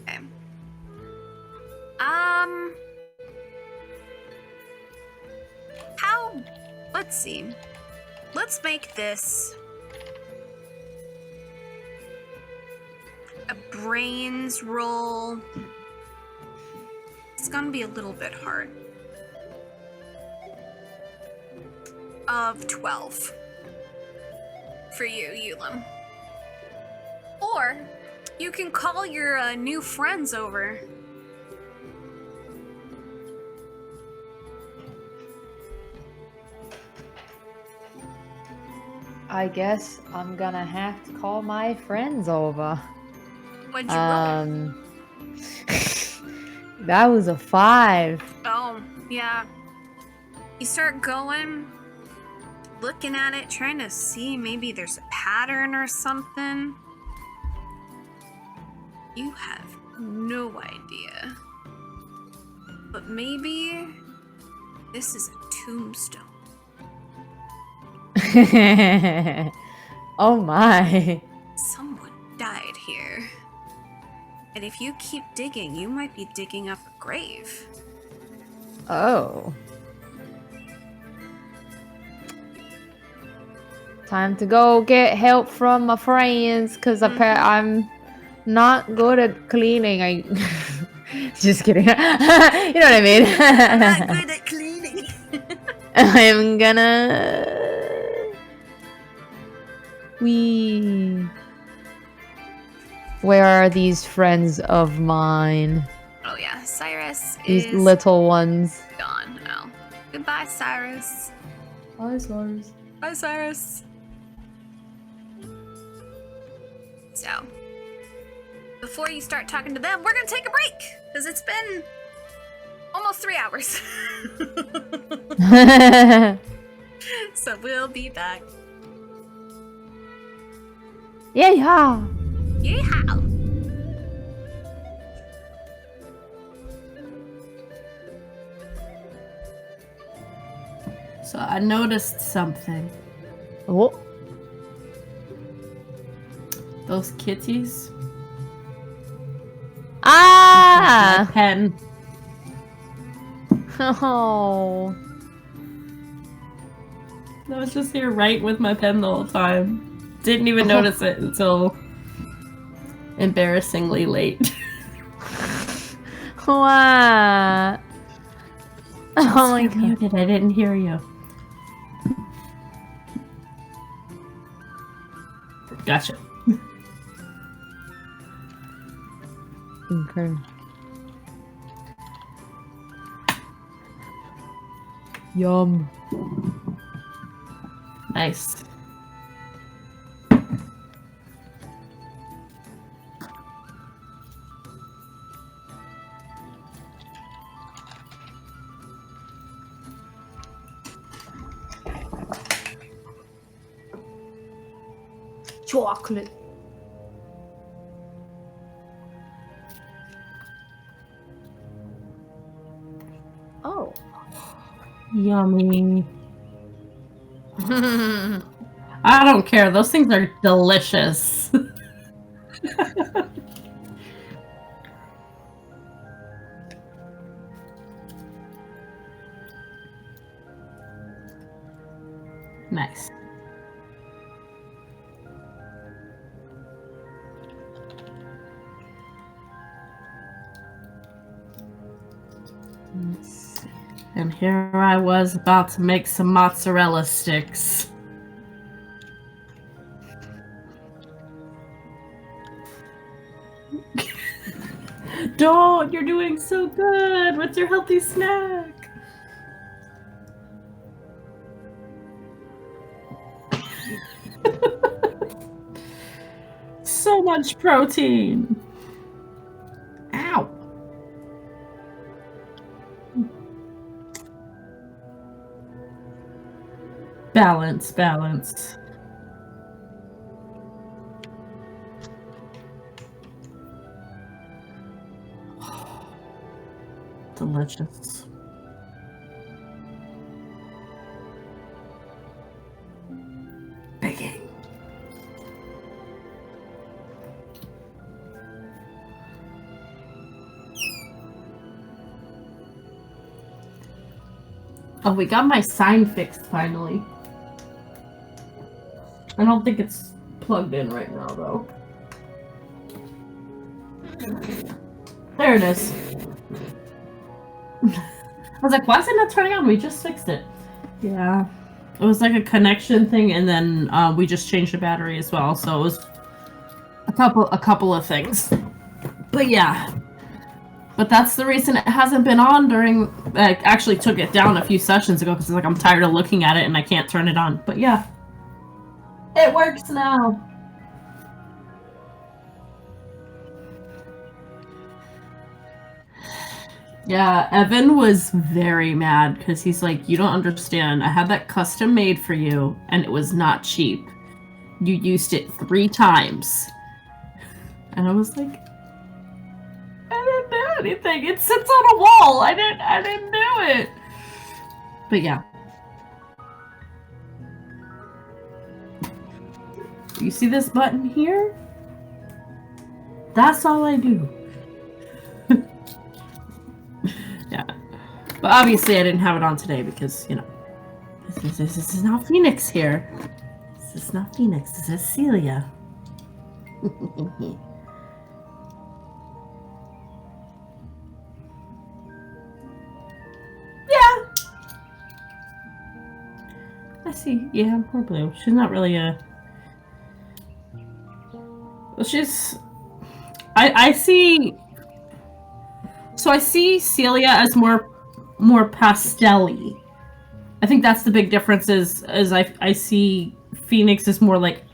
Okay. Let's see. Let's make this a brains roll. It's gonna be a little bit hard. Of 12 for you, Euwalim. Or you can call your new friends over. I guess I'm gonna have to call my friends over. What'd you roll? That was a 5. Oh, yeah. You start going, looking at it, trying to see maybe there's a pattern or something. You have no idea. But maybe this is a tombstone. Oh my. Someone died here. And if you keep digging, you might be digging up a grave. Oh. Time to go get help from my friends, because I'm not good at cleaning. I just kidding. You know what I mean? I'm not good at cleaning. I'm gonna Where are these friends of mine? Oh yeah, Cyrus These is little ones. gone. Oh, goodbye, Cyrus. Hi, Cyrus. Bye, Cyrus. So, before you start talking to them, we're gonna take a break because it's been almost 3 hours. So we'll be back. Yeah. Yeehaw! So I noticed something. Oh. Those kitties. Ah! My pen. Oh. I was just here right with my pen the whole time. Didn't even notice it until embarrassingly late. What? Oh my You're god. muted. I didn't hear you. Gotcha. Okay. Yum. Nice. Chocolate. Oh. Yummy. I don't care. Those things are delicious. Nice. And here I was about to make some mozzarella sticks. Don't! You're doing so good! What's your healthy snack? So much protein! Ow! Balance, balance. Delicious. Piquing. Oh, we got my sign fixed finally. I don't think it's plugged in right now, though. There it is. I was like, why is it not turning on? We just fixed it. Yeah. It was like a connection thing, and then we just changed the battery as well, so it was a couple of things. But yeah. But that's the reason it hasn't been on during... I actually took it down a few sessions ago, because like I'm tired of looking at it and I can't turn it on. But yeah. It works now. Yeah, Evan was very mad because he's like, you don't understand. I had that custom made for you and it was not cheap. You used it 3 times. And I was like, I didn't do anything. It sits on a wall. I didn't do it. But yeah. You see this button here? That's all I do. Yeah. But obviously I didn't have it on today because, you know, this is not Phoenix here. This is not Phoenix. This is Celia. Yeah. I see. Yeah, poor Blue. She's not really a... Well, she's... I see. So I see Celia as more pastel-y. I think that's the big difference. Is I see Phoenix as more like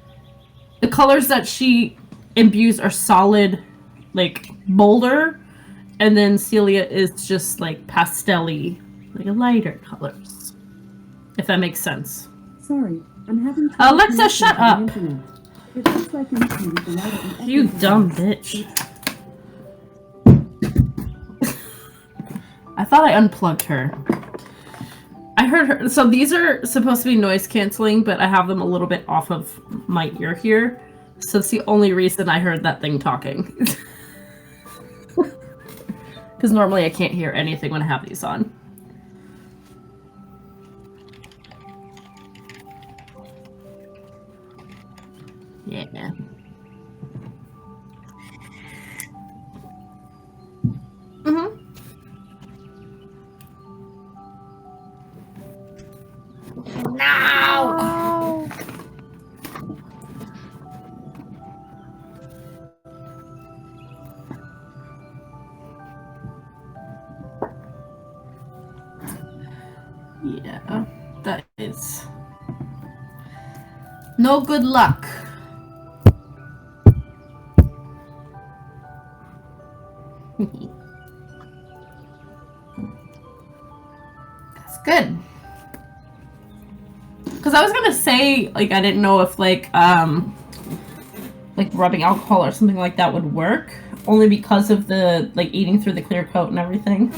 the colors that she imbues are solid, like bolder, and then Celia is just like pastel-y, like lighter colors. If that makes sense. Sorry, I'm having trouble Alexa, connecting shut to the up. internet. It looks like an issue with the router and You Echo dumb device. bitch. I thought I unplugged her. I heard her. So these are supposed to be noise canceling, but I have them a little bit off of my ear here. So it's the only reason I heard that thing talking. Because normally I can't hear anything when I have these on. Yeah. Mm-hmm. No! Yeah, that is no good luck. That's good. Because I was gonna say, like, I didn't know if like rubbing alcohol or something like that would work, only because of the like eating through the clear coat and everything.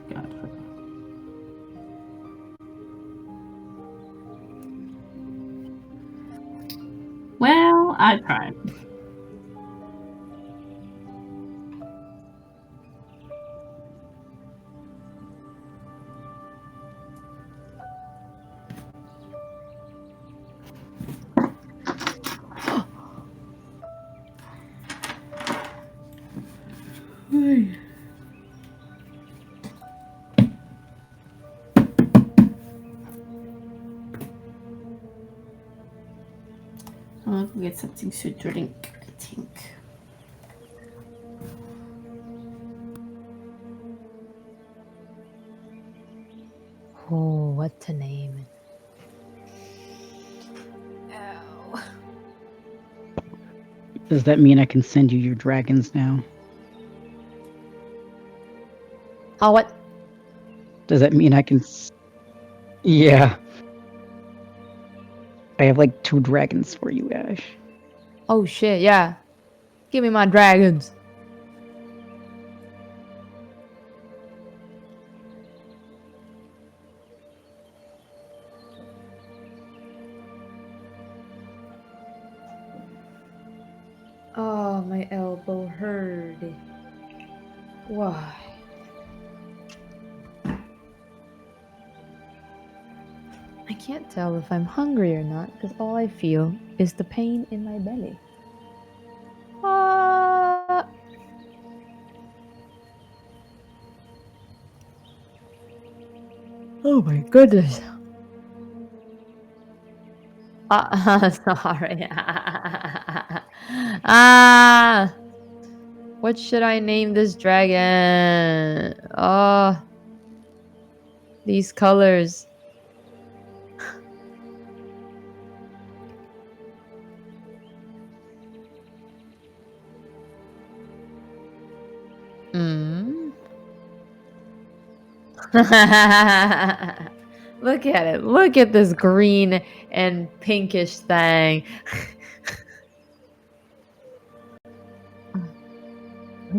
God. Well, I tried. I'll get something to drink, I think. Oh, what to name it? Oh. Does that mean I can send you your dragons now? Oh, what? Does that mean I can... Yeah. I have like 2 dragons for you, Ash. Oh shit, yeah. Give me my dragons. Oh, my elbow hurt. Why? I can't tell if I'm hungry or not because all I feel is the pain in my belly. Oh my goodness. Sorry. What should I name this dragon? These colors. Look at it. Look at this green and pinkish thing.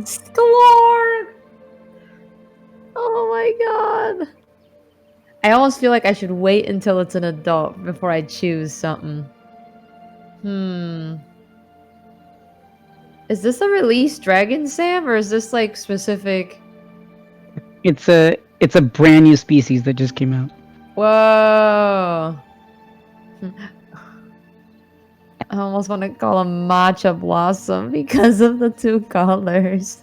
Sklorn! Oh my god. I almost feel like I should wait until it's an adult before I choose something. Is this a release dragon, Sam, or is this like specific? It's a It's a brand new species that just came out. Whoa. I almost want to call him Matcha Blossom because of the 2 colors.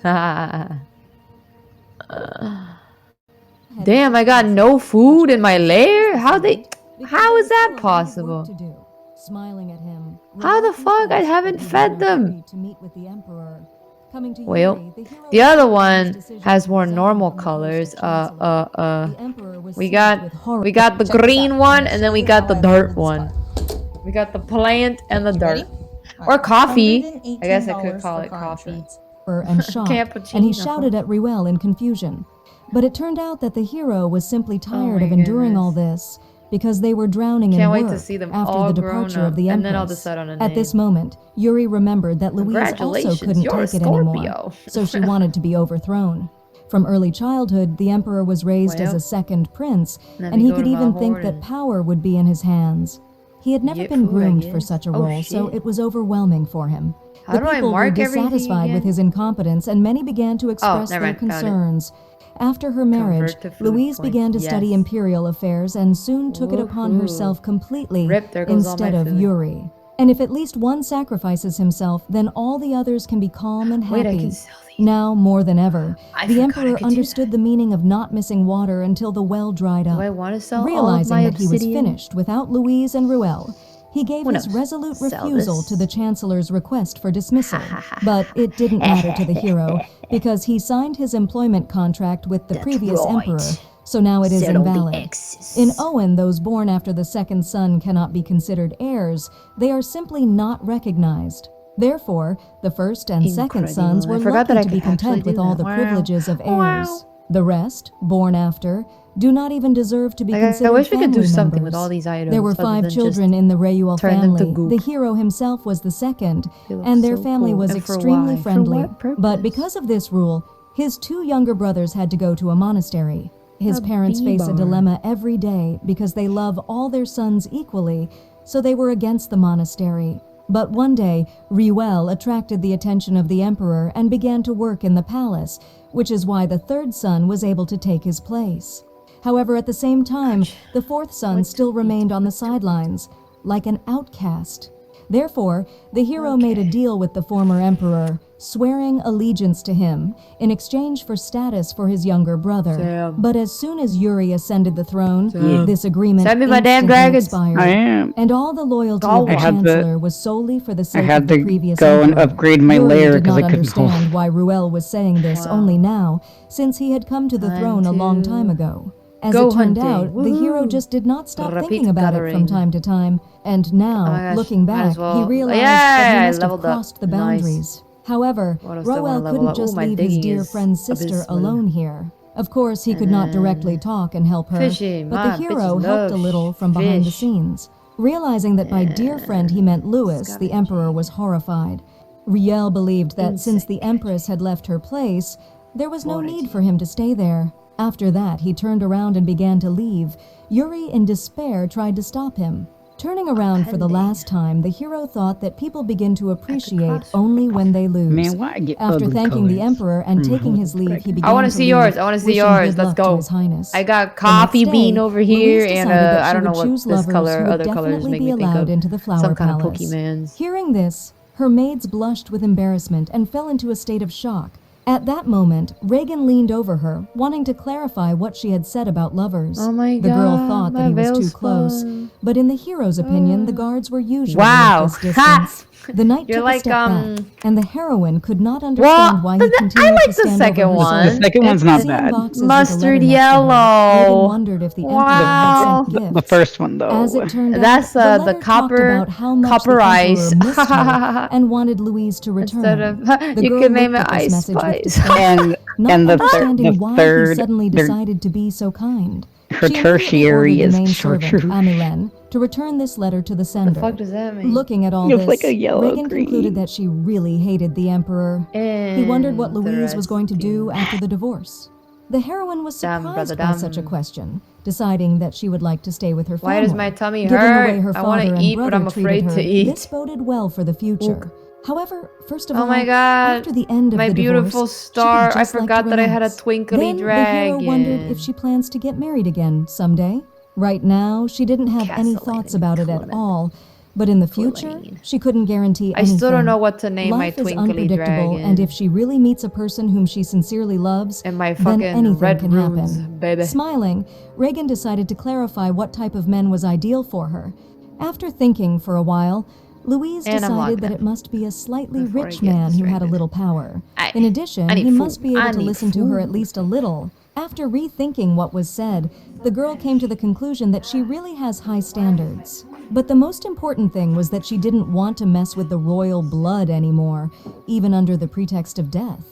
Damn, I got no food in my lair? How is that possible? Smiling at him, How the fuck? I haven't fed them. to meet with the emperor. Coming to Well, Yuri, hero the other made one his decision has to more resign normal from the colors. post of chancellor. The emperor was We seized got with horror. the green one, and then we got the dirt one. We got the plant and the dirt. Or coffee. I guess I could call it coffee. And shocked, and he shouted at Ruel in confusion. But it turned out that the hero was simply tired my of enduring all goodness. this because they were drowning in Can't work wait to see them after all the grown departure up, of the and then I'll empress. decide on a At this name. moment, Yuri remembered that Louise also Congratulations, couldn't you're a take it anymore, Scorpio. so she wanted to be overthrown. From early childhood, the emperor was raised as Well, a second prince, let and me he go could to my even think hoard that and- power would be in his hands. He had never Get been food, I groomed for guess. such a Oh, role, so shit. it was overwhelming for him. How The do I people were mark everything dissatisfied with again? his incompetence, and many began to express never their mind, found it. concerns. After her marriage, Convert to food Louise points. began to study Yes. imperial affairs and soon took it upon Woohoo. herself completely Rip, there goes all instead my of food. Yuri. And if at least one sacrifices himself, then all the others can be calm and happy. Wait, I can sell these. Now, more than ever, I the forgot I emperor could do understood the meaning of not missing water until the well dried up. Do I want to sell all of Realizing my that he was obsidian? finished without Louise and Ruel, he gave Who his knows? resolute Sell refusal this. to the Chancellor's request for dismissal. But it didn't matter to the hero, because he signed his employment contract with the previous right. emperor, so now it is Settle the invalid. X's. In Owen, those born after the second son cannot be considered heirs. They are simply not recognized. Therefore, the first and second sons Incredible. were I forgot lucky that I to be could actually content with do all that. the Wow. privileges of heirs. Wow. The rest, born after, do not even deserve to be Like, I considered wish we could do family something with members. all these items. There were other 5 than children just in the Reuel turn them to family. goop. The hero himself was the second, They look and their so family cool. was And for extremely why? For friendly. what purpose? But because of this rule, his 2 younger brothers had to go to a monastery. His parents face a bee-bar. dilemma every day because they love all their sons equally, so they were against the monastery. But one day, Ruel attracted the attention of the emperor and began to work in the palace, which is why the 3rd son was able to take his place. However, at the same time, the 4th son still remained on the sidelines, like an outcast. Therefore, the hero made a deal with the former emperor, swearing allegiance to him in exchange for status for his younger brother. Damn. But as soon as Yuri ascended the throne, Damn. this agreement Send me my damn instantly dragons. expired. I am. And all the loyalty Go of the on. I had to- chancellor was solely for the I sake had of the to previous go and emperor. upgrade my Yuri lair did because I not couldn't understand why Ruel was saying this only now, since he had come to the Time throne a long to time ago. As go it turned hunting. out, the hero Woohoo. just did not stop Repeat thinking about it gathering. from time to time, and now, Oh my gosh, looking might back, as well. he realized Yeah, that he I must have leveled up. crossed the Nice. boundaries. However, What else do I wanna Roel level couldn't up? just Ooh, my leave his digging dear is friend's sister abysmal. alone here. Of course, he could not directly talk and help her, Fishing, but my the hero bitches helped a love little from behind the fish. scenes. Realizing that by dear friend he meant Louis, the emperor was horrified. Riel believed that since the empress had left her place, there was no need for him to stay there. After that, he turned around and began to leave. Yuri, in despair, tried to stop him. Turning around for the last time, the hero thought that people begin to appreciate only when they lose. Man, why I get After ugly thanking the colors? emperor and taking his leave, he began I want to to see leave, yours. I want to see wishing yours. good Let's luck to go. His Highness. I got The next coffee day, bean over Louise here, and decided that I she don't know would what choose this lovers color. who would Other colors definitely make be me think allowed of into the flower some kind of palace. Pokemans. Hearing this, her maids blushed with embarrassment and fell into a state of shock. At that moment, Reagan leaned over her, wanting to clarify what she had said about lovers. Oh my The girl God, thought that my he was too veil's close, fun. but in the hero's opinion, the guards were usually Wow. at this distance. The knight You're took like, a step back, and the heroine could not Well, understand why he I continued like to the stand second over her one. The sword. second one's not Seeing bad. boxes with a Mustard letter next to her, yellow. Reagan wondered if the emperor had Wow. sent The gifts. first one, though. As it turned That's out, the letter copper- talked about how much copper the ice. emperor missed her and wanted Louise to return. Instead of The you girl could name it looked at this Ice message with Spice. disgust, not and the understanding why he third, suddenly their- decided to be so kind. her She immediately tertiary ordered the is main servant, chartreuse. Amilen, to return this letter to the The sender. fuck does that mean? Looking at all It's this, like a yellow Reagan green. concluded that she really hated the emperor. He wondered what Louise was going to do after the divorce. The heroine was Damn, surprised brother, by such a damn. question, deciding that she would like to stay with her family. Why does my tummy Given hurt? the way her I want father to and eat, but brother I'm afraid treated to her, eat. this boded well for the future. However, first of Oh all, my god. after the end of My the beautiful divorce, she star. would I just like forgot to that I had a relax. twinkly Then dragon. the hero wondered if she plans to get married again someday. Right now, she didn't have any Castellane thoughts and about it at Clement. all, but in the future, Clement. she couldn't guarantee I anything. still don't know what to name my Life is twinkly unpredictable, dragon. and if she really meets a person whom she sincerely loves, And my then fucking anything red can runes, happen. baby. Smiling, Reagan decided to clarify what type of men was ideal for her. After thinking for a while, Louise And I'm decided logged that in it must be a slightly before I rich get man who had a distracted. little power. I In addition, need he food. must be I able to need listen to her at food. least a little. After rethinking what was said, the girl came to the conclusion that she really has high standards. But the most important thing was that she didn't want to mess with the royal blood anymore, even under the pretext of death.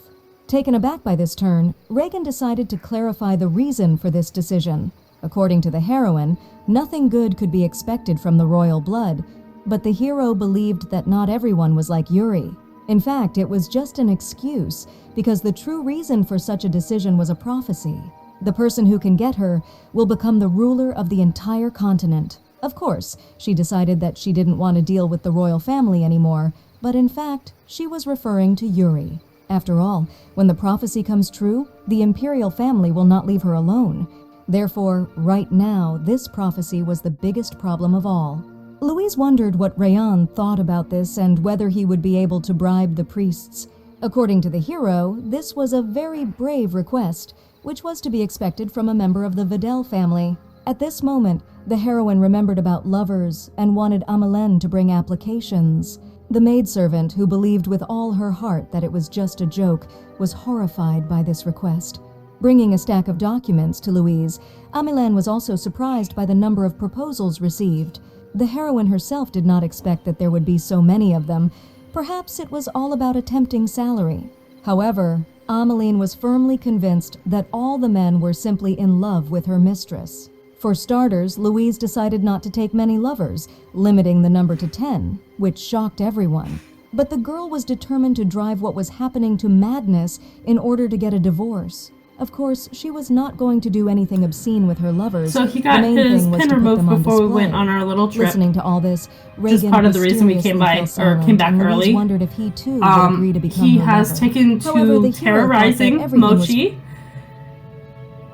Taken aback by this turn, Reagan decided to clarify the reason for this decision. According to the heroine, nothing good could be expected from the royal blood, but the hero believed that not everyone was like Yuri. In fact, it was just an excuse, because the true reason for such a decision was a prophecy. The person who can get her will become the ruler of the entire continent. Of course, she decided that she didn't want to deal with the royal family anymore, but in fact, she was referring to Yuri. After all, when the prophecy comes true, the imperial family will not leave her alone. Therefore, right now, this prophecy was the biggest problem of all. Louise wondered what Rayan thought about this and whether he would be able to bribe the priests. According to the hero, this was a very brave request, which was to be expected from a member of the Vidal family. At this moment, the heroine remembered about lovers and wanted Amelie to bring applications. The maidservant, who believed with all her heart that it was just a joke, was horrified by this request. Bringing a stack of documents to Louise, Amelie was also surprised by the number of proposals received. The heroine herself did not expect that there would be so many of them. Perhaps it was all about a tempting salary. However, Amelie was firmly convinced that all the men were simply in love with her mistress. For starters, Louise decided not to take many lovers, limiting the number to 10, which shocked everyone. But the girl was determined to drive what was happening to madness in order to get a divorce. Of course, she was not going to do anything obscene with her lovers. So he got the main his thing was pin to put removed them on before we display. went on our little trip. Listening to all this, Just Reagan part of the reason we came by, mysteriously or fell came back silent, and Louise early. wondered if he too would agree to become He her has lover. taken to However, the hero thought that terrorizing everything was Mochi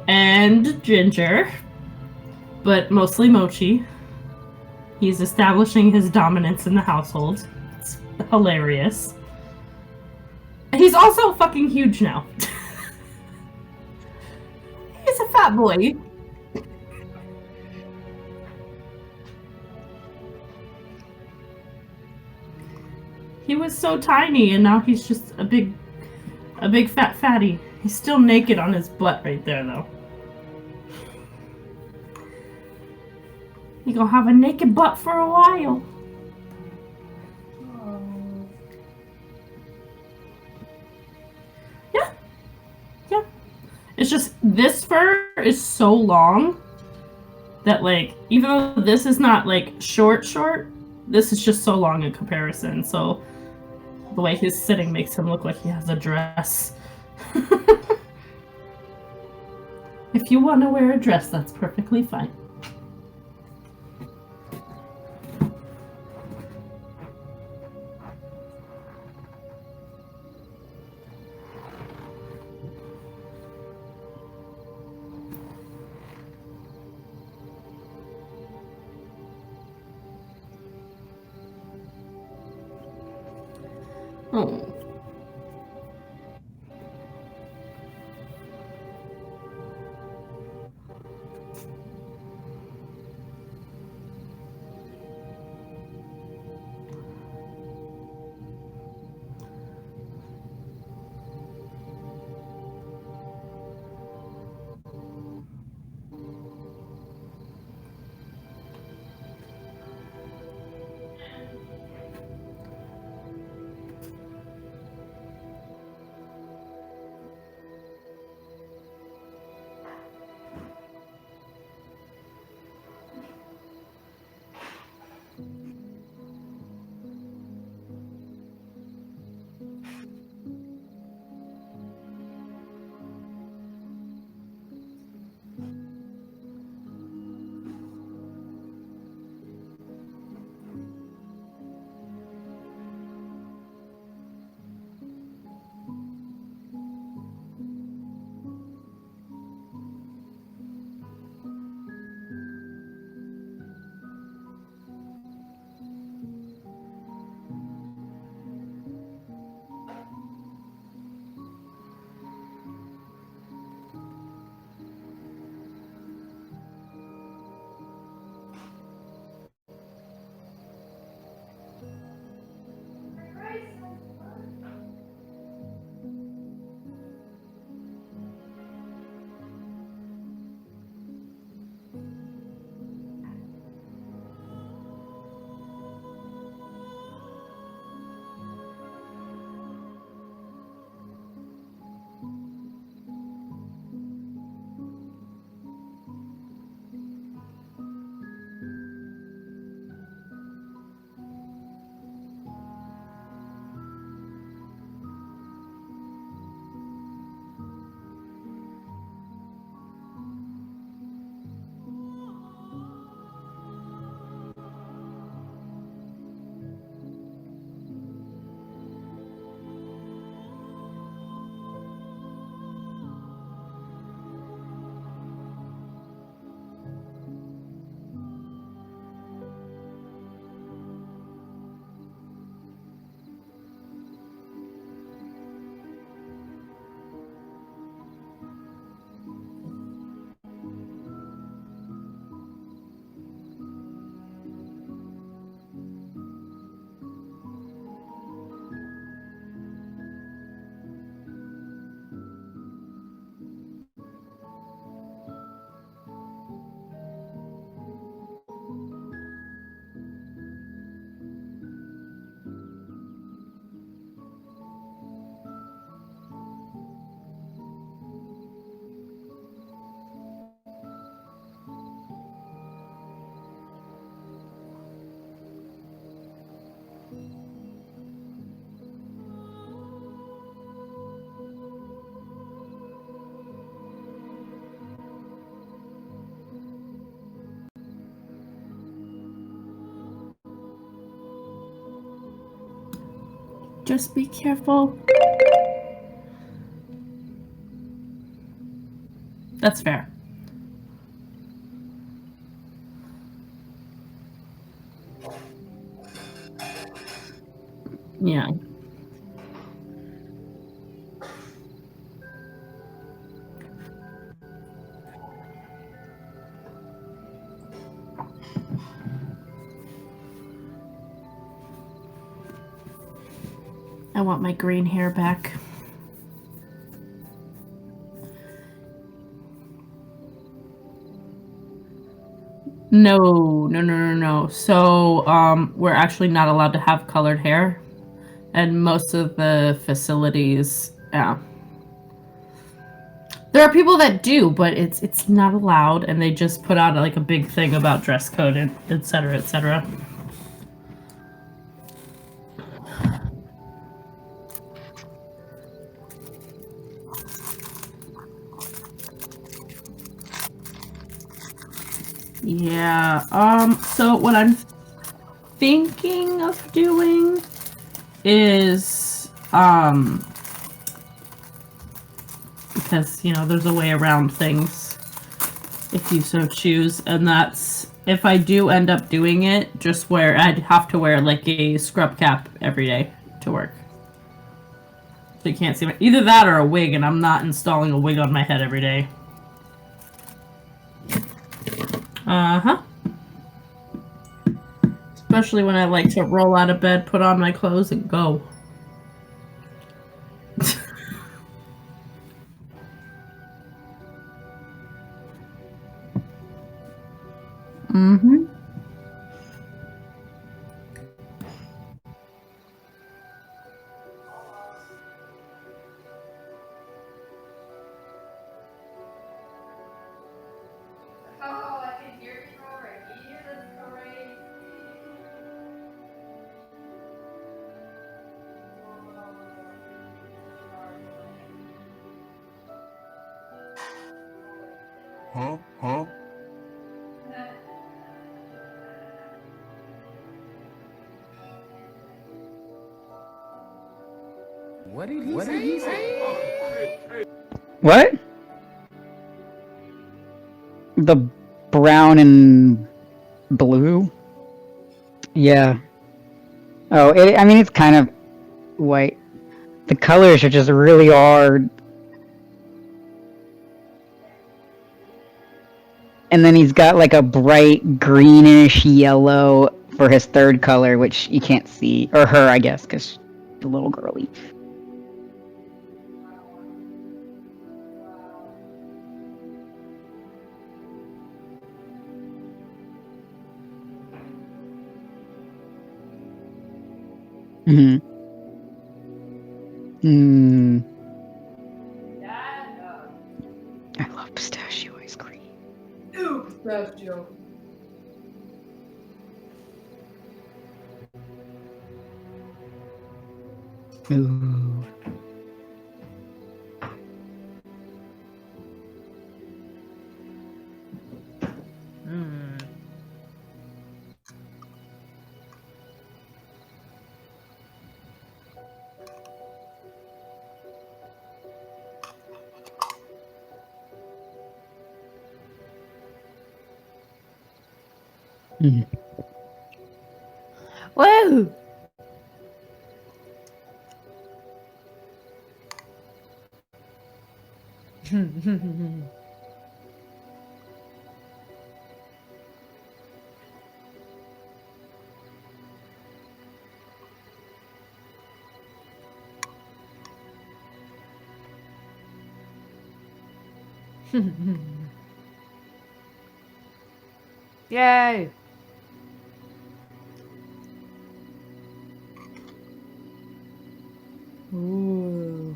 and Ginger, but mostly Mochi. He's establishing his dominance in the household. It's hilarious. He's also fucking huge now. He's a fat boy. He was so tiny, and now he's just a big fat fatty. He's still naked on his butt right there, though. He gonna have a naked butt for a while. Yeah. It's just, this fur is so long that, like, even though this is not, like, short, this is just so long in comparison, so the way he's sitting makes him look like he has a dress. If you want to wear a dress, that's perfectly fine. Oh. Just be careful. That's fair. Yeah. I want my green hair back. No. So, we're actually not allowed to have colored hair. And most of the facilities, yeah. There are people that do, but it's not allowed, and they just put out like a big thing about dress code and et cetera, et cetera. Yeah, so what I'm thinking of doing is, because, you know, there's a way around things if you so choose, and that's, if I do end up doing it, I'd have to wear like a scrub cap every day to work. So you can't see either that or a wig, and I'm not installing a wig on my head every day. Uh-huh. Especially when I like to roll out of bed, put on my clothes, and go. Mm-hmm. Huh? What did he say? What? The brown and blue? Yeah. Oh, I mean, it's kind of white. The colors are just really hard. And then he's got like a bright greenish yellow for his third color, which you can't see. Or her, I guess, because she's a little girly. Mm-hmm. I love pistachio ice cream. Ew, pistachio. Ooh. Woo! Yay! Ooh.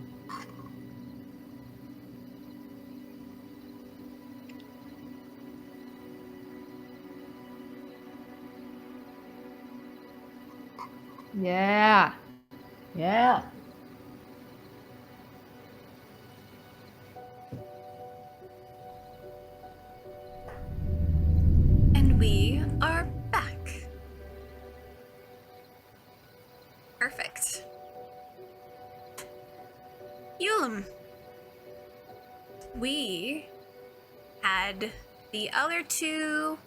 Yeah. Yeah. And we are back. Perfect. Euwalim, we had the other two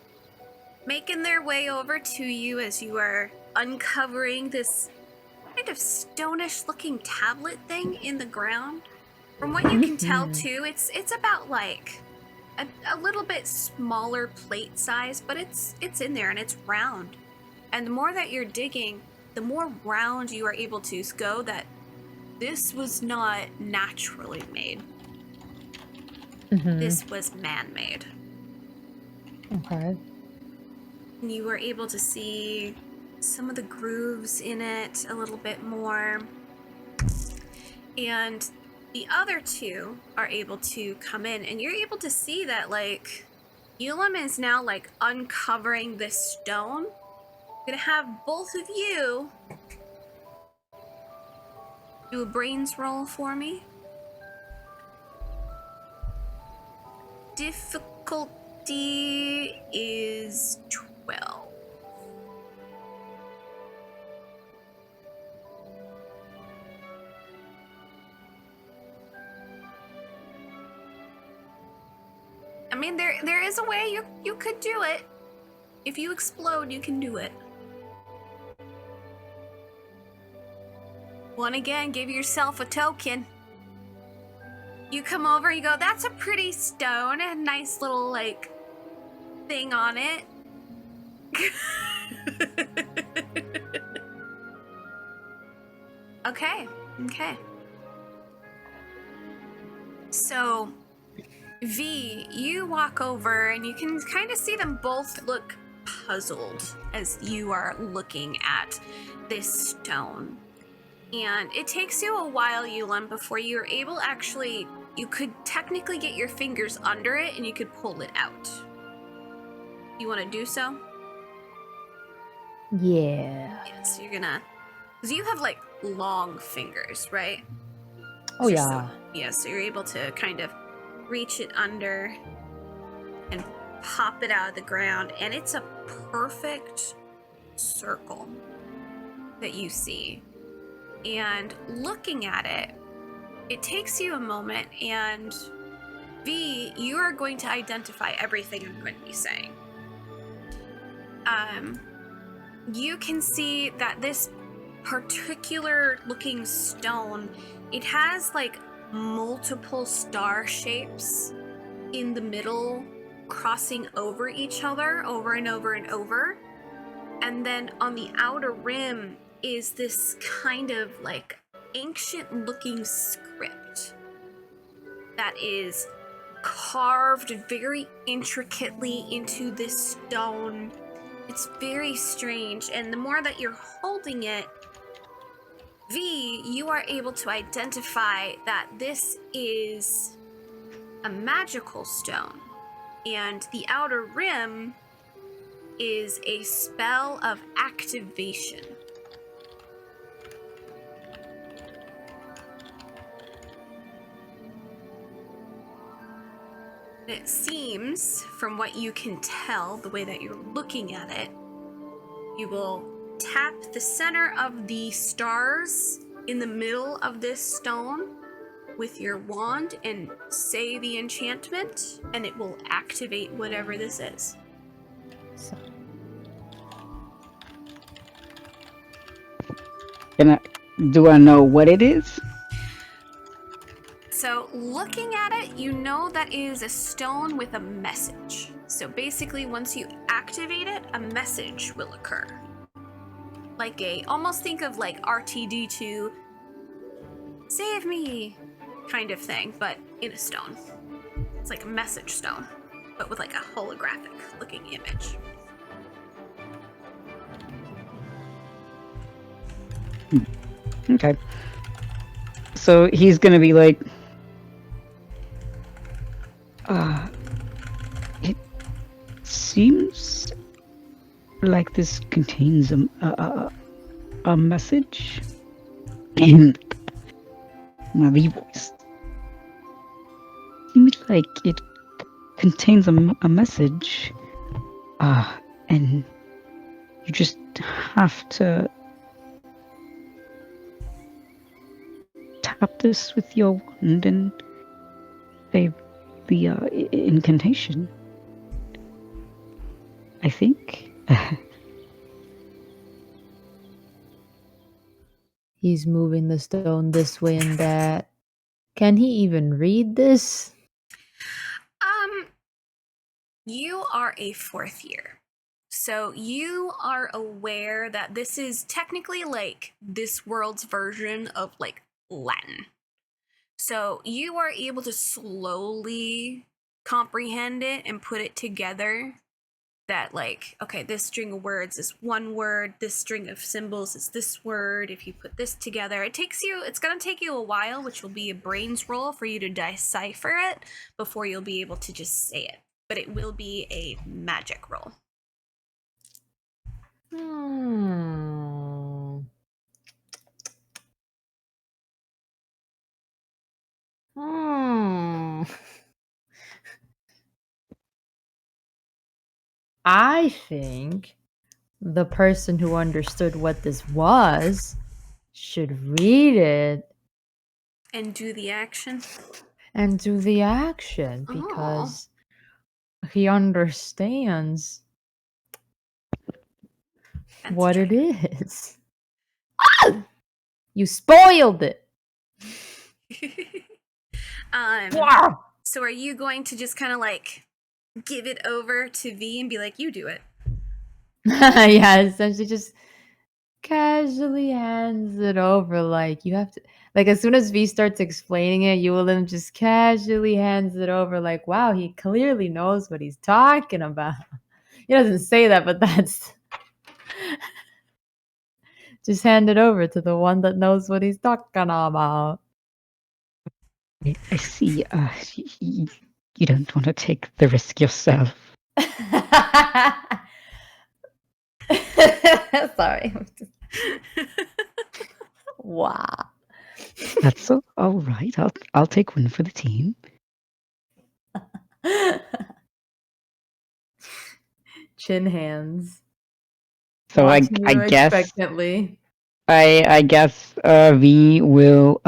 making their way over to you as you are uncovering this kind of stonish looking tablet thing in the ground. From what you can tell too, it's about like a little bit smaller plate size, but it's in there and it's round. And the more that you're digging, the more round you are able to go that this was not naturally made. This was man-made. Okay. And you were able to see some of the grooves in it a little bit more. And the other two are able to come in, and you're able to see that, like, Euwalim is now, like, uncovering this stone. I'm gonna have both of you do a brains roll for me. Difficulty is 12. I mean, there is a way you could do it. If you explode, you can do it. One again, give yourself a token. You come over, you go, that's a pretty stone, a nice little, like, thing on it. Okay. So, V, you walk over and you can kind of see them both look puzzled as you are looking at this stone. And it takes you a while, Euwalim, before you're able actually, you could technically get your fingers under it and you could pull it out. You want to do so? Yeah. Yes, you're gonna, because you have like long fingers, right? Oh, So yeah. So you're able to kind of reach it under and pop it out of the ground, and it's a perfect circle that you see. And looking at it, it takes you a moment, and V, you are going to identify everything I'm going to be saying. You can see that this particular looking stone, it has like multiple star shapes in the middle, crossing over each other over and over and over. And then on the outer rim is this kind of like ancient looking script that is carved very intricately into this stone. It's very strange, and the more that you're holding it, V, you are able to identify that this is a magical stone, and the outer rim is a spell of activation. It seems, from what you can tell, the way that you're looking at it, you will tap the center of the stars in the middle of this stone with your wand and say the enchantment, and it will activate whatever this is. So, Do I know what it is? So, looking at it, you know that is a stone with a message. So basically, once you activate it, a message will occur. Like almost think of like RTD2, save me, kind of thing, but in a stone. It's like a message stone, but with like a holographic looking image. Okay. So he's gonna be like, it seems like this contains a message in my V voice. Seems like it contains a message, and you just have to tap this with your wand and say the incantation. I think. He's moving the stone this way and that. Can he even read this? You are a 4th year. So you are aware that this is technically like this world's version of like Latin. So you are able to slowly comprehend it and put it together that like, okay, this string of words is one word, this string of symbols is this word. If you put this together, it's going to take you a while, which will be a brains roll for you to decipher it before you'll be able to just say it. But it will be a magic roll. I think the person who understood what this was should read it And do the action. and do the action because he understands what it is. You spoiled it. So are you going to just kind of like give it over to V and be like, you do it? Yeah, essentially just casually hands it over. Like you have to, like as soon as V starts explaining it, Euwalim just casually hands it over. Like, wow, he clearly knows what he's talking about. He doesn't say that, but that's just hand it over to the one that knows what he's talking about. I see. You don't want to take the risk yourself. Sorry. Wow. That's all right. I'll take one for the team. Chin hands. So I guess expectantly. I guess V will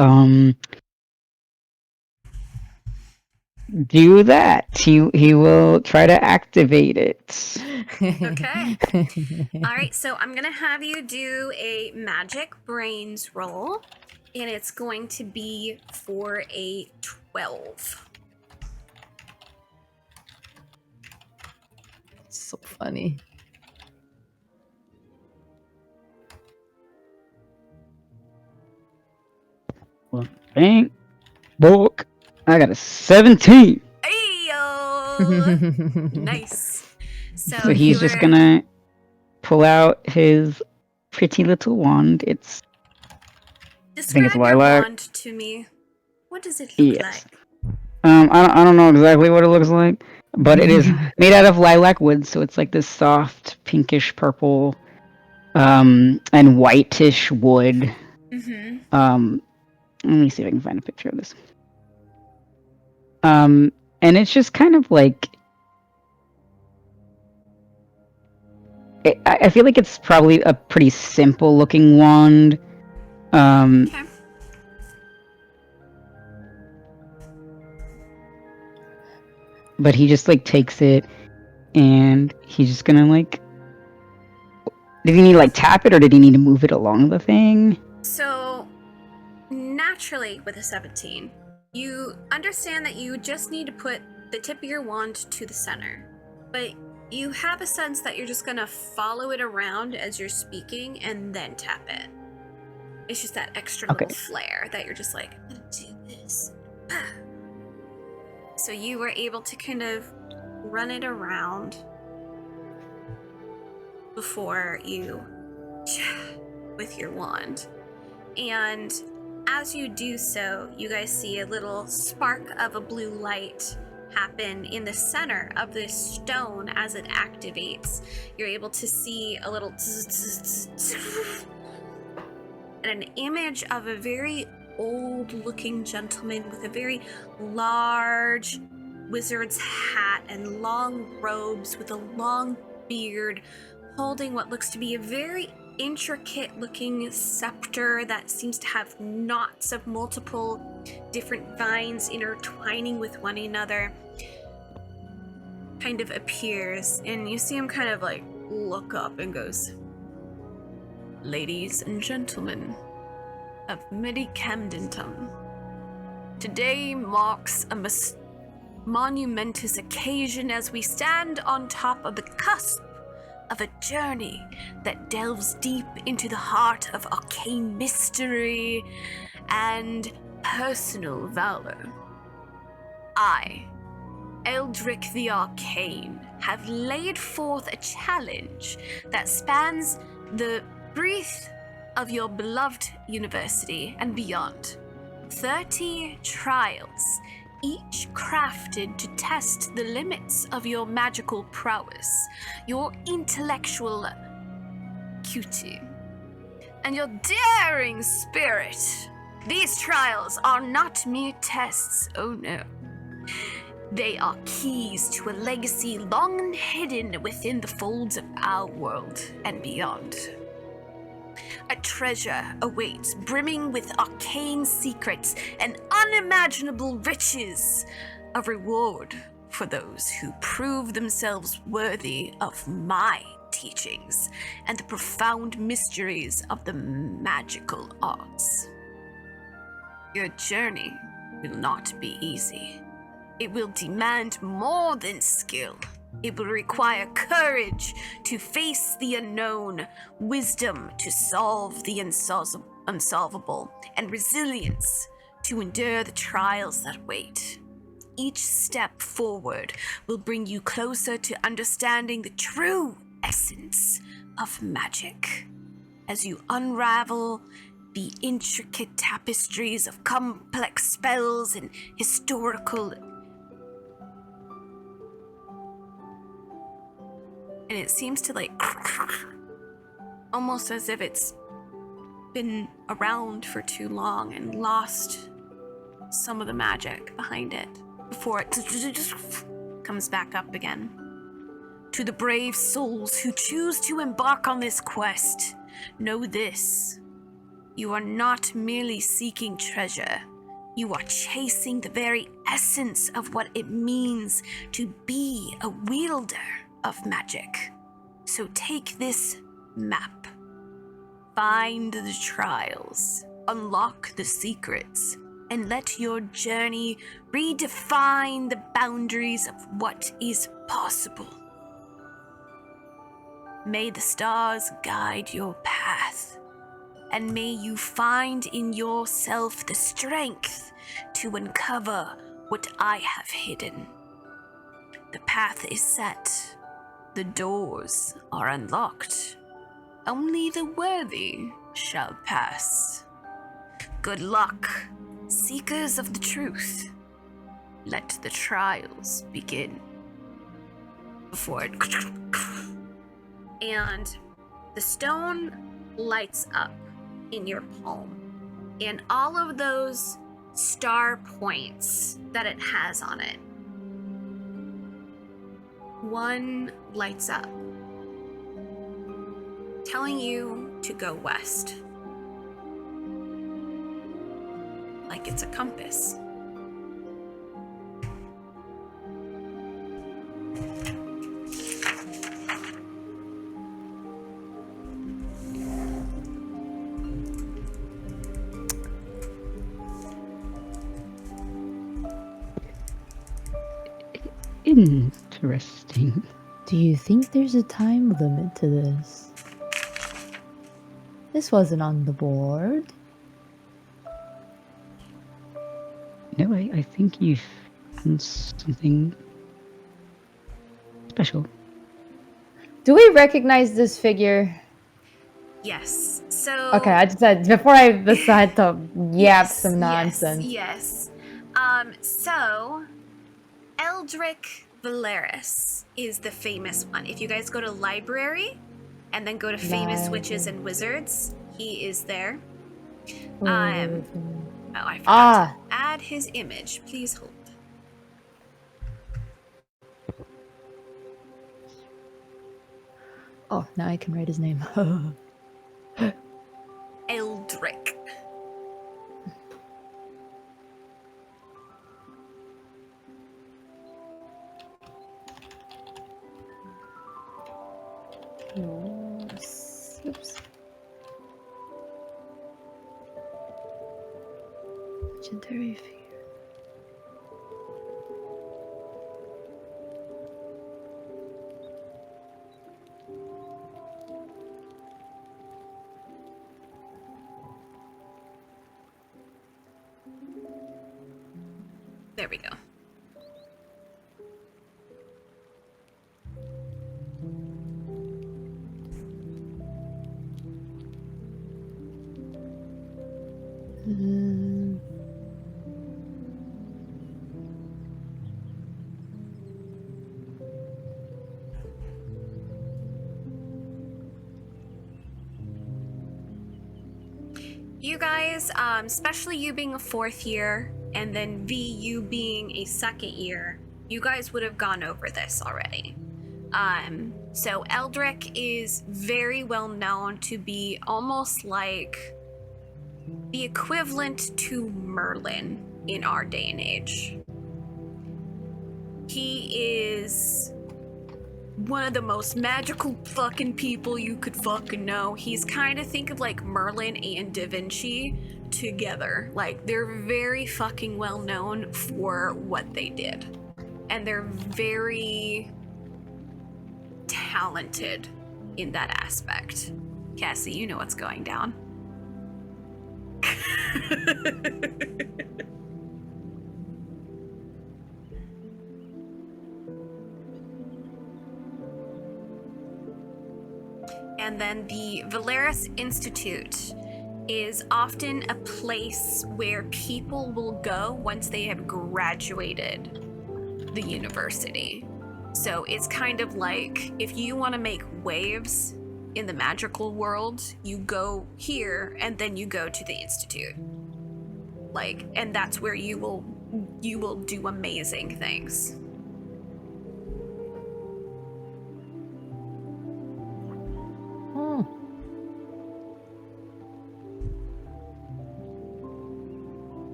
do that. He will try to activate it. Okay. All right, so I'm going to have you do a magic brains roll, and it's going to be for a 12. It's so funny. Well, thank book. I got a 17. Ayo! Nice. So he's just gonna pull out his pretty little wand. Describe your wand to me. What does it look like? I don't know exactly what it looks like, but it is made out of lilac wood, so it's like this soft pinkish purple, and whitish wood. Let me see if I can find a picture of this. And it's just kind of like I feel like it's probably a pretty simple looking wand. Okay. But he just like takes it and he's just gonna like, did he need to like tap it or did he need to move it along the thing? So naturally with a 17, you understand that you just need to put the tip of your wand to the center, but you have a sense that you're just gonna follow it around as you're speaking and then tap it. It's just that extra little flair that you're just like, I'm gonna do this. So you were able to kind of run it around before you with your wand. And as you do so, you guys see a little spark of a blue light happen in the center of this stone as it activates. You're able to see a little and an image of a very old-looking gentleman with a very large wizard's hat and long robes with a long beard, holding what looks to be a very intricate looking scepter that seems to have knots of multiple different vines intertwining with one another, kind of appears, and you see him kind of like look up and goes, "Ladies and gentlemen of Medicamentum, today marks a monumentous occasion as we stand on top of the cusp of a journey that delves deep into the heart of arcane mystery and personal valor. I, Eldrick the Arcane, have laid forth a challenge that spans the breadth of your beloved university and beyond. 30 trials, each crafted to test the limits of your magical prowess, your intellectual acuity, and your daring spirit. These trials are not mere tests, oh no. They are keys to a legacy long hidden within the folds of our world and beyond. A treasure awaits, brimming with arcane secrets and unimaginable riches. A reward for those who prove themselves worthy of my teachings and the profound mysteries of the magical arts. Your journey will not be easy. It will demand more than skill. It will require courage to face the unknown, wisdom to solve the unsolvable, and resilience to endure the trials that wait. Each step forward will bring you closer to understanding the true essence of magic. As you unravel the intricate tapestries of complex spells and historical, and it seems to like almost as if it's been around for too long and lost some of the magic behind it before it comes back up again. To the brave souls who choose to embark on this quest, know this: you are not merely seeking treasure, you are chasing the very essence of what it means to be a wielder of magic. So take this map, find the trials, unlock the secrets, and let your journey redefine the boundaries of what is possible. May the stars guide your path, and may you find in yourself the strength to uncover what I have hidden. The path is set. The doors are unlocked. Only the worthy shall pass. Good luck, seekers of the truth. Let the trials begin. Before it... And the stone lights up in your palm. And all of those star points that it has on it, one lights up, telling you to go west. Like it's a compass. Interesting. Do you think there's a time limit to this? This wasn't on the board. No, I think you've done something special. Do we recognize this figure? Yes. So Okay, I just said before I decide to yap some nonsense. Yes. So Eldrick Valeris is the famous one. If you guys go to library and then go to famous witches and wizards, he is there. I forgot to add his image. Please hold. Oh, now I can write his name. Eldrick. Oops. Legendary figure. There we go. You guys, especially you being a 4th year, and then V, you being a 2nd year, you guys would have gone over this already. So Eldrick is very well known to be almost like the equivalent to Merlin in our day and age. He is one of the most magical fucking people you could fucking know. He's kind of, think of like Merlin and Da Vinci together. Like, they're very fucking well known for what they did. And they're very talented in that aspect. Cassie, you know what's going down. And then the Valeris Institute is often a place where people will go once they have graduated the university. So it's kind of like, if you want to make waves in the magical world, you go here and then you go to the Institute. Like, and that's where you will do amazing things.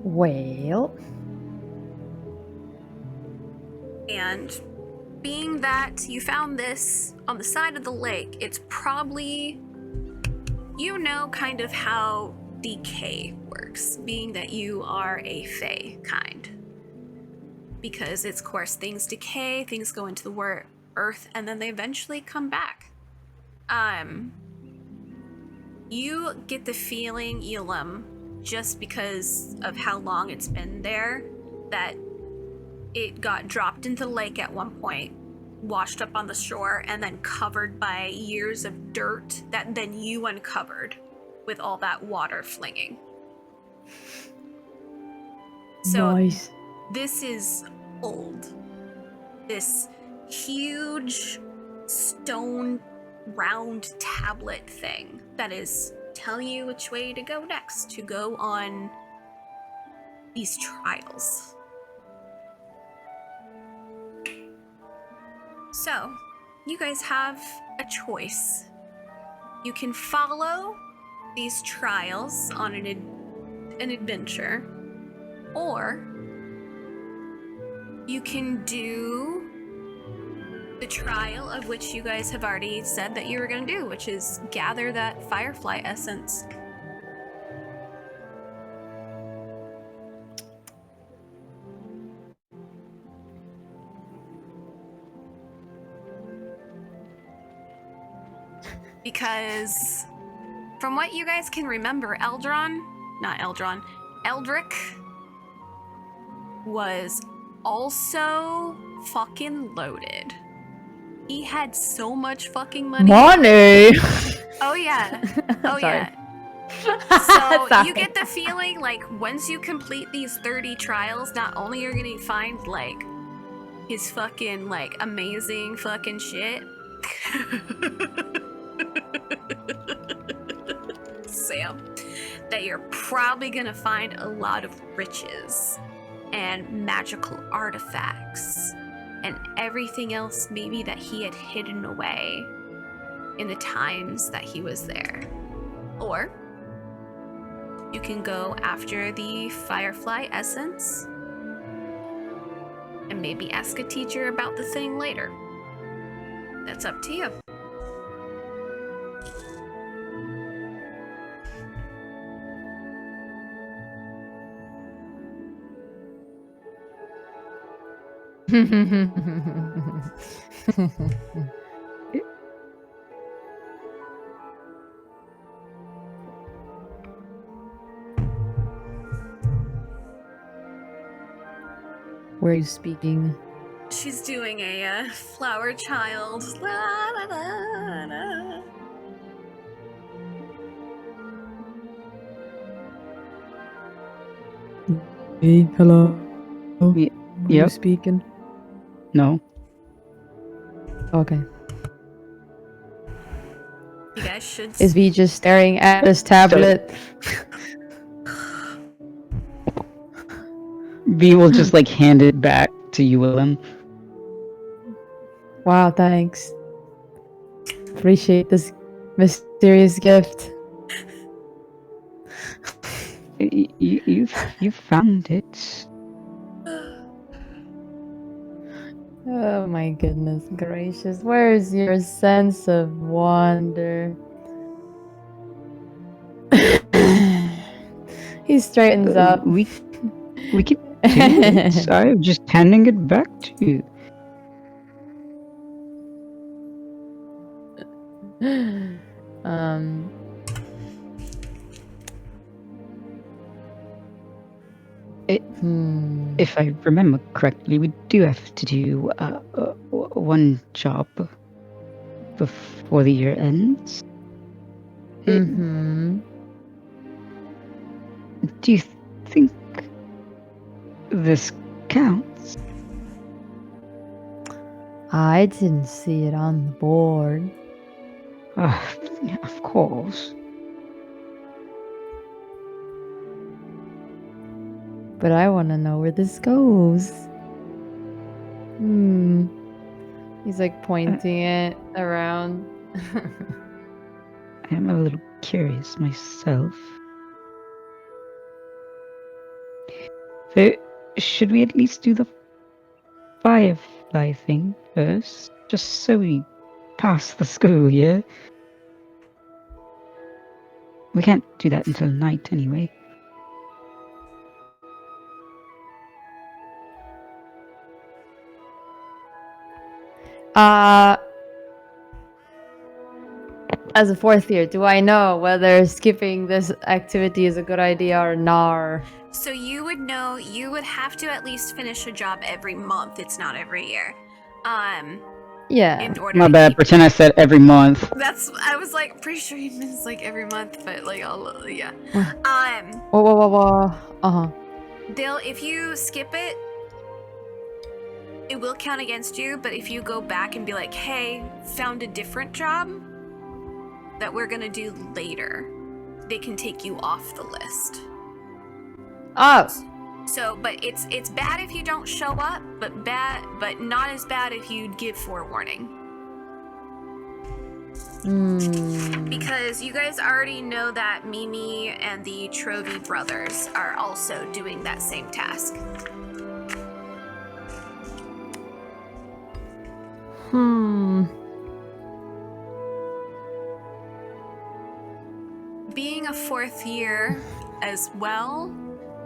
Well. And being that you found this on the side of the lake, it's probably, you know, kind of how decay works, being that you are a fae kind. Because it's, of course, things decay, things go into the earth, and then they eventually come back. You get the feeling, Elam, just because of how long it's been there, that it got dropped into the lake at one point, washed up on the shore, and then covered by years of dirt that then you uncovered with all that water flinging. So Nice. This is old. This huge stone round tablet thing that is telling you which way to go next, to go on these trials. So, you guys have a choice. You can follow these trials on an adventure, or you can do the trial of which you guys have already said that you were going to do, which is gather that firefly essence. Because from what you guys can remember, Eldrick was also fucking loaded. He had so much fucking money. Money! Oh yeah. Oh Sorry. yeah. So Sorry. you get the feeling like once you complete these 30 trials, not only are you gonna find like his fucking like amazing fucking shit. Sam, that you're probably gonna find a lot of riches and magical artifacts and everything else maybe that he had hidden away in the times that he was there. Or you can go after the Firefly Essence and maybe ask a teacher about the thing later. That's up to you. Where are you speaking? She's doing a flower child. La, la, la, la. Hey, hello. Ye- Are you yep. speaking? No. Okay. You guys should. Is V just staring at his tablet? V will just like hand it back to Euwalim. Wow, thanks. Appreciate this mysterious gift. You found it. Oh my goodness gracious. Where's your sense of wonder? He straightens up. We can do it. I'm just handing it back to you. If I remember correctly, we do have to do one job before the year ends. Mm-hmm. Do you think this counts? I didn't see it on the board. Yeah, of course. But I want to know where this goes. He's like pointing it around. I am a little curious myself. So, should we at least do the Firefly thing first? Just so we pass the school year? We can't do that until night anyway. As a fourth year, do I know whether skipping this activity is a good idea or not? So you would know, you would have to at least finish a job every month. It's not every year. Yeah. In order My to bad, keep- pretend I said every month. That's, I was like, pretty sure he means like every month, but like, I'll, yeah. Whoa. Uh-huh. They'll, if you skip it, it will count against you, but if you go back and be like, hey, found a different job that we're gonna do later, they can take you off the list. Oh. So, but it's bad if you don't show up, but not as bad if you give forewarning. Because you guys already know that Mimi and the Trovy brothers are also doing that same task. Being a fourth year as well,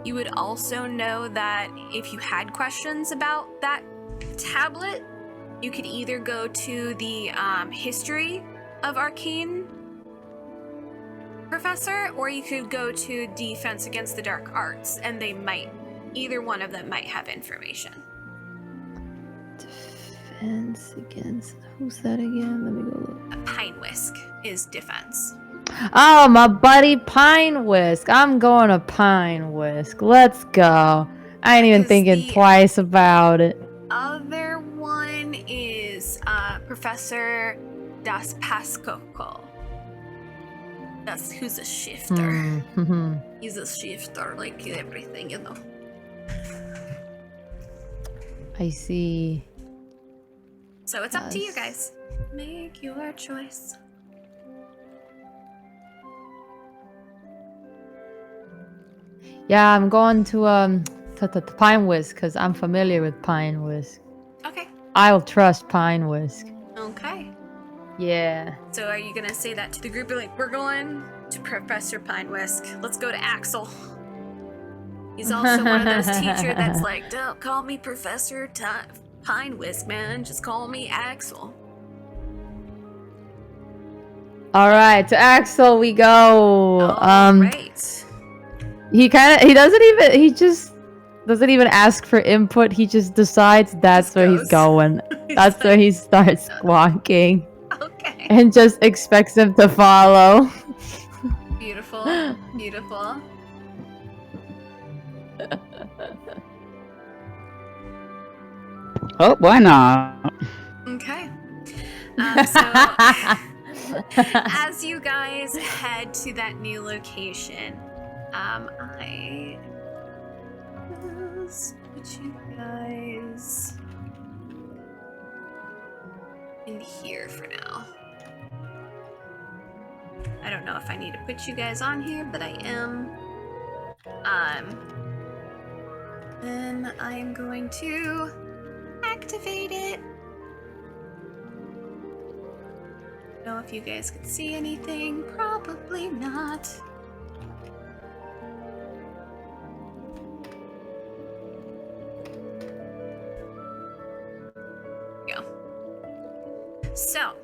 you would also know that if you had questions about that tablet, you could either go to the history of arcane professor, or you could go to defense against the dark arts, and they might, either one of them might have information. Defense against, who's that again? Let me go look. A Pine Whisk is defense. Oh, my buddy Pine Whisk. I'm going to Pine Whisk. Let's go. I ain't even thinking twice about it. Other one is Professor Das Pascoco. That's who's a shifter. He's a shifter, like everything, you know. I see. So it's up to you Yes. guys. Make your choice. Yeah, I'm going to Pine Whisk because I'm familiar with Pine Whisk. Okay. I'll trust Pine Whisk. Okay. Yeah. So are you gonna say that to the group? You're like, we're going to Professor Pine Whisk. Let's go to Axel. He's also one of those teachers that's like, don't call me Professor Pine Whisk, man. Just call me Axel. All right, to Axel we go. Right. He just doesn't even ask for input. He just decides that's where he's going. That's where he starts squawking. Okay. And just expects him to follow. Beautiful. Beautiful. Oh, why not? Okay. So as you guys head to that new location, I just put you guys in here for now. I don't know if I need to put you guys on here, but I am. Then I'm going to activate it. Don't know if you guys can see anything. Probably not. Go. So,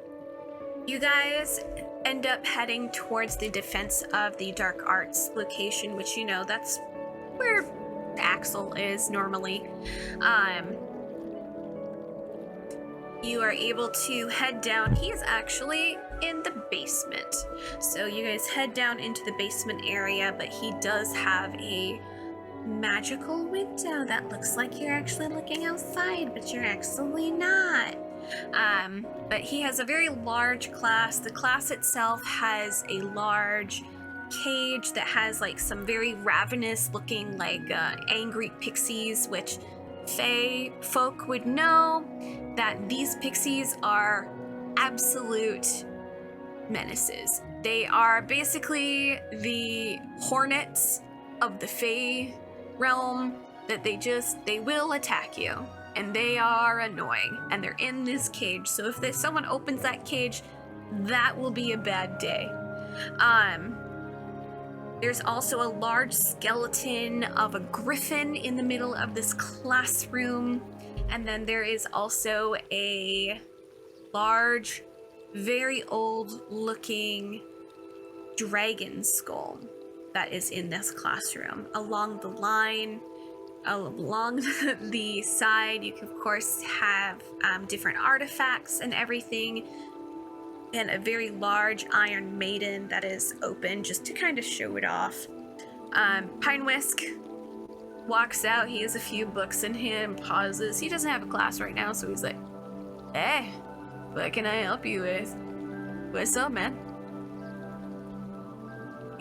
you guys end up heading towards the defense of the dark arts location, which you know that's where Axel is normally. You are able to head down. He is actually in the basement. So you guys head down into the basement area, but he does have a magical window that looks like you're actually looking outside, but you're actually not. But he has a very large class. The class itself has a large cage that has like some very ravenous looking like angry pixies, which Fae folk would know that these pixies are absolute menaces. They are basically the hornets of the Fae realm, that they will attack you, and they are annoying, and they're in this cage. So if someone opens that cage, that will be a bad day. There's also a large skeleton of a griffin in the middle of this classroom. And then there is also a large, very old looking dragon skull that is in this classroom. Along the line, along the side, you can of course have different artifacts and everything. And a very large iron maiden that is open just to kind of show it off. Pine Whisk walks out. He has a few books in him, pauses. He doesn't have a class right now, so he's like, hey, what can I help you with? What's up, man?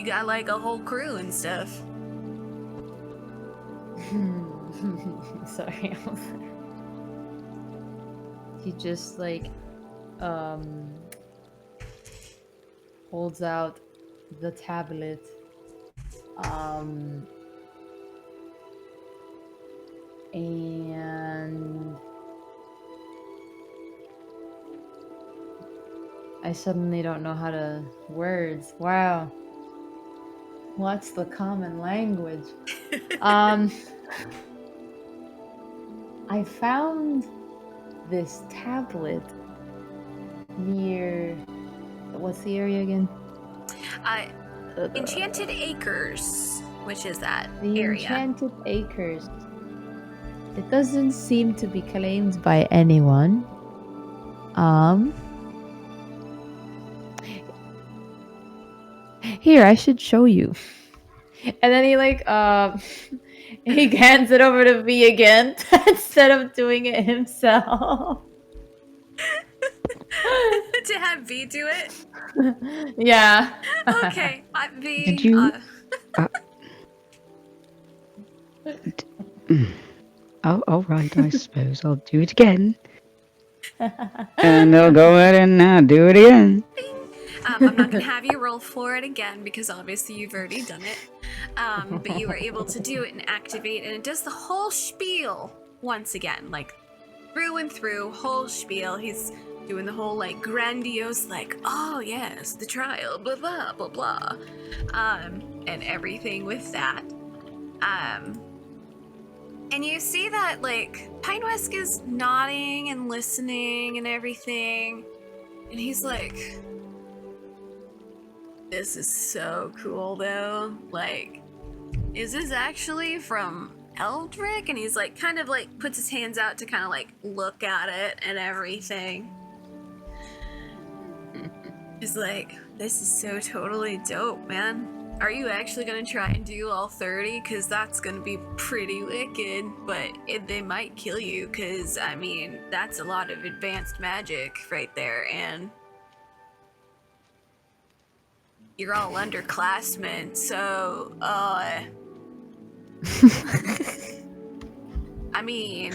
You got like a whole crew and stuff. Sorry. He just like holds out the tablet. And I suddenly don't know how to words. Wow. What's the common language? I found this tablet near, what's the area again? Enchanted Acres, which is that the area. Enchanted Acres. It doesn't seem to be claimed by anyone. Here, I should show you. And then he like he hands it over to V again instead of doing it himself. To have V do it? Yeah. Okay, V. Did you? Oh, all right. I suppose I'll do it again. And they'll go ahead and do it again. I'm not gonna have you roll for it again because obviously you've already done it. But you were able to do it and activate, and it does the whole spiel once again, like through and through, whole spiel. He's doing the whole like grandiose, like, oh yes, the trial, blah blah blah blah, and everything with that. And you see that like Pinewesk is nodding and listening and everything, and he's like, this is so cool though. Like, is this actually from Eldrick? And he's like, kind of like puts his hands out to kind of like look at it and everything. He's like, this is so totally dope, man. Are you actually gonna try and do all 30? Cause that's gonna be pretty wicked, but they might kill you, cause I mean, that's a lot of advanced magic right there, and you're all underclassmen, so, I mean,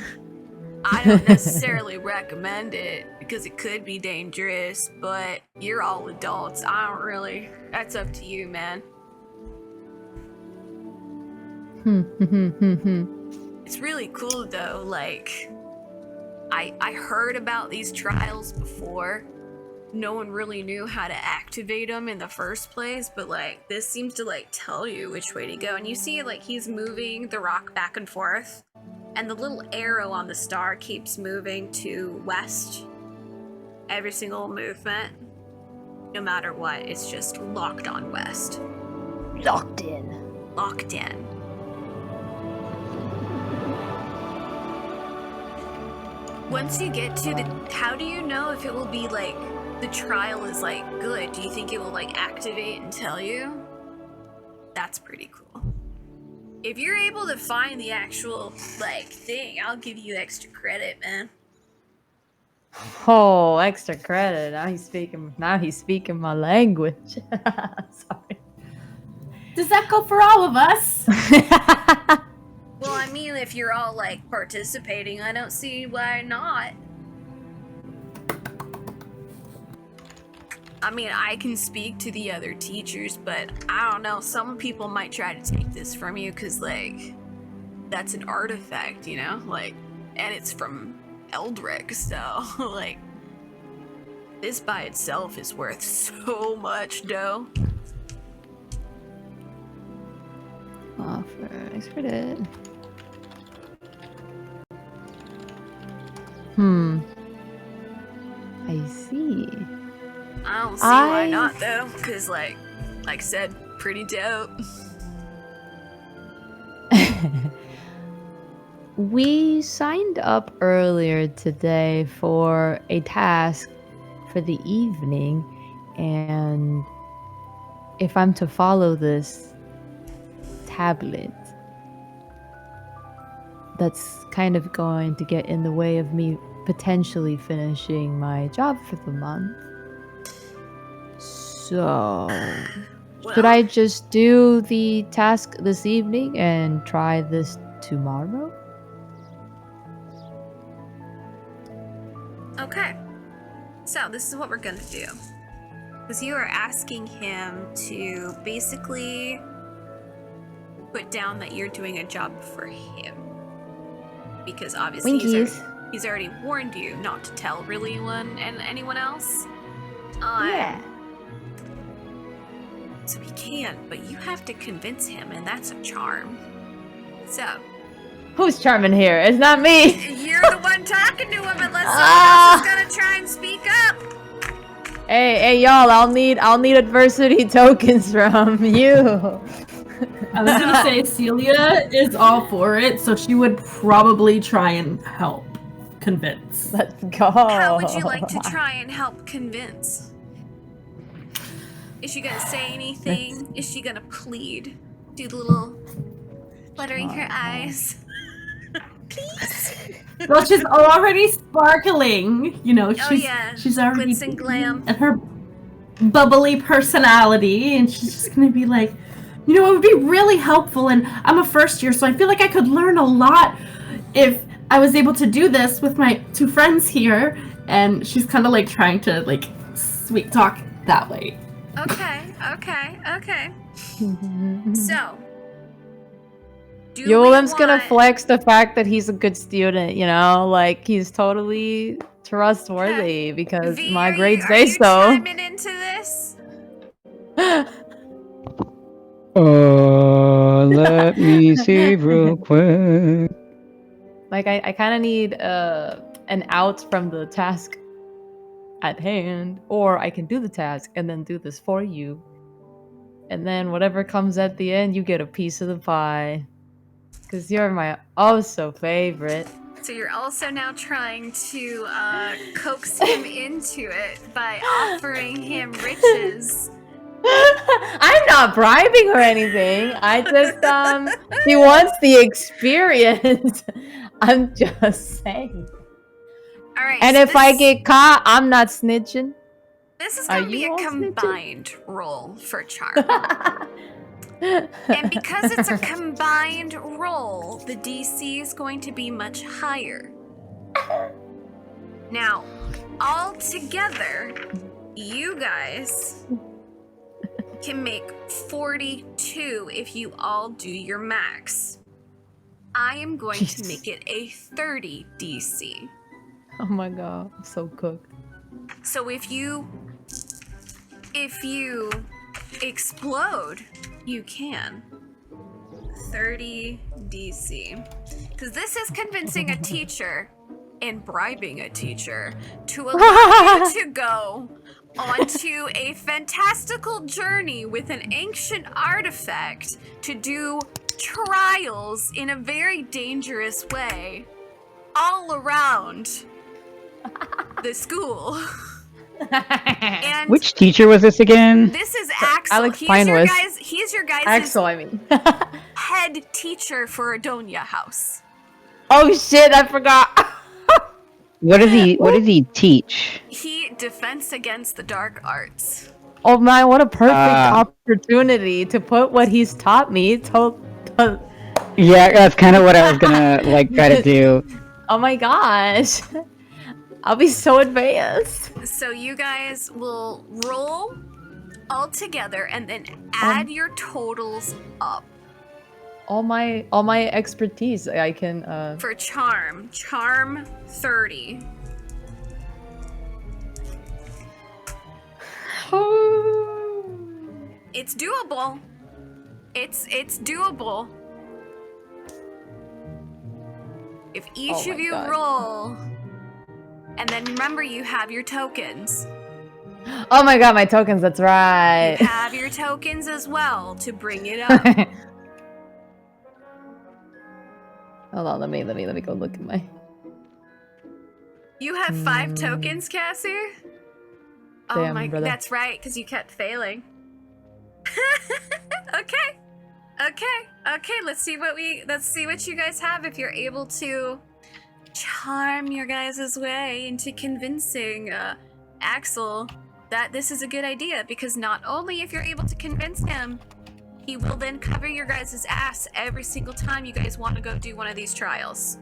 I don't necessarily recommend it because it could be dangerous, but you're all adults. I don't really, that's up to you, man. It's really cool though, like, I heard about these trials before. No one really knew how to activate them in the first place, but like this seems to like tell you which way to go. And you see like he's moving the rock back and forth, and the little arrow on the star keeps moving to west. Every single movement, no matter what, it's just locked on west. Locked in. Locked in. Once you get to the, how do you know if it will be like, the trial is like good? Do you think it will like activate and tell you? That's pretty cool. If you're able to find the actual like thing, I'll give you extra credit, man. Oh, extra credit. Now he's speaking my language. Sorry. Does that go for all of us? Well, I mean, if you're all like participating, I don't see why not. I mean, I can speak to the other teachers, but I don't know, some people might try to take this from you because, like, that's an artifact, you know? Like, and it's from Eldrick, so, like, this by itself is worth so much dough. Offer credit. I see. I don't see why not, though, because, like I said, pretty dope. We signed up earlier today for a task for the evening, and if I'm to follow this tablet, that's kind of going to get in the way of me potentially finishing my job for the month. So, should I just do the task this evening and try this tomorrow? Okay. So, this is what we're gonna do. Because you are asking him to basically put down that you're doing a job for him. Because obviously he's already warned you not to tell really anyone else. Yeah. So he can, but you have to convince him, and that's a charm. So. Who's charming here? It's not me! You're the one talking to him unless someone else is gonna try and speak up! Hey, y'all, I'll need adversity tokens from you. I was gonna say Celia is all for it, so she would probably try and help convince. Let's go. How would you like to try and help convince? Is she gonna say anything? Is she gonna plead? Do the little fluttering her eyes? Please? Well, she's already sparkling. You know, she's already glitz and glam. and her bubbly personality, and she's just gonna be like, you know, it would be really helpful, and I'm a first year, so I feel like I could learn a lot if I was able to do this with my two friends here, And she's kind of like trying to like sweet talk that way. Okay. So, Euwalim's gonna flex the fact that he's a good student, you know? Like, he's totally trustworthy because V, my are grades you say so. chiming into this? Let me see real quick. Like, I kind of need an out from the task at hand, or I can do the task and then do this for you. And then whatever comes at the end, you get a piece of the pie. Because you're my also favorite. So you're also now trying to coax him into it by offering him riches. I'm not bribing or anything. I just, he wants the experience. I'm just saying. All right. And so if I get caught, I'm not snitching. This is going to be a combined roll for charm. And because it's a combined roll, the DC is going to be much higher. Now, all together, you guys can make 42 if you all do your max. I am going to make it a 30 DC. Oh my god, I'm so cooked. So if you explode, you can. 30 DC. Because this is convincing a teacher and bribing a teacher to allow you to go onto a fantastical journey with an ancient artifact to do trials in a very dangerous way all around the school. And which teacher was this again? this is Axel. Alex He's your guys' Axel, I mean. head teacher for Adonia House. Oh shit, I forgot. What does he teach? He defense against the dark arts. Oh man, what a perfect opportunity to put what he's taught me Yeah, that's kind of what I was gonna like try to do. Oh my gosh. I'll be so advanced. So you guys will roll all together and then add your totals up. All my expertise I can For charm 30. It's doable. It's doable. If each of you roll, and then remember you have your tokens. Oh my god, my tokens, that's right. You have your tokens as well to bring it up. Hold on, let me go look at my. You have 5 tokens, Cassie? Oh Damn, my, brother. that's right, because you kept failing. Okay, let's see what you guys have if you're able to charm your guys' way into convincing Axel that this is a good idea, because not only if you're able to convince him, he will then cover your guys' ass every single time you guys want to go do one of these trials.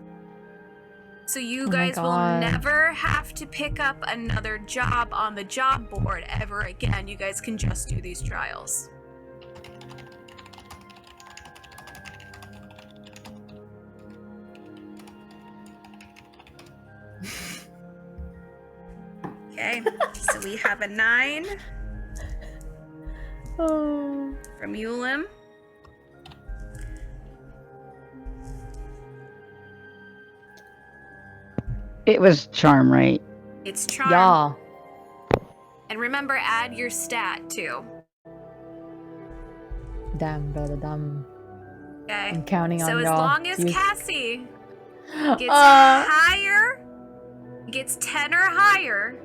So you guys will never have to pick up another job on the job board ever again. You guys can just do these trials. Okay, so we have a 9 from Euwalim. It was charm, right? It's charm. Yeah. And remember, add your stat too. Damn, brother, damn. Okay. I'm counting on So y'all. as long as Cassie gets higher, gets 10 or higher.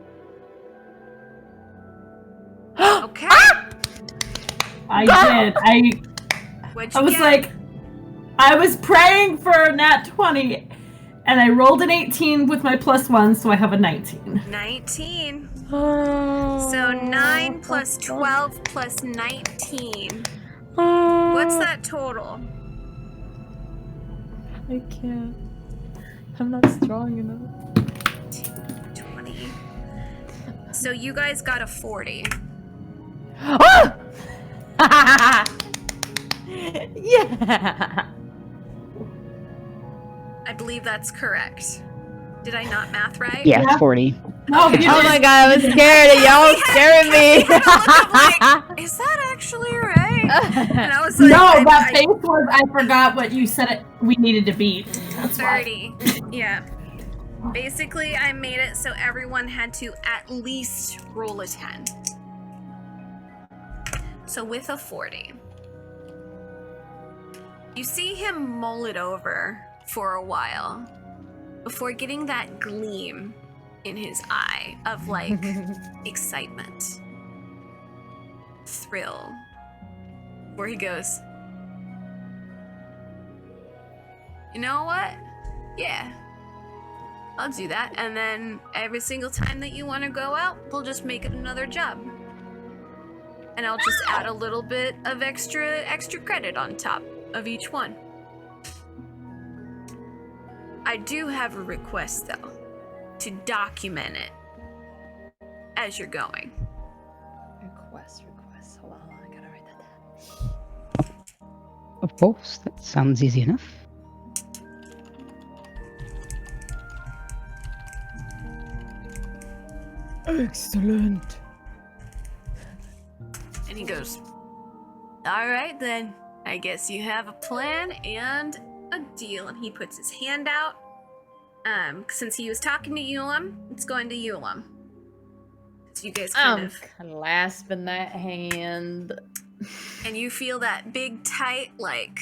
Okay. I did. What'd I you was get? like, I was praying for a nat 20, and I rolled an 18 with my +1, so I have a 19. 19. So 9 plus 12 plus 19. What's that total? I can't. I'm not strong enough. 20. So you guys got a 40. Ah! Yeah. I believe that's correct. Did I not math right? Yeah, it's 40. No, Okay. you Oh did. my god, I was scared. Y'all scaring me. Is that actually right? And I was like, No, that face was I forgot what you said it we needed to beat. That's 30. Yeah. Basically, I made it so everyone had to at least roll a 10. So with a 40. You see him mull it over for a while before getting that gleam in his eye of like excitement, thrill, where he goes, you know what? Yeah, I'll do that. And then every single time that you want to go out, we'll just make it another job. And I'll just add a little bit of extra credit on top of each one. I do have a request though, to document it as you're going. Request. Hold on, I gotta write that down. Of course, that sounds easy enough. Excellent. And he goes, all right then, I guess you have a plan and a deal. And he puts his hand out. Since he was talking to Euwalim, it's going to Euwalim. So you guys kind of clasping that hand. and you feel that big tight, like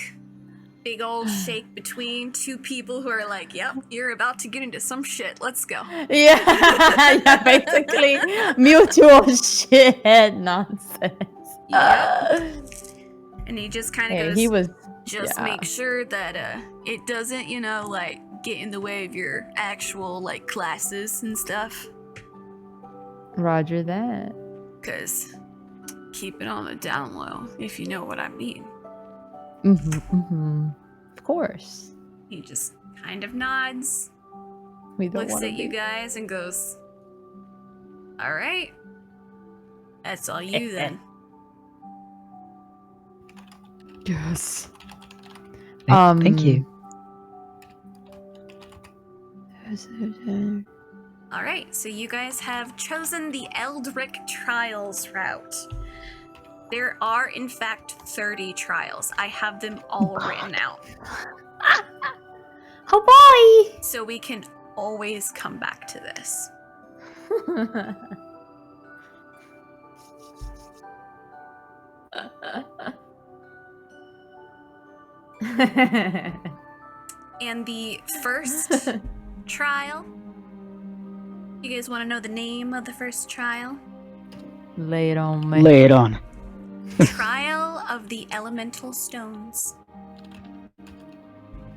big old shake between two people who are like, yep, you're about to get into some shit. Let's go. Yeah, basically mutual shit nonsense. Yep. And he just kind of Hey, goes, he was just yeah. make sure that it doesn't, like get in the way of your actual like classes and stuff. Roger that. Cause keep it on the down low, if you know what I mean. Of course. He just kind of nods, We don't looks want at you guys and goes, all right, that's all you then. Yes. Thank you. All right, so you guys have chosen the Eldrick Trials route. There are, in fact, 30 trials. I have them all written out. Oh boy! So we can always come back to this. And the first trial, you guys want to know the name of the first trial? Lay it on me. Lay it on. Trial of the Elemental Stones.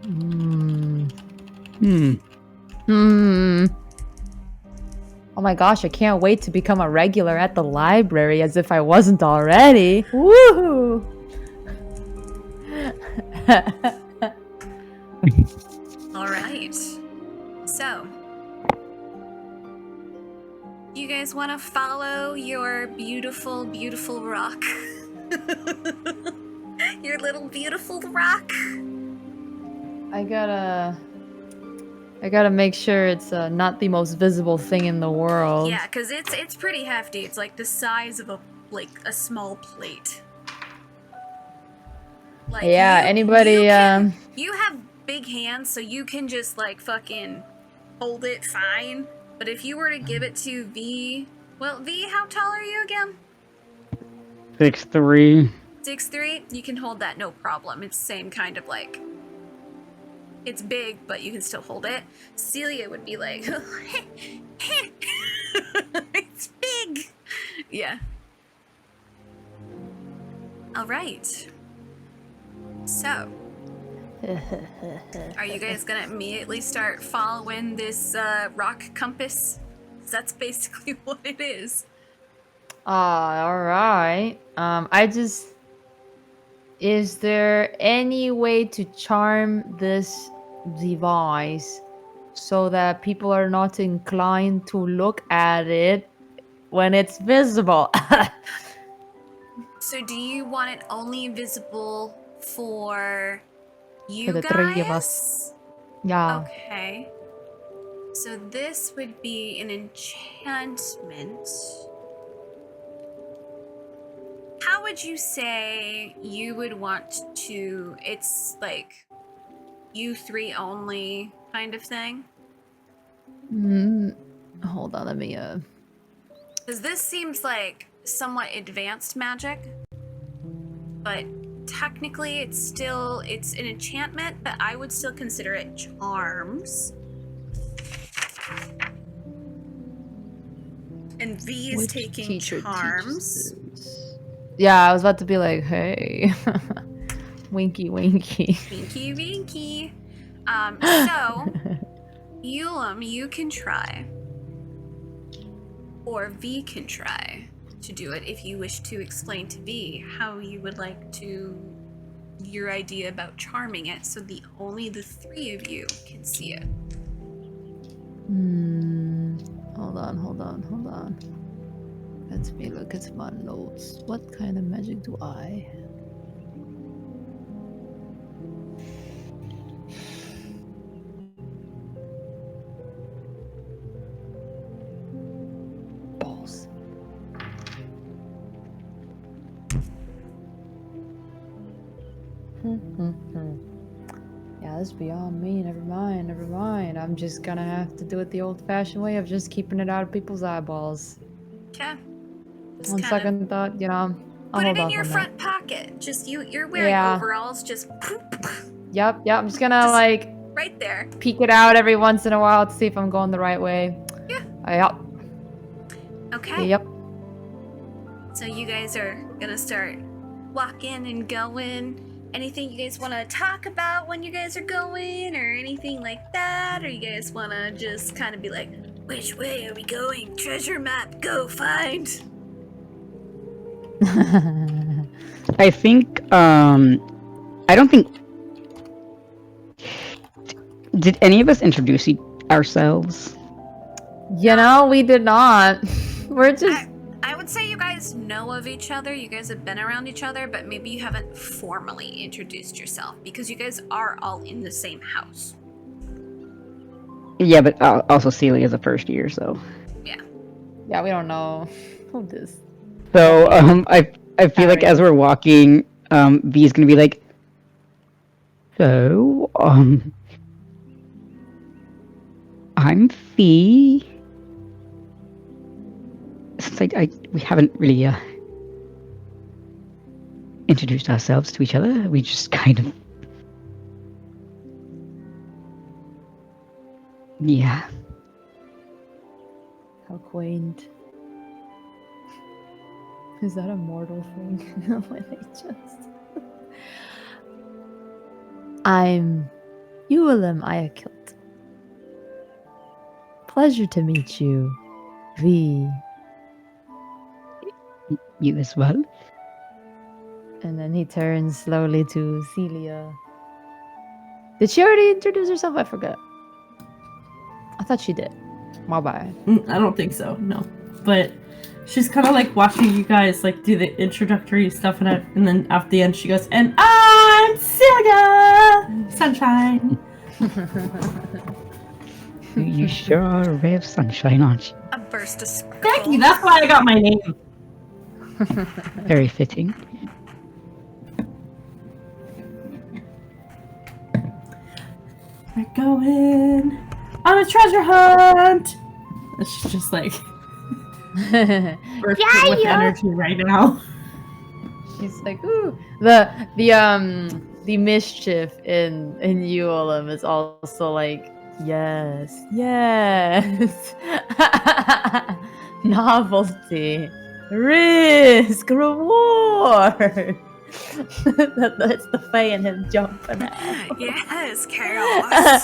Hmm. Hmm. Oh my gosh, I can't wait to become a regular at the library as if I wasn't already. Woohoo! All right. So, you guys want to follow your beautiful, beautiful rock? Your little beautiful rock? I gotta make sure it's not the most visible thing in the world. Yeah, because it's pretty hefty. It's like the size of a small plate. Like, Yeah, anybody, you have big hands, so you can just like fucking hold it fine. But if you were to give it to V, well, V, how tall are you again? 6'3". 6'3". You can hold that no problem. It's same kind of like. It's big, but you can still hold it. Celia would be like, it's big. Yeah. All right. So, are you guys gonna immediately start following this rock compass? 'Cause that's basically what it is. Alright. Is there any way to charm this device so that people are not inclined to look at it when it's visible. So do you want it only visible for you For the guys? three of us. Yeah. Okay. So this would be an enchantment. How would you say you would want to... It's like you three only kind of thing? Hold on, let me Because this seems like somewhat advanced magic, but technically it's an enchantment, but I would still consider it charms. And V is Which taking teacher charms. teaches this? Yeah, I was about to be like, hey. Winky winky. Winky winky. So Euwalim, you can try. Or V can try to do it if you wish to explain to V how you would like to, your idea about charming it so only the three of you can see it. Hold on. Let me look at my notes. What kind of magic do I have? Balls. Yeah, this is beyond me. Never mind. I'm just gonna have to do it the old-fashioned way of just keeping it out of people's eyeballs. Okay. On second thought, I'll Put hold it in off your on front pocket. Just you're wearing Yeah. overalls, just that. Yep. I'm just gonna Just- right there. peek it out every once in a while to see if I'm going the right way. Yeah. Yep. Okay. Yep. So you guys are gonna start walking and going. Anything you guys want to talk about when you guys are going, or anything like that? Or you guys want to just kind of be like, which way are we going? Treasure map, go find. I think, I don't think... Did any of us introduce ourselves? We did not. We're just... I would say you guys know of each other. You guys have been around each other, but maybe you haven't formally introduced yourself because you guys are all in the same house. Yeah, but also Celia's a first year, so... Yeah, we don't know who this. So, I feel like as we're walking, V's gonna be like, so, I'm Fee. Since we haven't really, introduced ourselves to each other, we just kind of... Yeah. How quaint. Is that a mortal thing? When they just... I'm Euwalim the ArchFey. Pleasure to meet you, V. You as well? And then he turns slowly to Celia. Did she already introduce herself? I forgot. I thought she did. My bad. I don't think so, no. But she's kind of like watching you guys like do the introductory stuff, and then at the end she goes, and I'm Celia Sunshine. You sure are a ray of sunshine, aren't you? A burst of sparkle. Thank you, that's why I got my name. Very fitting. We're going on a treasure hunt. And she's just like bursting with energy right now. She's like, ooh. The mischief in Euwalim is also like, yes. Novelty, risk, reward. That's the Fae in him jumping out. Yes, chaos.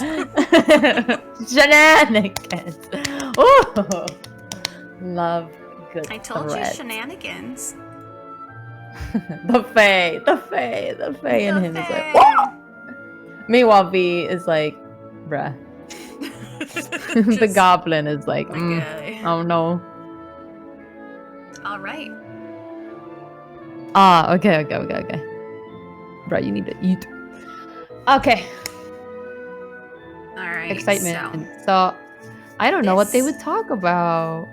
Shenanigans. Ooh. Love good I told threats. you shenanigans. The Fae in him is like, Fae. whoa! Meanwhile, V is like, bruh. The Just goblin is like, okay. oh no. All right. Ah, okay. Bro, you need to eat. Okay. All right. Excitement. So, I don't know what they this- would talk about.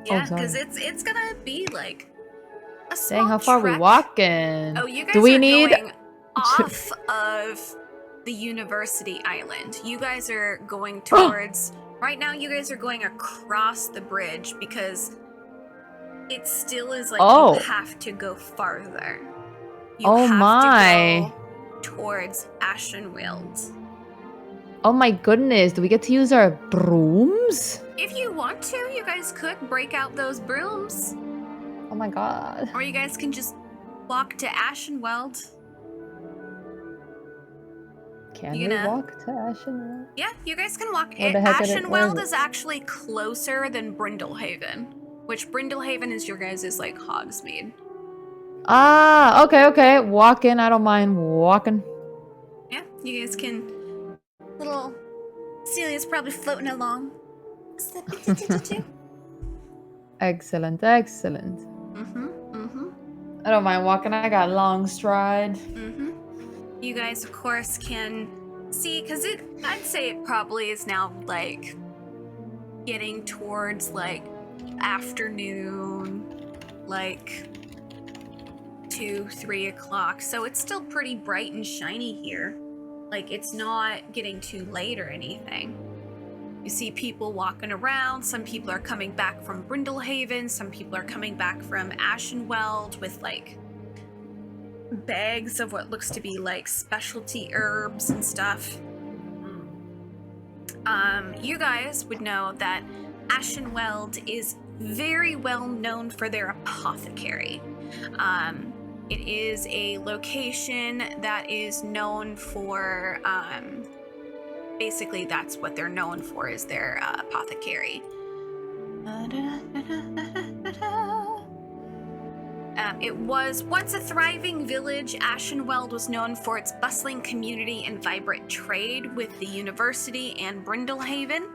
Yeah, sorry. because it's gonna be like a small Dang, how far are we trek. walking? Oh, you guys Do we are need going off of the university island. You guys are going towards. Right now, you guys are going across the bridge because it still is like Oh. you have to go farther. You Oh have my. to go towards Ashenwild. Oh my goodness, do we get to use our brooms? If you want to, you guys could break out those brooms. Oh my god. Or you guys can just walk to Ashenweld. Can You we gonna- walk to Ashen? Yeah, you guys can walk. Where the heck is it? Where Ashenweld is is actually closer than Brindlehaven, which Brindlehaven is your guys' like Hogsmeade. Ah, okay. Walking, I don't mind walking. Yeah, you guys can. Little Celia's probably floating along. Excellent. Mm-hmm. I don't mind walking, I got long stride. You guys, of course, can see, because I'd say it probably is now, like, getting towards, like, afternoon, like, 2-3 o'clock. So it's still pretty bright and shiny here. Like, it's not getting too late or anything. You see people walking around. Some people are coming back from Brindlehaven. Some people are coming back from Ashenweld with, like, bags of what looks to be, like, specialty herbs and stuff. You guys would know that Ashenweld is very well known for their apothecary. It is a location that is known for, basically that's what they're known for, is their apothecary. It was once a thriving village. Ashenweld was known for its bustling community and vibrant trade with the university and Brindlehaven.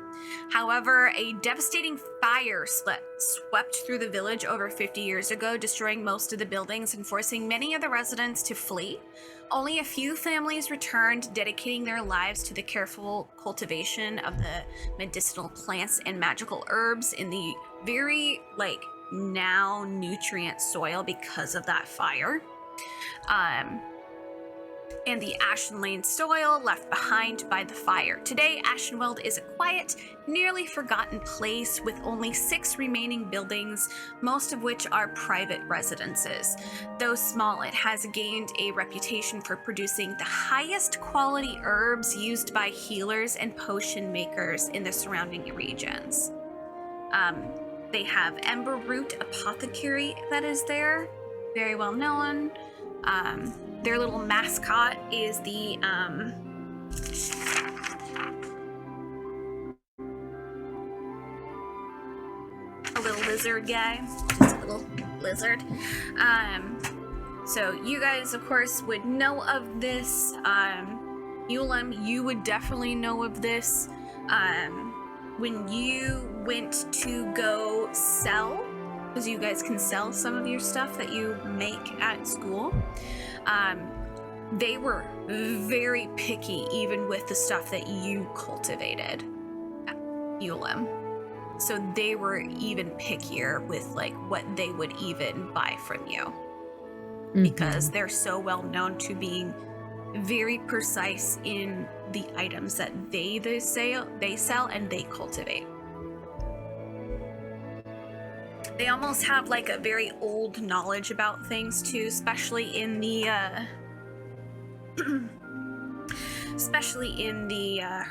However, a devastating fire swept through the village over 50 years ago, destroying most of the buildings and forcing many of the residents to flee. Only a few families returned, dedicating their lives to the careful cultivation of the medicinal plants and magical herbs in the very, like, now nutrient soil because of that fire. And the Ashen Lane soil left behind by the fire. Today, Ashenweld is a quiet, nearly forgotten place with only 6 remaining buildings, most of which are private residences. Though small, it has gained a reputation for producing the highest quality herbs used by healers and potion makers in the surrounding regions. They have Ember Root Apothecary that is there, very well known. Their little mascot is the a little lizard guy, just a little lizard. So you guys, of course, would know of this. Euwalim, you would definitely know of this. When you went to go sell, because you guys can sell some of your stuff that you make at school, they were very picky even with the stuff that you cultivated at Euwalim. So they were even pickier with, like, what they would even buy from you, because they're so well known to being very precise in the items that they sell and they cultivate. They almost have, like, a very old knowledge about things too, especially in the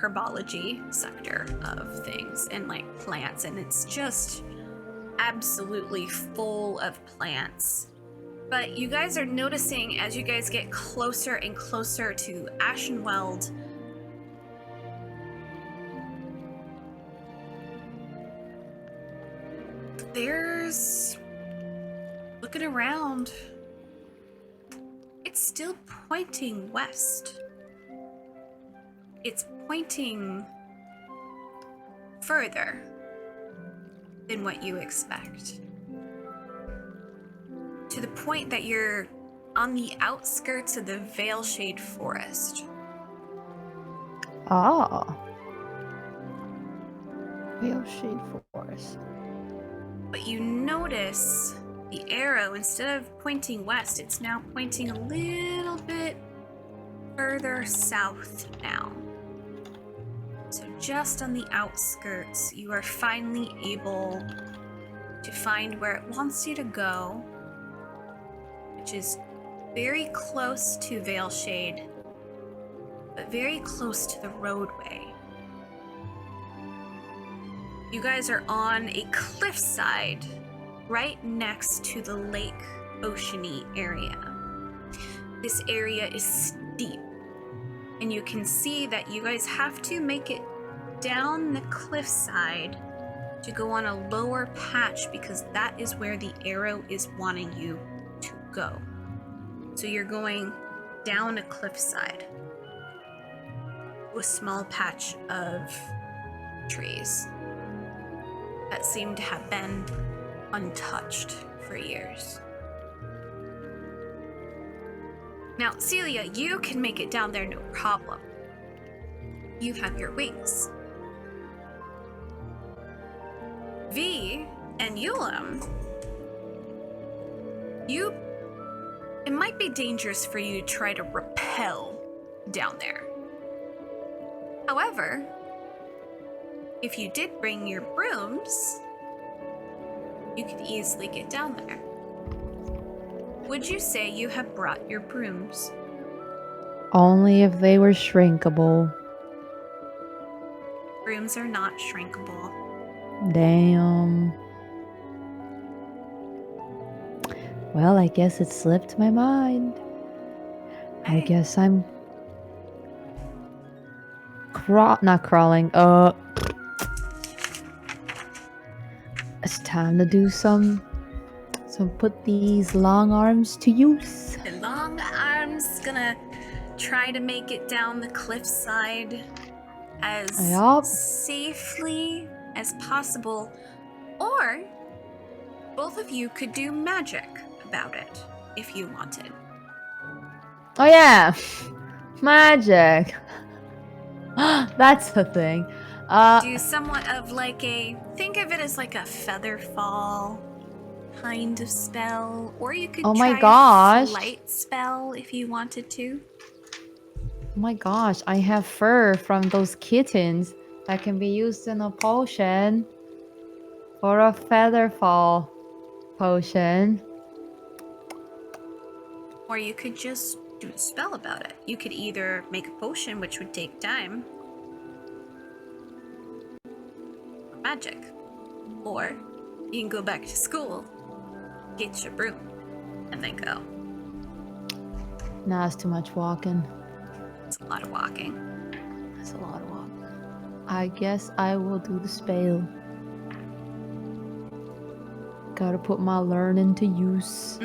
herbology sector of things and, like, plants, and it's just absolutely full of plants. But you guys are noticing, as you guys get closer and closer to Ashenweld, there's, looking around, it's still pointing west. It's pointing further than what you expect. to the point that you're on the outskirts of the Veilshade Forest. Ah. Veilshade Forest. But you notice the arrow, instead of pointing west, it's now pointing a little bit further south now. So just on the outskirts, you are finally able to find where it wants you to go, which is very close to Veilshade, but very close to the roadway. You guys are on a cliffside right next to the lake oceany area. This area is steep, and you can see that you guys have to make it down the cliffside to go on a lower patch because that is where the arrow is wanting you to go. So you're going down a cliffside to a small patch of trees that seem to have been untouched for years. Now, Celia, you can make it down there no problem. You have your wings. V and Euwalim, it might be dangerous for you to try to rappel down there. However, if you did bring your brooms, you could easily get down there. Would you say you have brought your brooms? Only if they were shrinkable. Brooms are not shrinkable. Damn. Well, I guess it slipped my mind. I Hey. guess I'm not crawling. It's time to do some put these long arms to use. The long arm's gonna try to make it down the cliffside as Yup. safely as possible, or both of you could do magic about it if you wanted. Oh yeah, magic. That's the thing. Do somewhat of like think of it as like a feather fall kind of spell, or you could Oh try my gosh. a flight spell if you wanted to. Oh my gosh, I have fur from those kittens that can be used in a potion for a feather fall potion. Or you could just do a spell about it. You could either make a potion, which would take time, or magic, or you can go back to school, get your broom, and then go. Nah, it's too much walking. It's a lot of walking. That's a lot of walking. I guess I will do the spell. Gotta put my learning to use.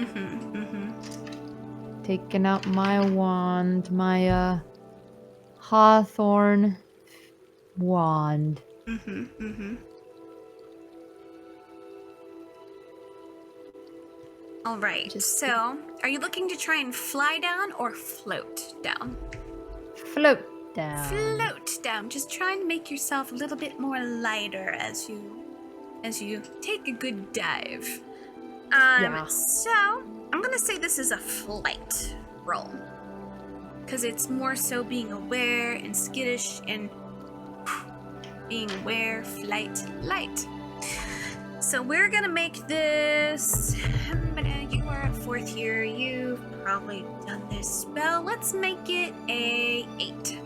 Taking out my wand, my hawthorn wand. All right. So, are you looking to try and fly down or float down? Float down. Float down. Just try and make yourself a little bit more lighter as you take a good dive. Yeah. So I'm gonna say this is a flight roll, because it's more so being aware and skittish and being aware, flight, light. So we're gonna make this. You are at 4th year. You've probably done this spell. Let's make it a 8.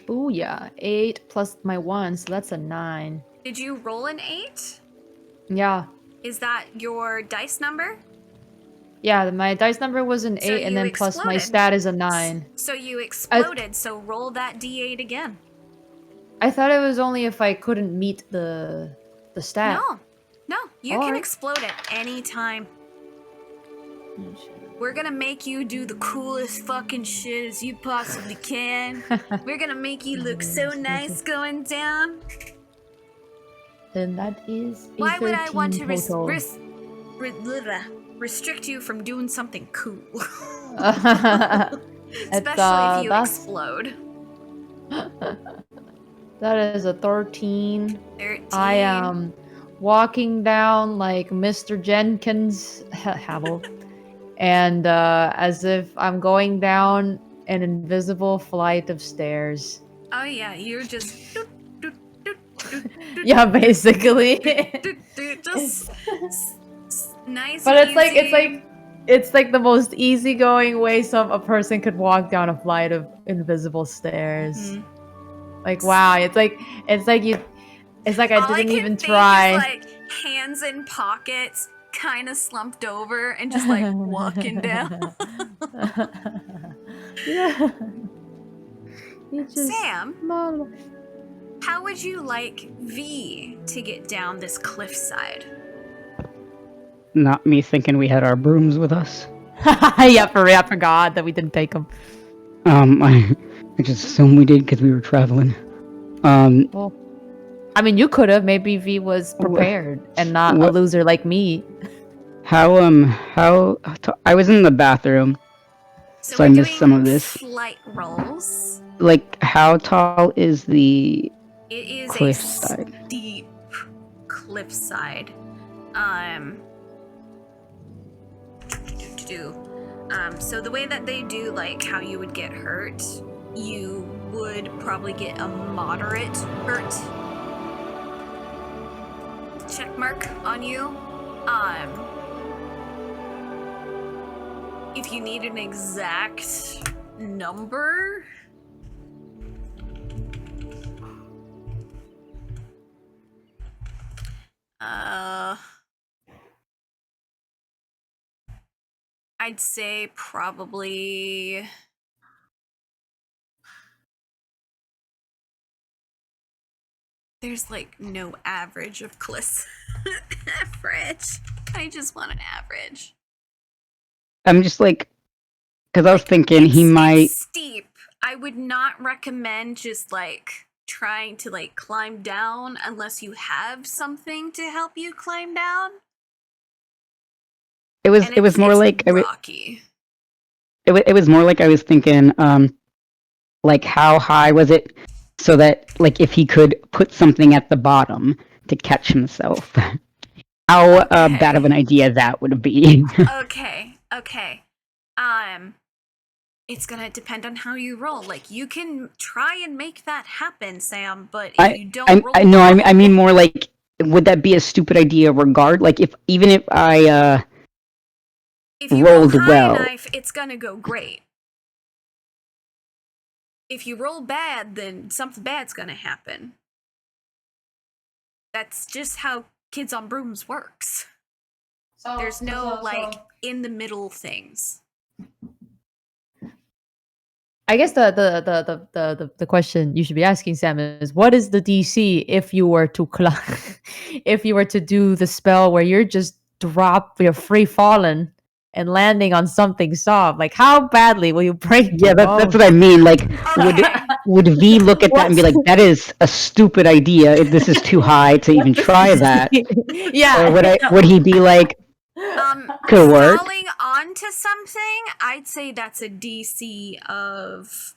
Ooh, yeah. 8 plus my 1, so that's a 9. Did you roll an 8? Yeah. Is that your dice number? Yeah, my dice number was an 8, So and you then plus my exploded. stat is a 9. So you exploded, so roll that d8 again. I thought it was only if I couldn't meet the stat. No, you can Alright. explode at any time. We're gonna make you do the coolest fucking shit as you possibly can. We're gonna make you look so nice going down. then that is a Why would I want to 13 total. restrict you from doing something cool? It's, Especially if you that's- explode. That is a 13. 13. I am walking down like Mr. Jenkins Havel, and as if I'm going down an invisible flight of stairs. Oh yeah, you're just Yeah, basically. just nice. But and it's like the most easygoing way a person could walk down a flight of invisible stairs. Mhm. Like wow, it's like I All didn't can even think try. Is, like hands in pockets, kind of slumped over, and just like walking down. Yeah. You just Sam, how would you like V to get down this cliffside? Not me thinking we had our brooms with us. Yeah, for real, I forgot that we didn't take them. I just assumed we did because we were traveling. Well, I mean, you could have. Maybe V was prepared and not a loser like me. How I was in the bathroom, so I we're missed doing some of this. Flight rolls. Like, how tall is the It is cliffside? a steep cliffside. So the way that they do, like, how you would get hurt, you would probably get a moderate hurt check mark on you. If you need an exact number, I'd say probably there's like no average of cliffs. Average. I just want an average. I'm just like, because I was thinking he might. It's steep. I would not recommend just like trying to like climb down unless you have something to help you climb down. It was more like rocky. It was more like I was thinking, like how high was it, so that like if he could put something at the bottom to catch himself, how bad of an idea that would be. Okay. It's gonna depend on how you roll. Like you can try and make that happen, Sam, but if you don't roll, I mean more like, would that be a stupid idea? Like even if I if you rolled roll high well, enough, it's gonna go great. If you roll bad, then something bad's gonna happen. That's just how Kids on Brooms works. There's no like in the middle things. I guess the question you should be asking, Sam, is what is the DC if you were to if you were to do the spell where you're just you're free falling and landing on something soft? Like how badly will you break? Yeah, that's what I mean. Like, would V look at that and be like, "That is a stupid idea. This is too high to even try that." Yeah. Or would he be like, "Could work"? Falling onto something, I'd say that's a DC of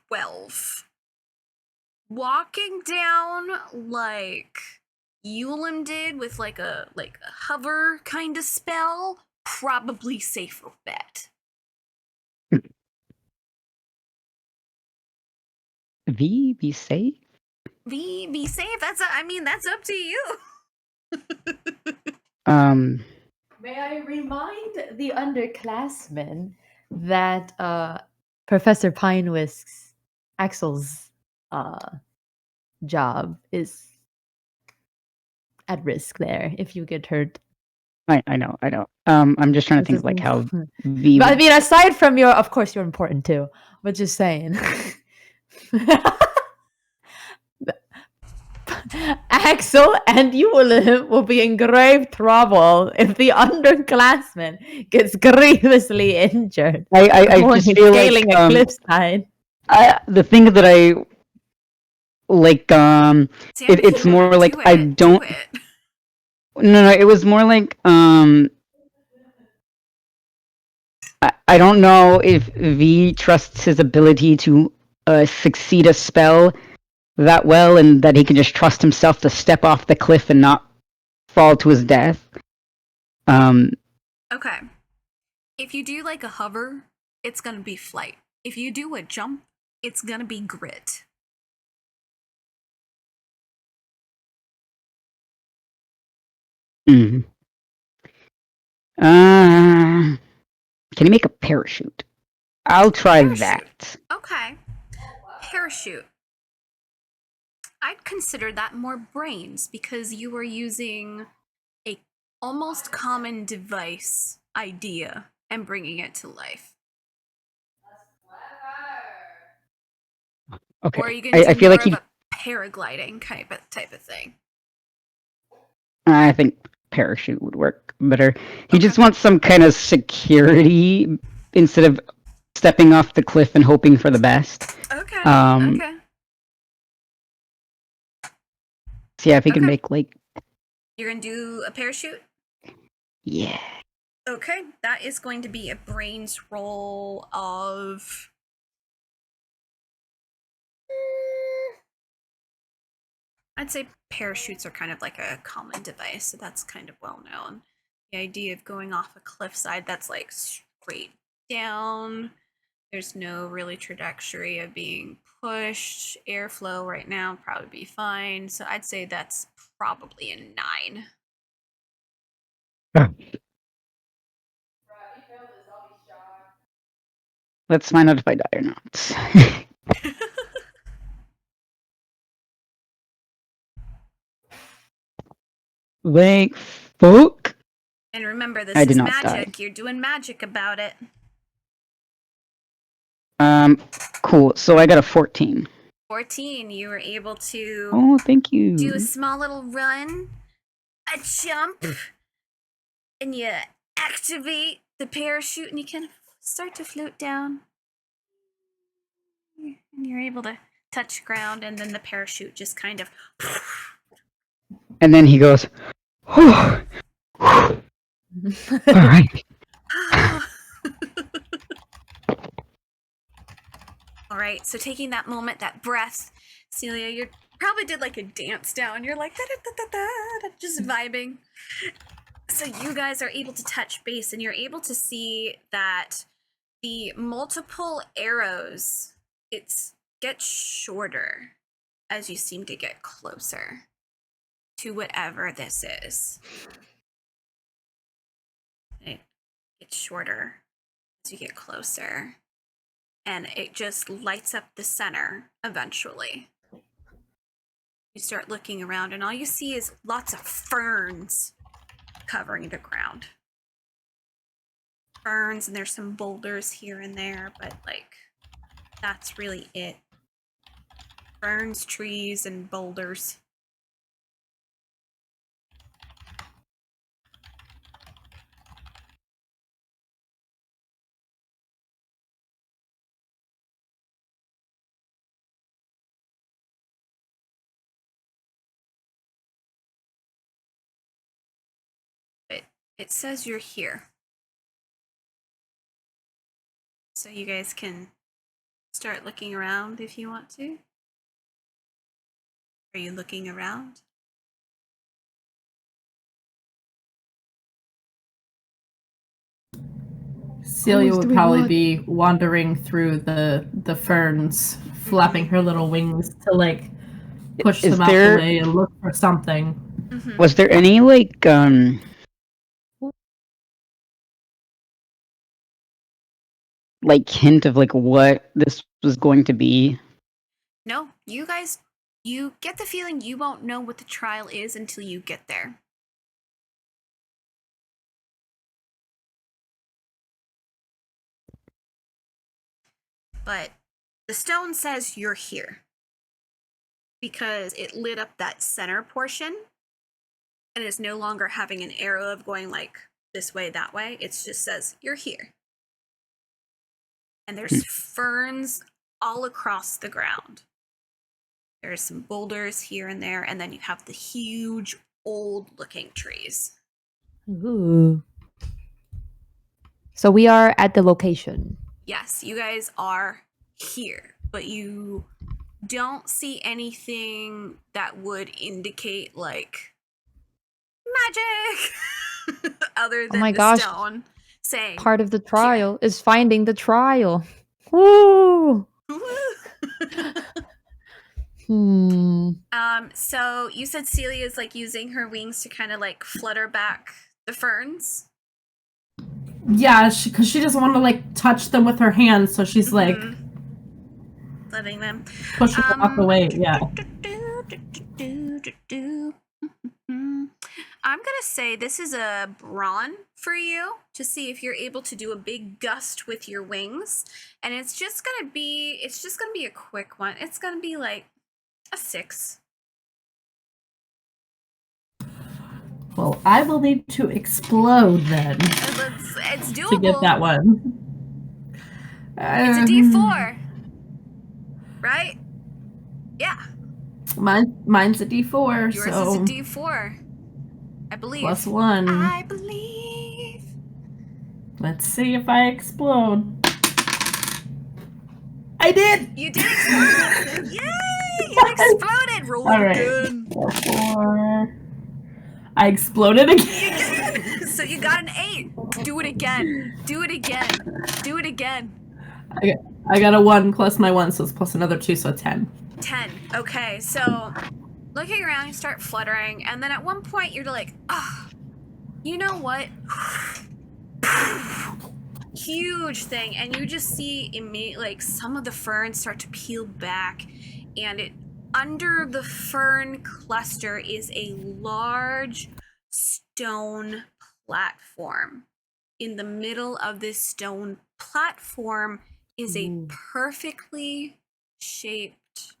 12. Walking down like Euwalim did with like a hover kind of spell, probably safer bet. V, be safe. V, be safe. That's up to you. May I remind the underclassmen that Professor Pinewhisk's Axel's job is at risk there if you get hurt. I know. I'm just trying to think of like how V. But I mean, aside from of course you're important too, but just saying. Axel and Euwalim will be in grave trouble if the underclassman gets grievously injured. I just feel like a cliffside. The thing that I like See, I'm it's here. more like Do I it, don't. do it. No, it was more like I don't know if V trusts his ability to succeed a spell that well, and that he can just trust himself to step off the cliff and not fall to his death. Okay. If you do like a hover, it's gonna be flight. If you do a jump, it's gonna be grit. Mm. Can you make a parachute? I'll try Parachute. that. Okay. Parachute. I'd consider that more brains because you are using a almost common device idea and bringing it to life. Okay. Or are you going to I do feel more like of he. a paragliding type of thing? I think parachute would work better. He Okay. just wants some kind of security instead of stepping off the cliff and hoping for the best. Okay. Okay. So yeah, if he can make like. You're going to do a parachute? Yeah. Okay, that is going to be a brains roll of. I'd say parachutes are kind of like a common device, so that's kind of well known. The idea of going off a cliffside that's like straight down, there's no really trajectory of being pushed. Airflow right now probably be fine, so I'd say that's probably a 9. Let's find out if I die or not. Like, fuck. And remember, this I did is not magic. die. You're doing magic about it. Cool. So I got a 14. 14, you were able to Oh, thank you. do a small little run, a jump, and you activate the parachute and you kind of start to float down. And you're able to touch ground, and then the parachute just kind of. And then he goes, oh. All right. All right, so taking that moment, that breath, Celia, you probably did like a dance down. You're like, just vibing. So you guys are able to touch base, and you're able to see that the multiple arrows, it gets shorter as you seem to get closer to whatever this is. It gets shorter as you get closer, and it just lights up the center eventually. You start looking around, and all you see is lots of ferns covering the ground. Ferns, and there's some boulders here and there, but like that's really it. Ferns, trees, and boulders. It says you're here. So you guys can start looking around if you want to. Are you looking around? Celia would probably be wandering through the ferns, flapping her little wings to like push them out the way and look for something. Mm-hmm. Was there any like hint of like what this was going to be? No, you guys, you get the feeling you won't know what the trial is until you get there. But the stone says you're here because it lit up that center portion and is no longer having an arrow of going like this way, that way. It just says you're here. And there's ferns all across the ground. There's some boulders here and there, and then you have the huge, old-looking trees. Ooh. So we are at the location. Yes, you guys are here, but you don't see anything that would indicate, like, magic! Other than my the gosh. stone saying... Part of the trial is finding the trial. Woo! So you said Celia is, like, using her wings to kind of, like, flutter back the ferns? Yeah, because she doesn't want to, like, touch them with her hands, so she's, like... Letting them. Pushing them out the way, yeah. I'm gonna say this is a brawn for you to see if you're able to do a big gust with your wings, and it's just gonna be a quick one. It's gonna be like a 6. Well, I will need to explode then It's doable. to get that one. It's a D4, right? Yeah. Mine's a D4. Yours so is a D4. I believe. +1. I believe. Let's see if I explode. I did! You did explode! Yay! You exploded! Roll it again. 4. I exploded again. So you got an 8. Do it again. Do it again. Do it again. I got a 1 plus my 1, so it's plus another 2, so 10. 10. Okay, so looking around, you start fluttering, and then at one point you're like, oh, you know what? Huge thing, and you just see immediately, like, some of the ferns start to peel back, and under the fern cluster is a large stone platform. In the middle of this stone platform is a perfectly shaped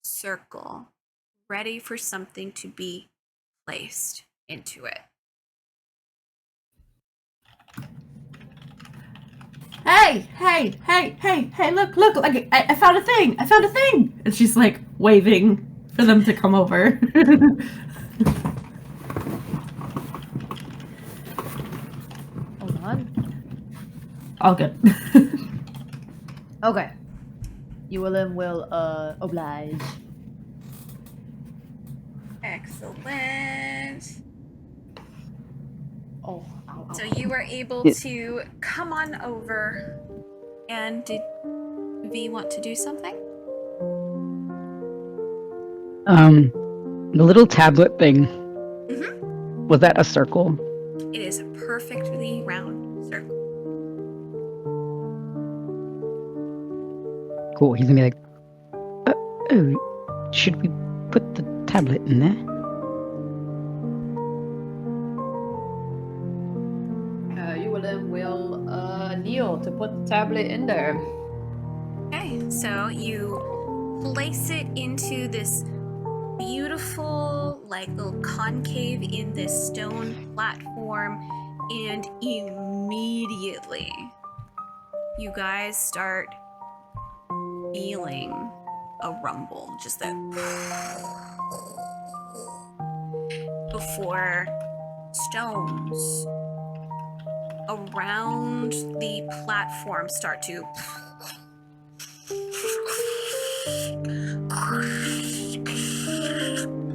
circle, ready for something to be placed into it. Hey, look, like, I found a thing! And she's, like, waving for them to come over. Hold on. All good. Okay. Euwalim will oblige. Excellent. Oh. So you were able to come on over. And did V want to do something? The little tablet thing. Mm-hmm. Was that a circle? It is a perfectly round circle. Cool. He's gonna be like, oh, should we put the tablet in there? Euwalim will kneel to put the tablet in there. Okay, so you place it into this beautiful, like, little concave in this stone platform, and immediately you guys start feeling a rumble, just that before stones around the platform start to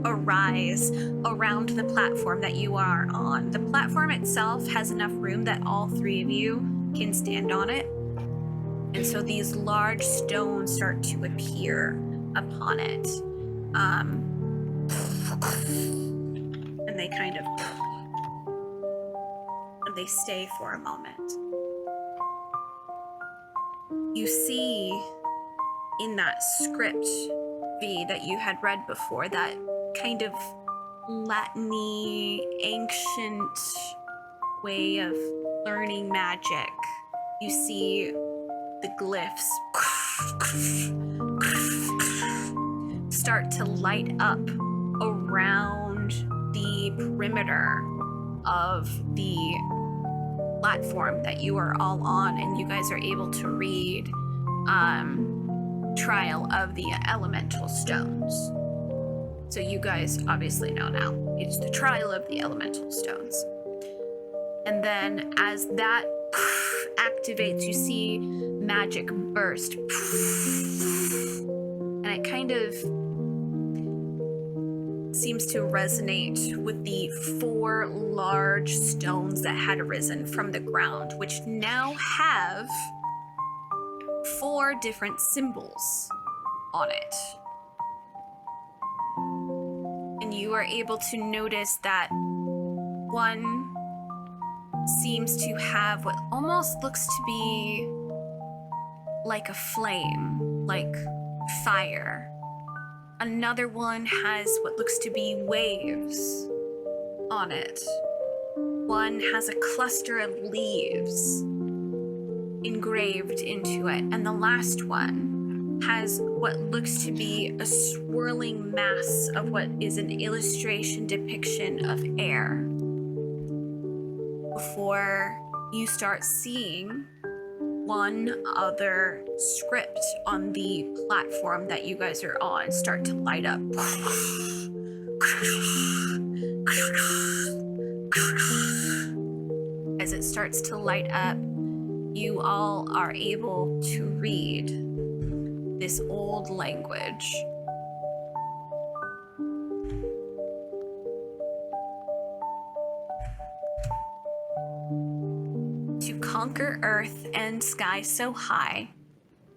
arise around the platform that you are on. The platform itself has enough room that all 3 of you can stand on it. And so these large stones start to appear upon it. And they kind of... and they stay for a moment. You see in that script, V, that you had read before, that kind of Latin-y, ancient way of learning magic. You see the glyphs start to light up around the perimeter of the platform that you are all on, and you guys are able to read trial of the elemental stones. So you guys obviously know now. It's the trial of the elemental stones. And then as that activates, you see magic burst. And it kind of seems to resonate with the 4 large stones that had arisen from the ground, which now have 4 different symbols on it. And you are able to notice that one seems to have what almost looks to be like a flame, like fire. Another one has what looks to be waves on it. One has a cluster of leaves engraved into it. And the last one has what looks to be a swirling mass of what is an illustration depiction of air. Before you start seeing one other script on the platform that you guys are on start to light up. As it starts to light up, you all are able to read this old language. To conquer earth and sky so high,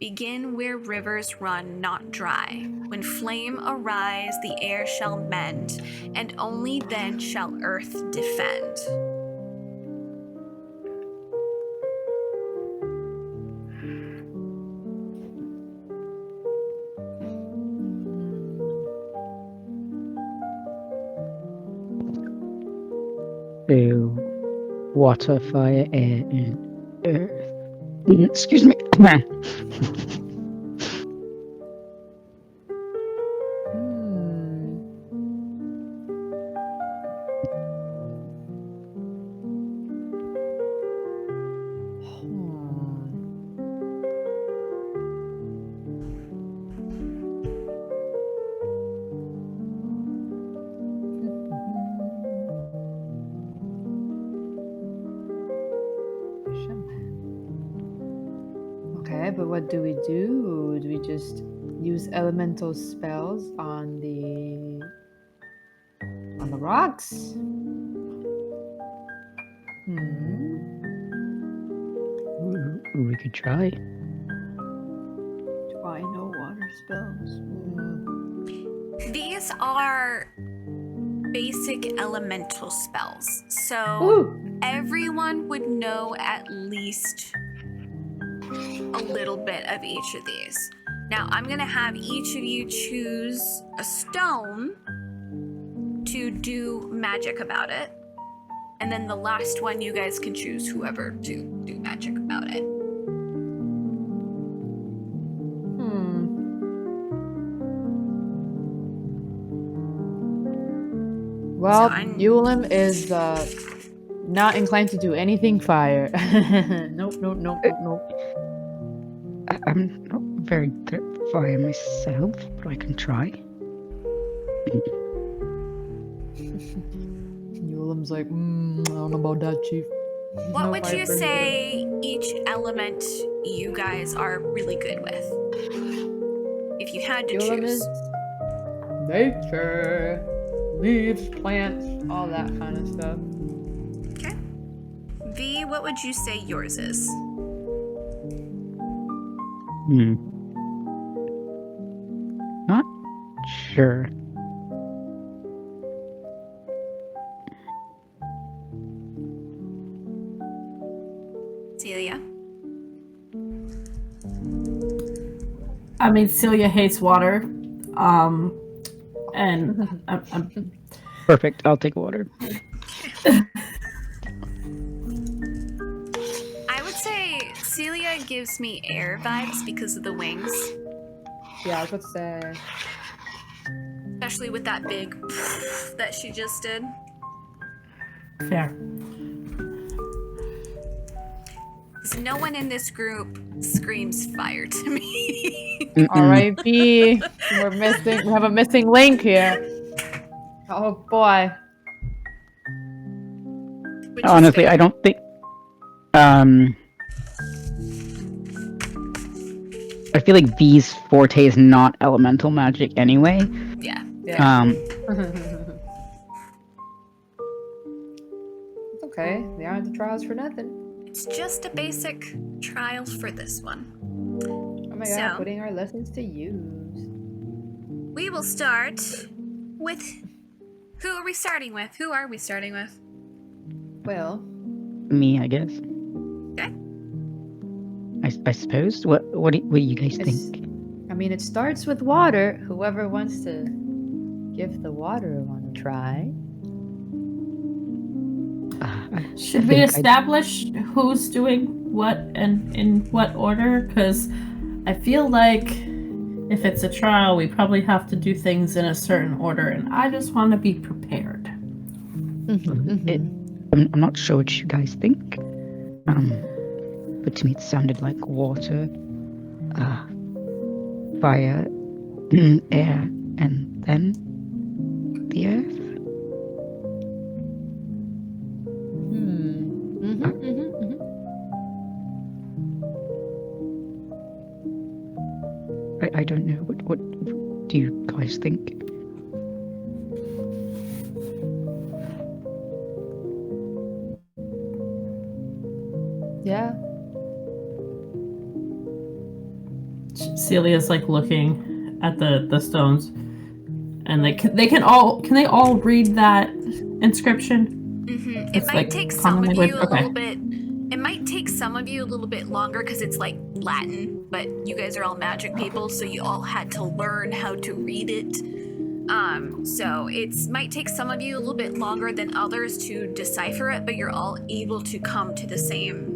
begin where rivers run not dry. When flame arise, the air shall mend, and only then shall earth defend. So, water, fire, air, and earth. Excuse me. Okay, but what do we do? Do we just use elemental spells on the rocks? We could try. Do I know water spells? These are basic elemental spells. So Ooh. everyone would know at least a little bit of each of these. Now I'm gonna have each of you choose a stone to do magic about it. And then the last one you guys can choose whoever to do magic about it. Well, So I'm- Euwalim is not inclined to do anything fire. Nope. I'm not very good at fire myself, but I can try. Euwalim's like, I don't know about that, Chief. What No would fire you for me. say each element you guys are really good with? If you had to Euwalim choose. is nature, leaves, plants, all that kind of stuff. Okay. V, what would you say yours is? Not sure. Celia? I mean, Celia hates water. And I'm Perfect. I'll take water. I would say Celia gives me air vibes because of the wings. Yeah, I was about to say. Especially with that big that she just did. fair. 'Cause no one in this group screams fire to me. R.I.P. We're missing. We have a missing link here. Oh boy. Which is Honestly, fair. I don't think. I feel like V's forte is not elemental magic anyway. Yeah. It's okay. They aren't the trials for nothing. It's just a basic trials for this one. Oh my god, So- putting our lessons to use. We will start with... Who are we starting with? Who are we starting with? Well, Me, I guess. Okay. I suppose. What do you guys It's- think? I mean, it starts with water. Whoever wants to give the water one a try. Should we establish who's doing what and in what order? Because I feel like if it's a trial, we probably have to do things in a certain order, and I just want to be prepared. I'm not sure what you guys think. But to me it sounded like water, fire, air, and then the earth. I don't know. What do you guys think? Yeah. Celia's like looking at the stones, and can they all read that inscription? It It's might like take some common of language? you a Okay. little bit. It might take some of you a little bit longer because it's like Latin, but you guys are all magic people, so you all had to learn how to read it. So it might take some of you a little bit longer than others to decipher it, but you're all able to come to the same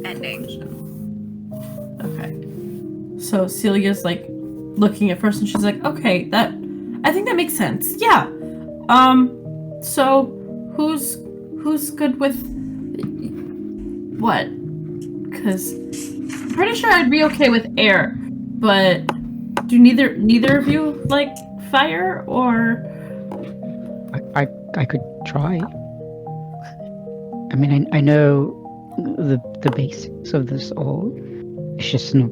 ending. Okay. So Celia's like looking at first, and she's like, "Okay, I think that makes sense. Yeah. So who's good with what? Because I'm pretty sure I'd be okay with air, but do neither of you like fire or? I could try. I mean, I know the basics of this all. It's just not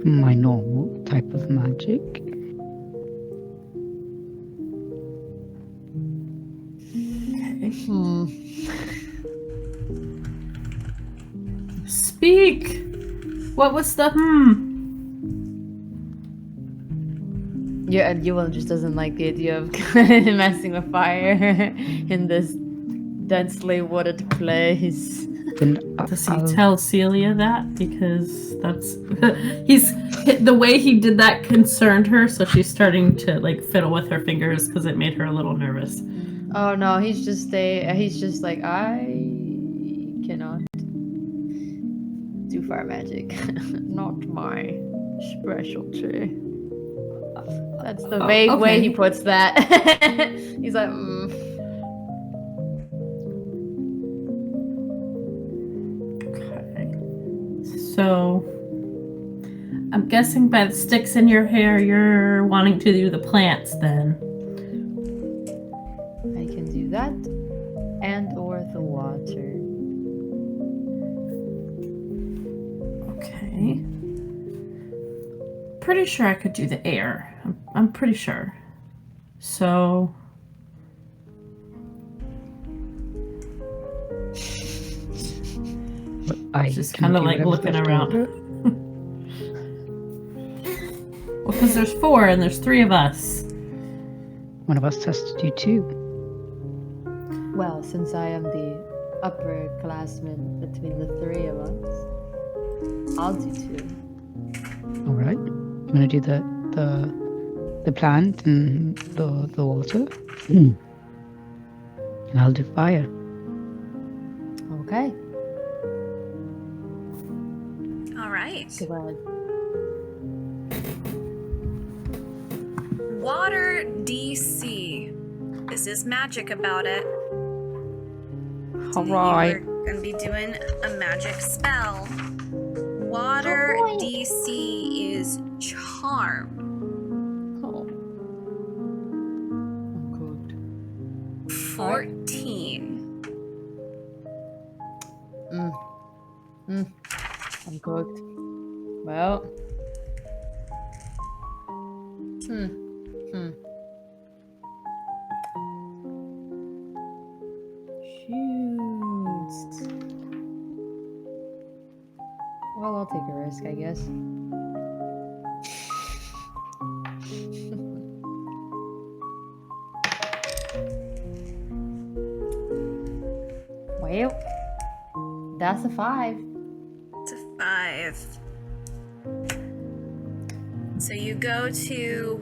my normal type of magic. Speak. What was the Yeah, and Euwalim just doesn't like the idea of messing with fire in this densely wooded place. Then Does he tell Celia that? Because that's the way he did that concerned her, so she's starting to like fiddle with her fingers because it made her a little nervous. Oh no, he's just like, I cannot do fire magic. Not my specialty. That's the vague way he puts that. He's like, Okay. So I'm guessing by the sticks in your hair, you're wanting to do the plants then. I can do that and or the water. Okay. Pretty sure I could do the air. I'm pretty sure. So I just can kind of do like whatever's looking left around. over. Well, because there's 4 and there's 3 of us. One of us has to do 2. Well, since I am the upperclassman between the 3 of us, I'll do 2. All right. You want to do the plant and the water? And I'll do fire. Okay. All right. Well, Water DC. This is magic about it. So all right. you were Gonna be doing a magic spell. Water DC is charm. Oh. I'm cooked. 14. I'm cooked. Well. Shoots. Well, I'll take a risk, I guess. Well, that's a 5. It's a 5. So you go to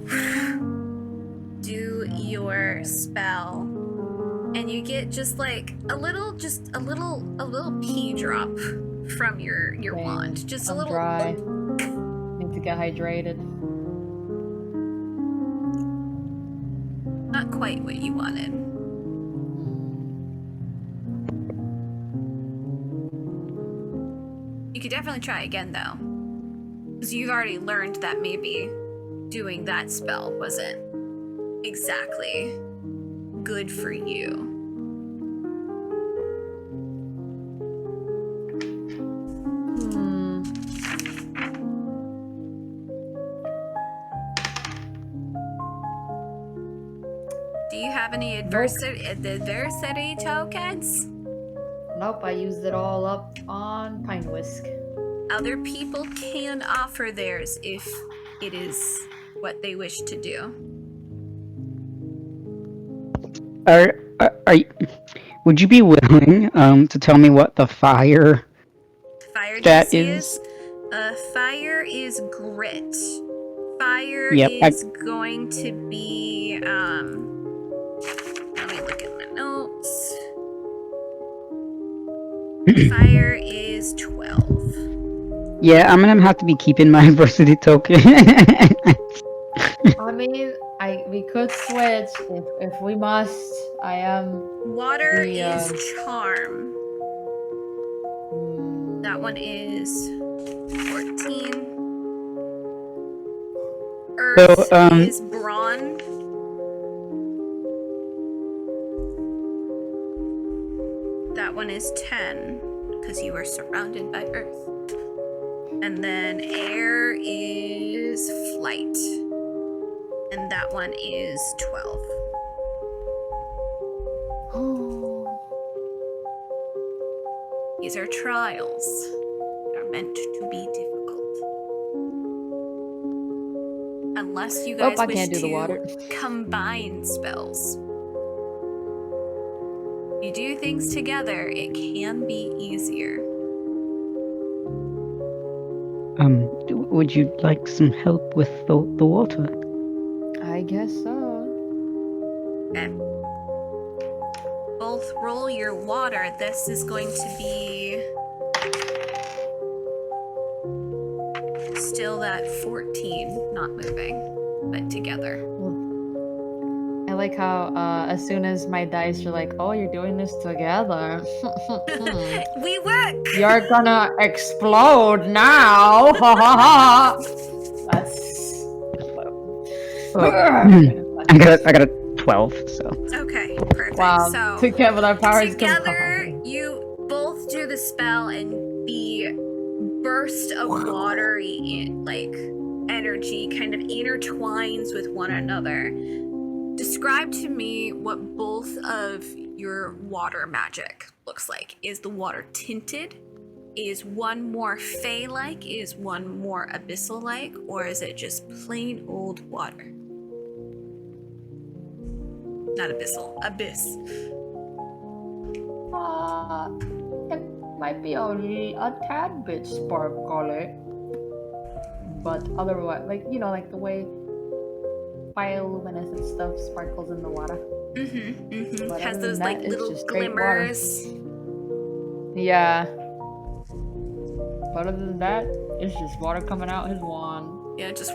do your spell, and you get just like a little pea drop from your Dang, wand. Just a I'm little. dry. Need to get hydrated. Not quite what you wanted. You could definitely try again though, because you've already learned that maybe doing that spell wasn't exactly good for you. Do you have any adversity tokens? Nope, I used it all up on Pine Whisk. Other people can offer theirs if it is what they wish to do. Would you be willing to tell me what the fire That DC is? Fire is grit. Fire Yep, is going to be let me look at my notes. Fire is 12. Yeah, I'm gonna have to be keeping my adversity token. I mean, we could switch if we must. I am. Water is charm. That one is 14. Earth is brawn. That one is 10, because you are surrounded by earth. And then air is flight. And that one is 12. These are trials that are meant to be difficult. Unless you guys I wish can't do the to water. combine spells. You do things together, it can be easier. Would you like some help with the water? I guess so. Okay. Both roll your water. This is going to be still that 14, not moving, but together. I like how as soon as my dice are like, oh, you're doing this together. We work! You're gonna explode now! Ha ha ha! That's. I got a 12, so. Okay, perfect. Wow. So Together our powers together, combine. you both do the spell, and the burst of watery energy kind of intertwines with one another. Describe to me what both of your water magic looks like. Is the water tinted? Is one more fey-like? Is one more abyssal-like? Or is it just plain old water? Not abyssal, abyss. It might be a tad bit sparkly. But otherwise, like the way bioluminescent stuff sparkles in the water. But Has other those than like that, it's little just straight glimmers. Yeah. But other than that, it's just water coming out his wand. Yeah, just.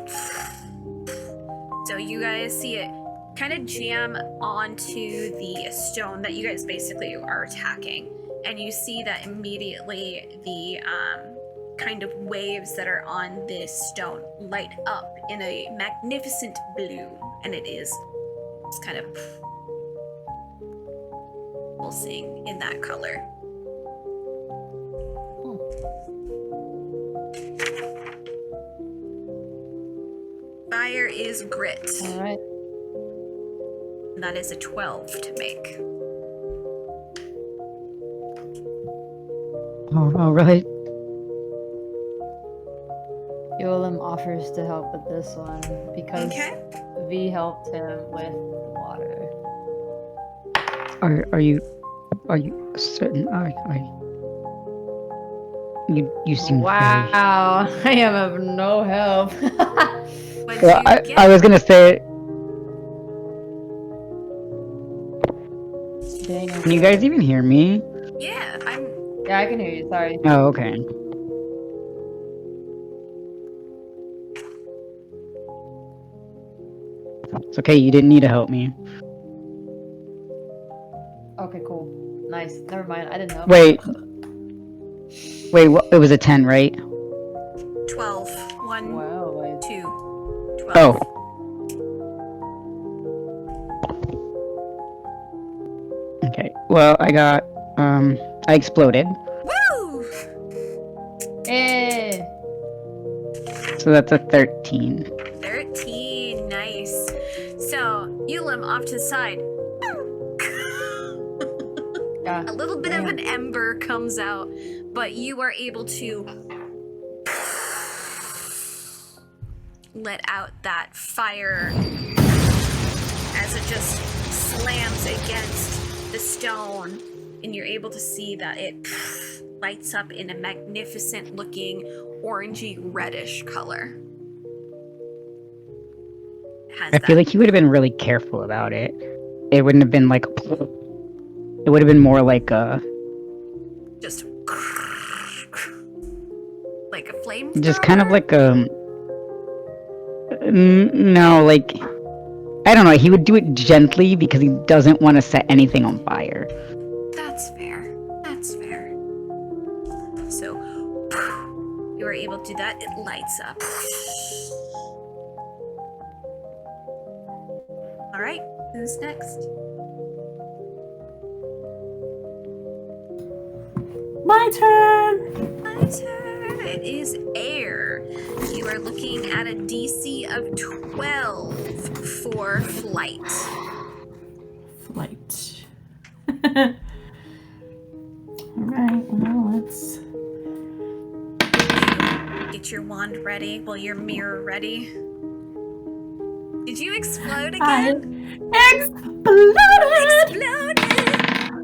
So you guys see it kind of jam onto the stone that you guys basically are attacking. and you see that immediately the kind of waves that are on this stone light up in a magnificent blue, and it is just kind of pulsing in that color. Fire is grit. All right. And that is a 12 to make. All right. Euwalim offers to help with this one because Okay. V helped him with the water. Are you certain? You seem Wow, I am of no help. What'd Well, you get? I was gonna say. Dang it. Can you guys even hear me? Yeah, Yeah, I can hear you. Sorry. Oh, okay. It's okay. You didn't need to help me. Okay, cool. Nice. Never mind. I didn't know. Wait. What? It was a 10, right? 12. 1, Wow. 2, 12. Oh. Okay. Well, I got. I exploded. Woo! Eh. So that's a 13. 13. Nice. So, Euwalim off to the side. Yeah. A little bit of an ember comes out, but you are able to let out that fire as it just slams against the stone, and you're able to see that it lights up in a magnificent looking orangey reddish color. It has I feel that- like he would have been really careful about it. It wouldn't have been like. It would have been more like a. just like a flame. Just kind of like a. No, like. I don't know. He would do it gently because he doesn't want to set anything on fire. That's fair. That's fair. So you were able to do that. It lights up. All right. Who's next? My turn! My turn. It is air. You are looking at a DC of 12 for flight. Flight. Alright, well, let's. Get your wand ready. Well, your mirror ready. Did you explode again? Exploded! Exploded!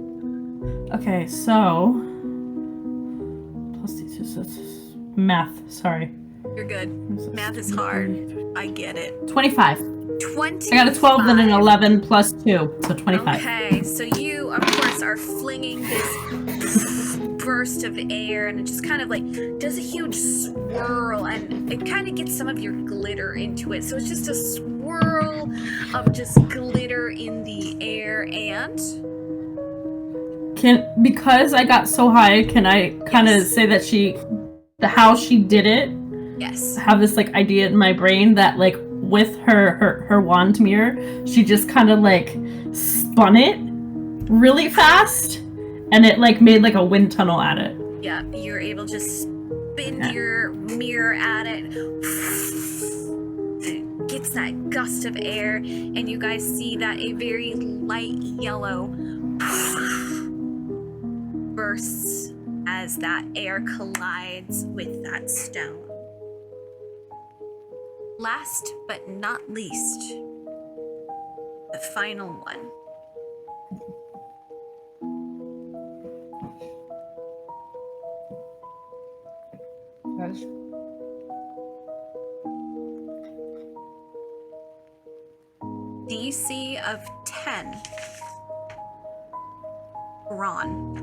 Okay, so. Plus these, math, sorry. You're good. Math is hard. I get it. 25. 20. I got a 12 and an 11 plus 2, so 25. Okay, so you, of course, are flinging this burst of air, and it just kind of like does a huge swirl, and it kind of gets some of your glitter into it. So it's just a swirl of just glitter in the air, and Because I got so high, can I kind of say that how she did it? yes. I have this like idea in my brain that like with her wand mirror, she just kind of like spun it really fast, and it like made like a wind tunnel at it. Yeah, you're able to spin your mirror at it. It gets that gust of air, and you guys see that a very light yellow bursts as that air collides with that stone. Last but not least, the final one. Yes. DC of 10. Ron.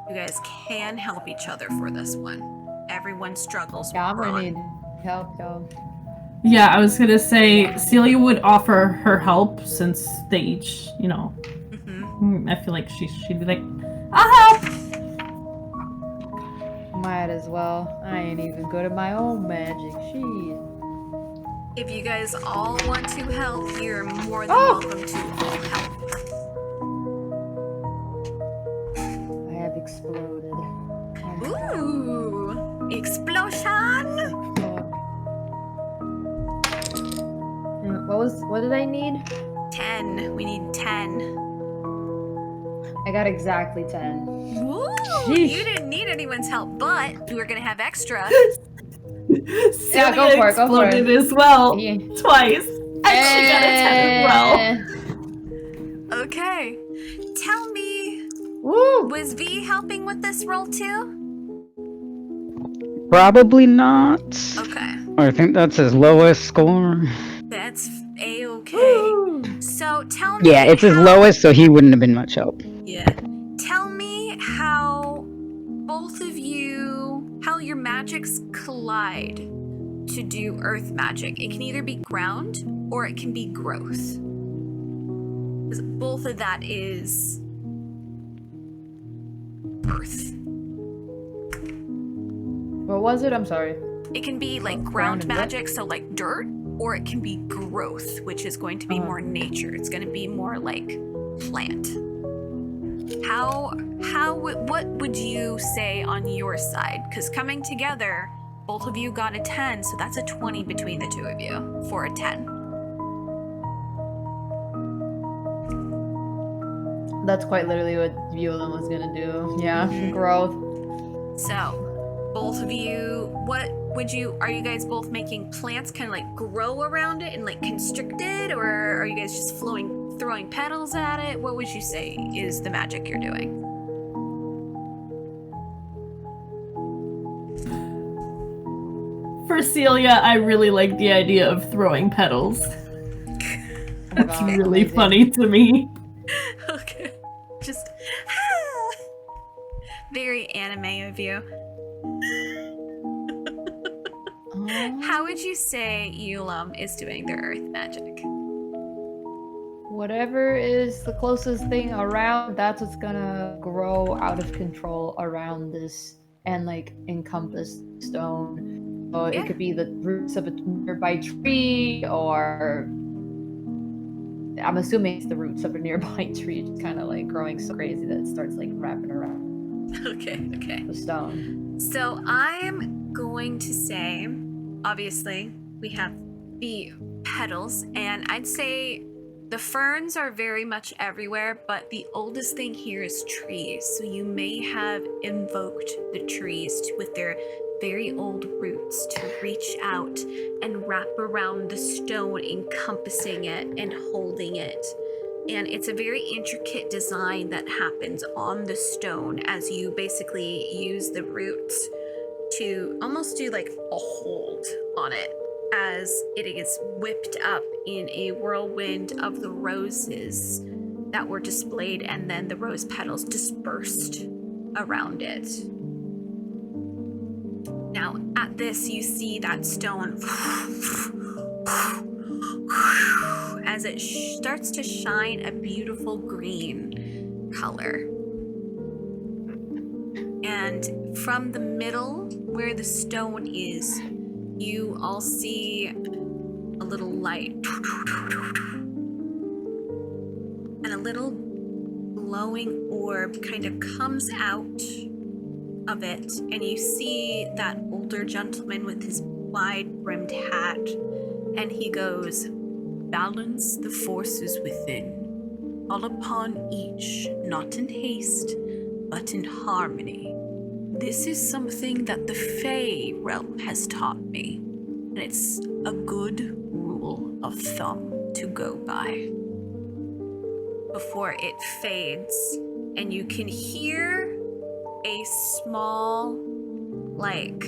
You guys can help each other for this one. Everyone struggles Yeah, with I'm gonna Ron. need help, yo. Yeah, I was gonna say Celia would offer her help since they each, Mhm. I feel like she'd be like, I'll help! Might as well. I ain't even good at my own magic. Shit. If you guys all want to help, you're more than welcome to all help. I have exploded. Ooh! Explosion! What did I need? 10. We need 10. I got exactly 10. Woo! Sheesh. You didn't need anyone's help, but we're gonna have extra. Yeah, go for it, go for it. Exploded as well, Yeah. twice. And she got a 10 as well. Okay. Tell me, Woo! was V helping with this roll too? Probably not. Okay. I think that's his lowest score. That's A-okay. So tell me. Yeah, it's his lowest, so he wouldn't have been much help. Yeah. Tell me how both of you, how your magics collide to do earth magic. It can either be ground or it can be growth. 'Cause both of that is earth. What was it? I'm sorry. It can be like Ground ground and what? magic, so like dirt, or it can be growth, which is going to be more nature. It's going to be more like plant. What would you say on your side? Because coming together, both of you got a 10, so that's a 20 between the two of you for a 10. That's quite literally what Euwalim was gonna do. Yeah, growth. So, both of you, are you guys both making plants kind of like grow around it and like constrict it, or are you guys just throwing petals at it? What would you say is the magic you're doing? For Celia, I really like the idea of throwing petals. That's really amazing. funny to me. Okay. Just very anime of you. How would you say Euwalim is doing their earth magic? Whatever is the closest thing around, that's what's gonna grow out of control around this and like encompass stone. So Yeah. it could be the roots of a nearby tree, or I'm assuming it's the roots of a nearby tree, just kind of like growing so crazy that it starts like wrapping around Okay. the stone. So I'm going to say, obviously, we have the petals, and I'd say the ferns are very much everywhere, but the oldest thing here is trees. So you may have invoked the trees with their very old roots to reach out and wrap around the stone, encompassing it and holding it. And it's a very intricate design that happens on the stone as you basically use the roots to almost do like a hold on it as it is whipped up in a whirlwind of the roses that were displayed, and then the rose petals dispersed around it. Now, at this, you see that stone as it starts to shine a beautiful green color. And from the middle where the stone is, you all see a little light. And a little glowing orb kind of comes out of it, and you see that older gentleman with his wide-brimmed hat, and he goes, "Balance the forces within, all upon each, not in haste, but in harmony. This is something that the Fae realm has taught me, and it's a good rule of thumb to go by." Before it fades, and you can hear a small, like,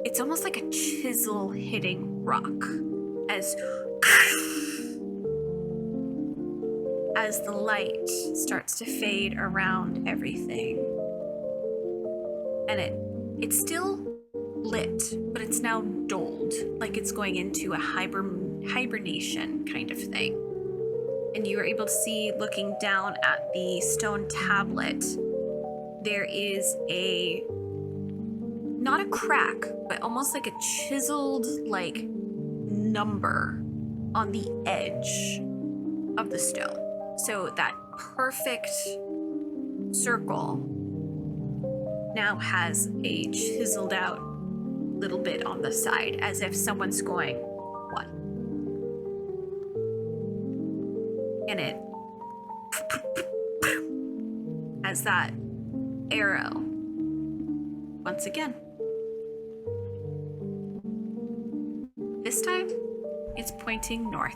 it's almost like a chisel hitting rock as the light starts to fade around everything. And it's still lit, but it's now dulled, like it's going into a hibernation kind of thing. and you are able to see, looking down at the stone tablet, there is not a crack, but almost like a chiseled, like, number on the edge of the stone. So that perfect circle now has a chiseled out little bit on the side, as if someone's going, what? And it has that arrow once again. This time, it's pointing north.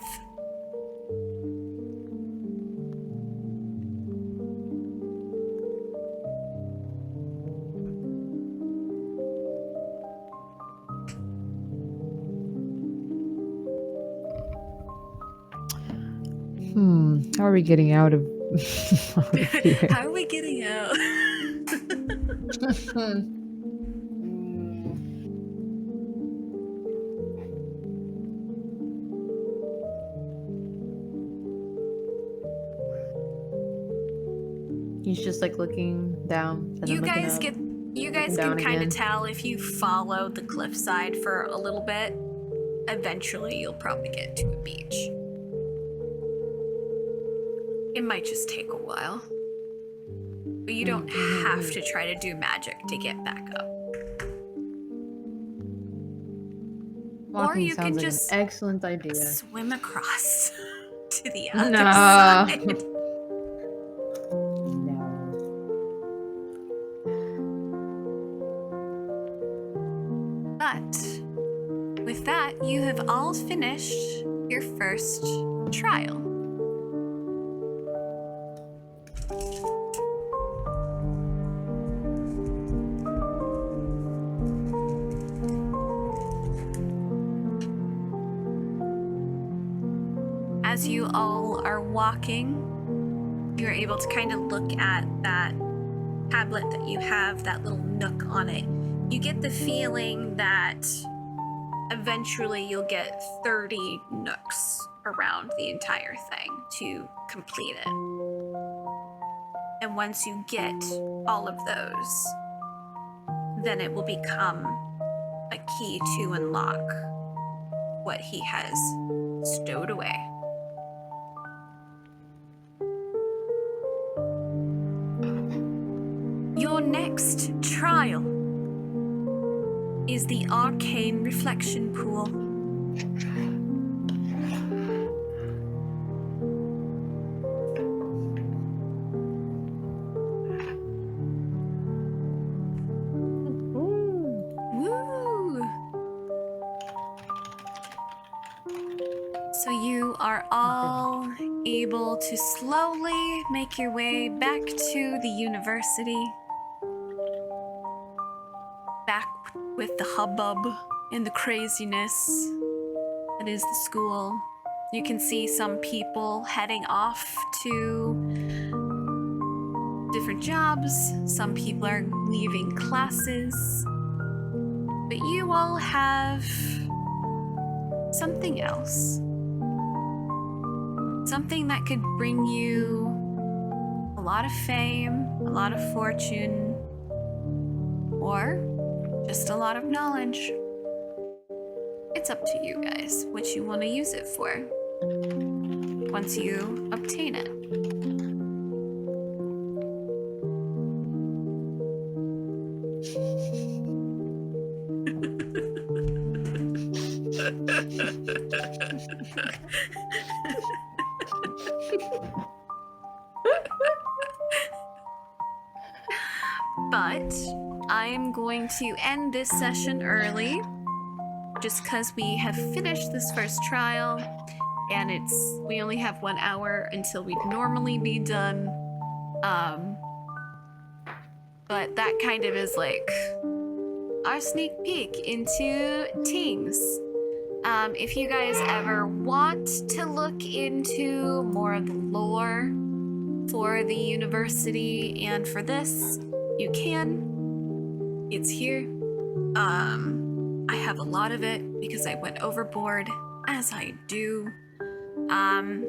How are we getting out of, out of here? How are we getting out? He's just like looking down. And You then looking guys up. can kind again. of tell if you follow the cliffside for a little bit. Eventually, you'll probably get to a beach. It might just take a while. But you don't have to try to do magic to get back up. Walking you sounds can like just an excellent idea. Swim across to the other No. side. No. But with that, you have all finished your first trial. As you all are walking, you're able to kind of look at that tablet that you have, that little nook on it. You get the feeling that eventually you'll get 30 nooks around the entire thing to complete it. And once you get all of those, then it will become a key to unlock what he has stowed away. Your next trial is the arcane reflection pool. Woo! So you are all able to slowly make your way back to the university. Back with the hubbub and the craziness that is the school. You can see some people heading off to different jobs. Some people are leaving classes. But you all have something else. Something that could bring you a lot of fame, a lot of fortune, or just a lot of knowledge. It's up to you guys what you want to use it for once you obtain it. But I am going to end this session early just because we have finished this first trial and we only have 1 hour until we'd normally be done. But that kind of is like our sneak peek into things. If you guys ever want to look into more of the lore for the university and for this, you can. It's here. I have a lot of it because I went overboard, as I do.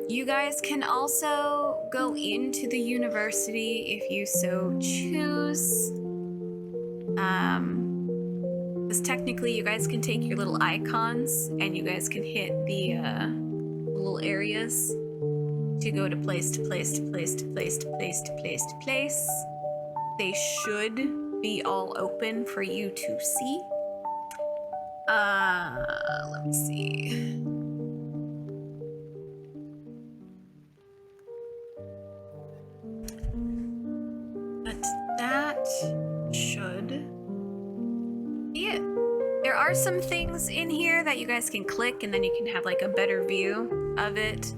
You guys can also go into the university if you so choose. Because technically you guys can take your little icons and you guys can hit the little areas to go to place to place to place to place to place to place to place. They should be all open for you to see. Let me see. But that should be it. There are some things in here that you guys can click and then you can have like a better view of it.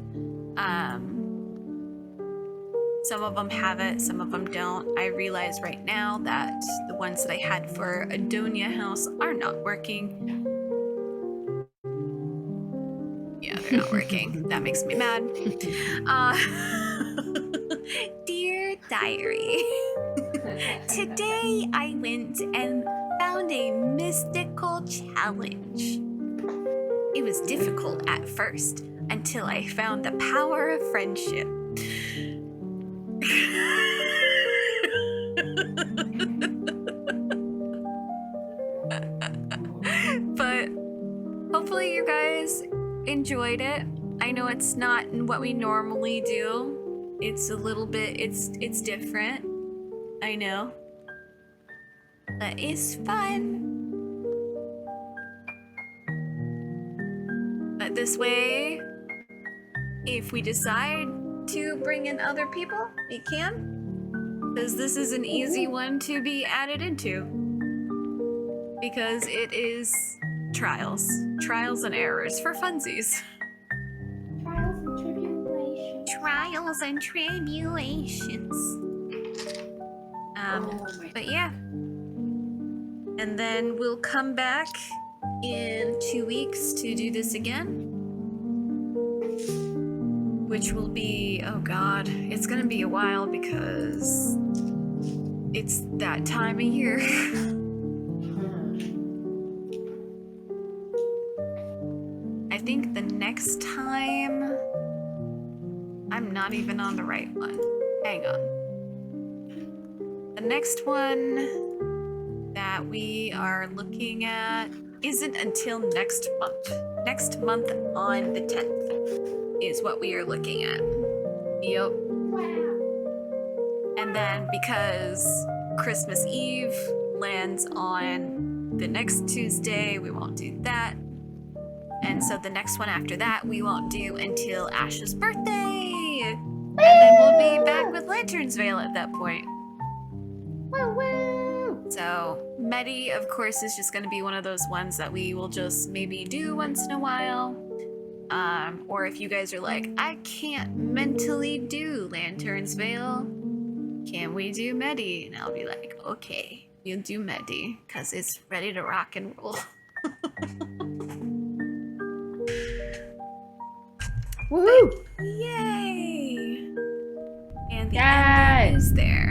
Some of them have it, some of them don't. I realize right now that the ones that I had for Adonia House are not working. Yeah, they're not working. That makes me mad. Dear Diary, today I went and found a mystical challenge. It was difficult at first until I found the power of friendship. But hopefully you guys enjoyed it. I know it's not what we normally do. It's a little bit, it's different. I know. But it's fun. But this way, if we decide to bring in other people, we can. Because this is an easy one to be added into. Because it is trials. Trials and errors for funsies. Trials and tribulations. But yeah. And then we'll come back in 2 weeks to do this again. Which will be, oh god, it's gonna be a while because it's that time of year. I think the next time, I'm not even on the right one. Hang on. The next one that we are looking at isn't until next month. Next month on the 10th is what we are looking at. Yep. And then because Christmas Eve lands on the next Tuesday, we won't do that. And so the next one after that, we won't do until Ash's birthday. And then we'll be back with Lantern's Veil at that point. So Medi, of course, is just going to be one of those ones that we will just maybe do once in a while. Or if you guys are like, I can't mentally do Lantern's Veil, can we do Medi? And I'll be like, okay, we'll do Medi, because it's ready to rock and roll. Woohoo! Yay! And the end is there.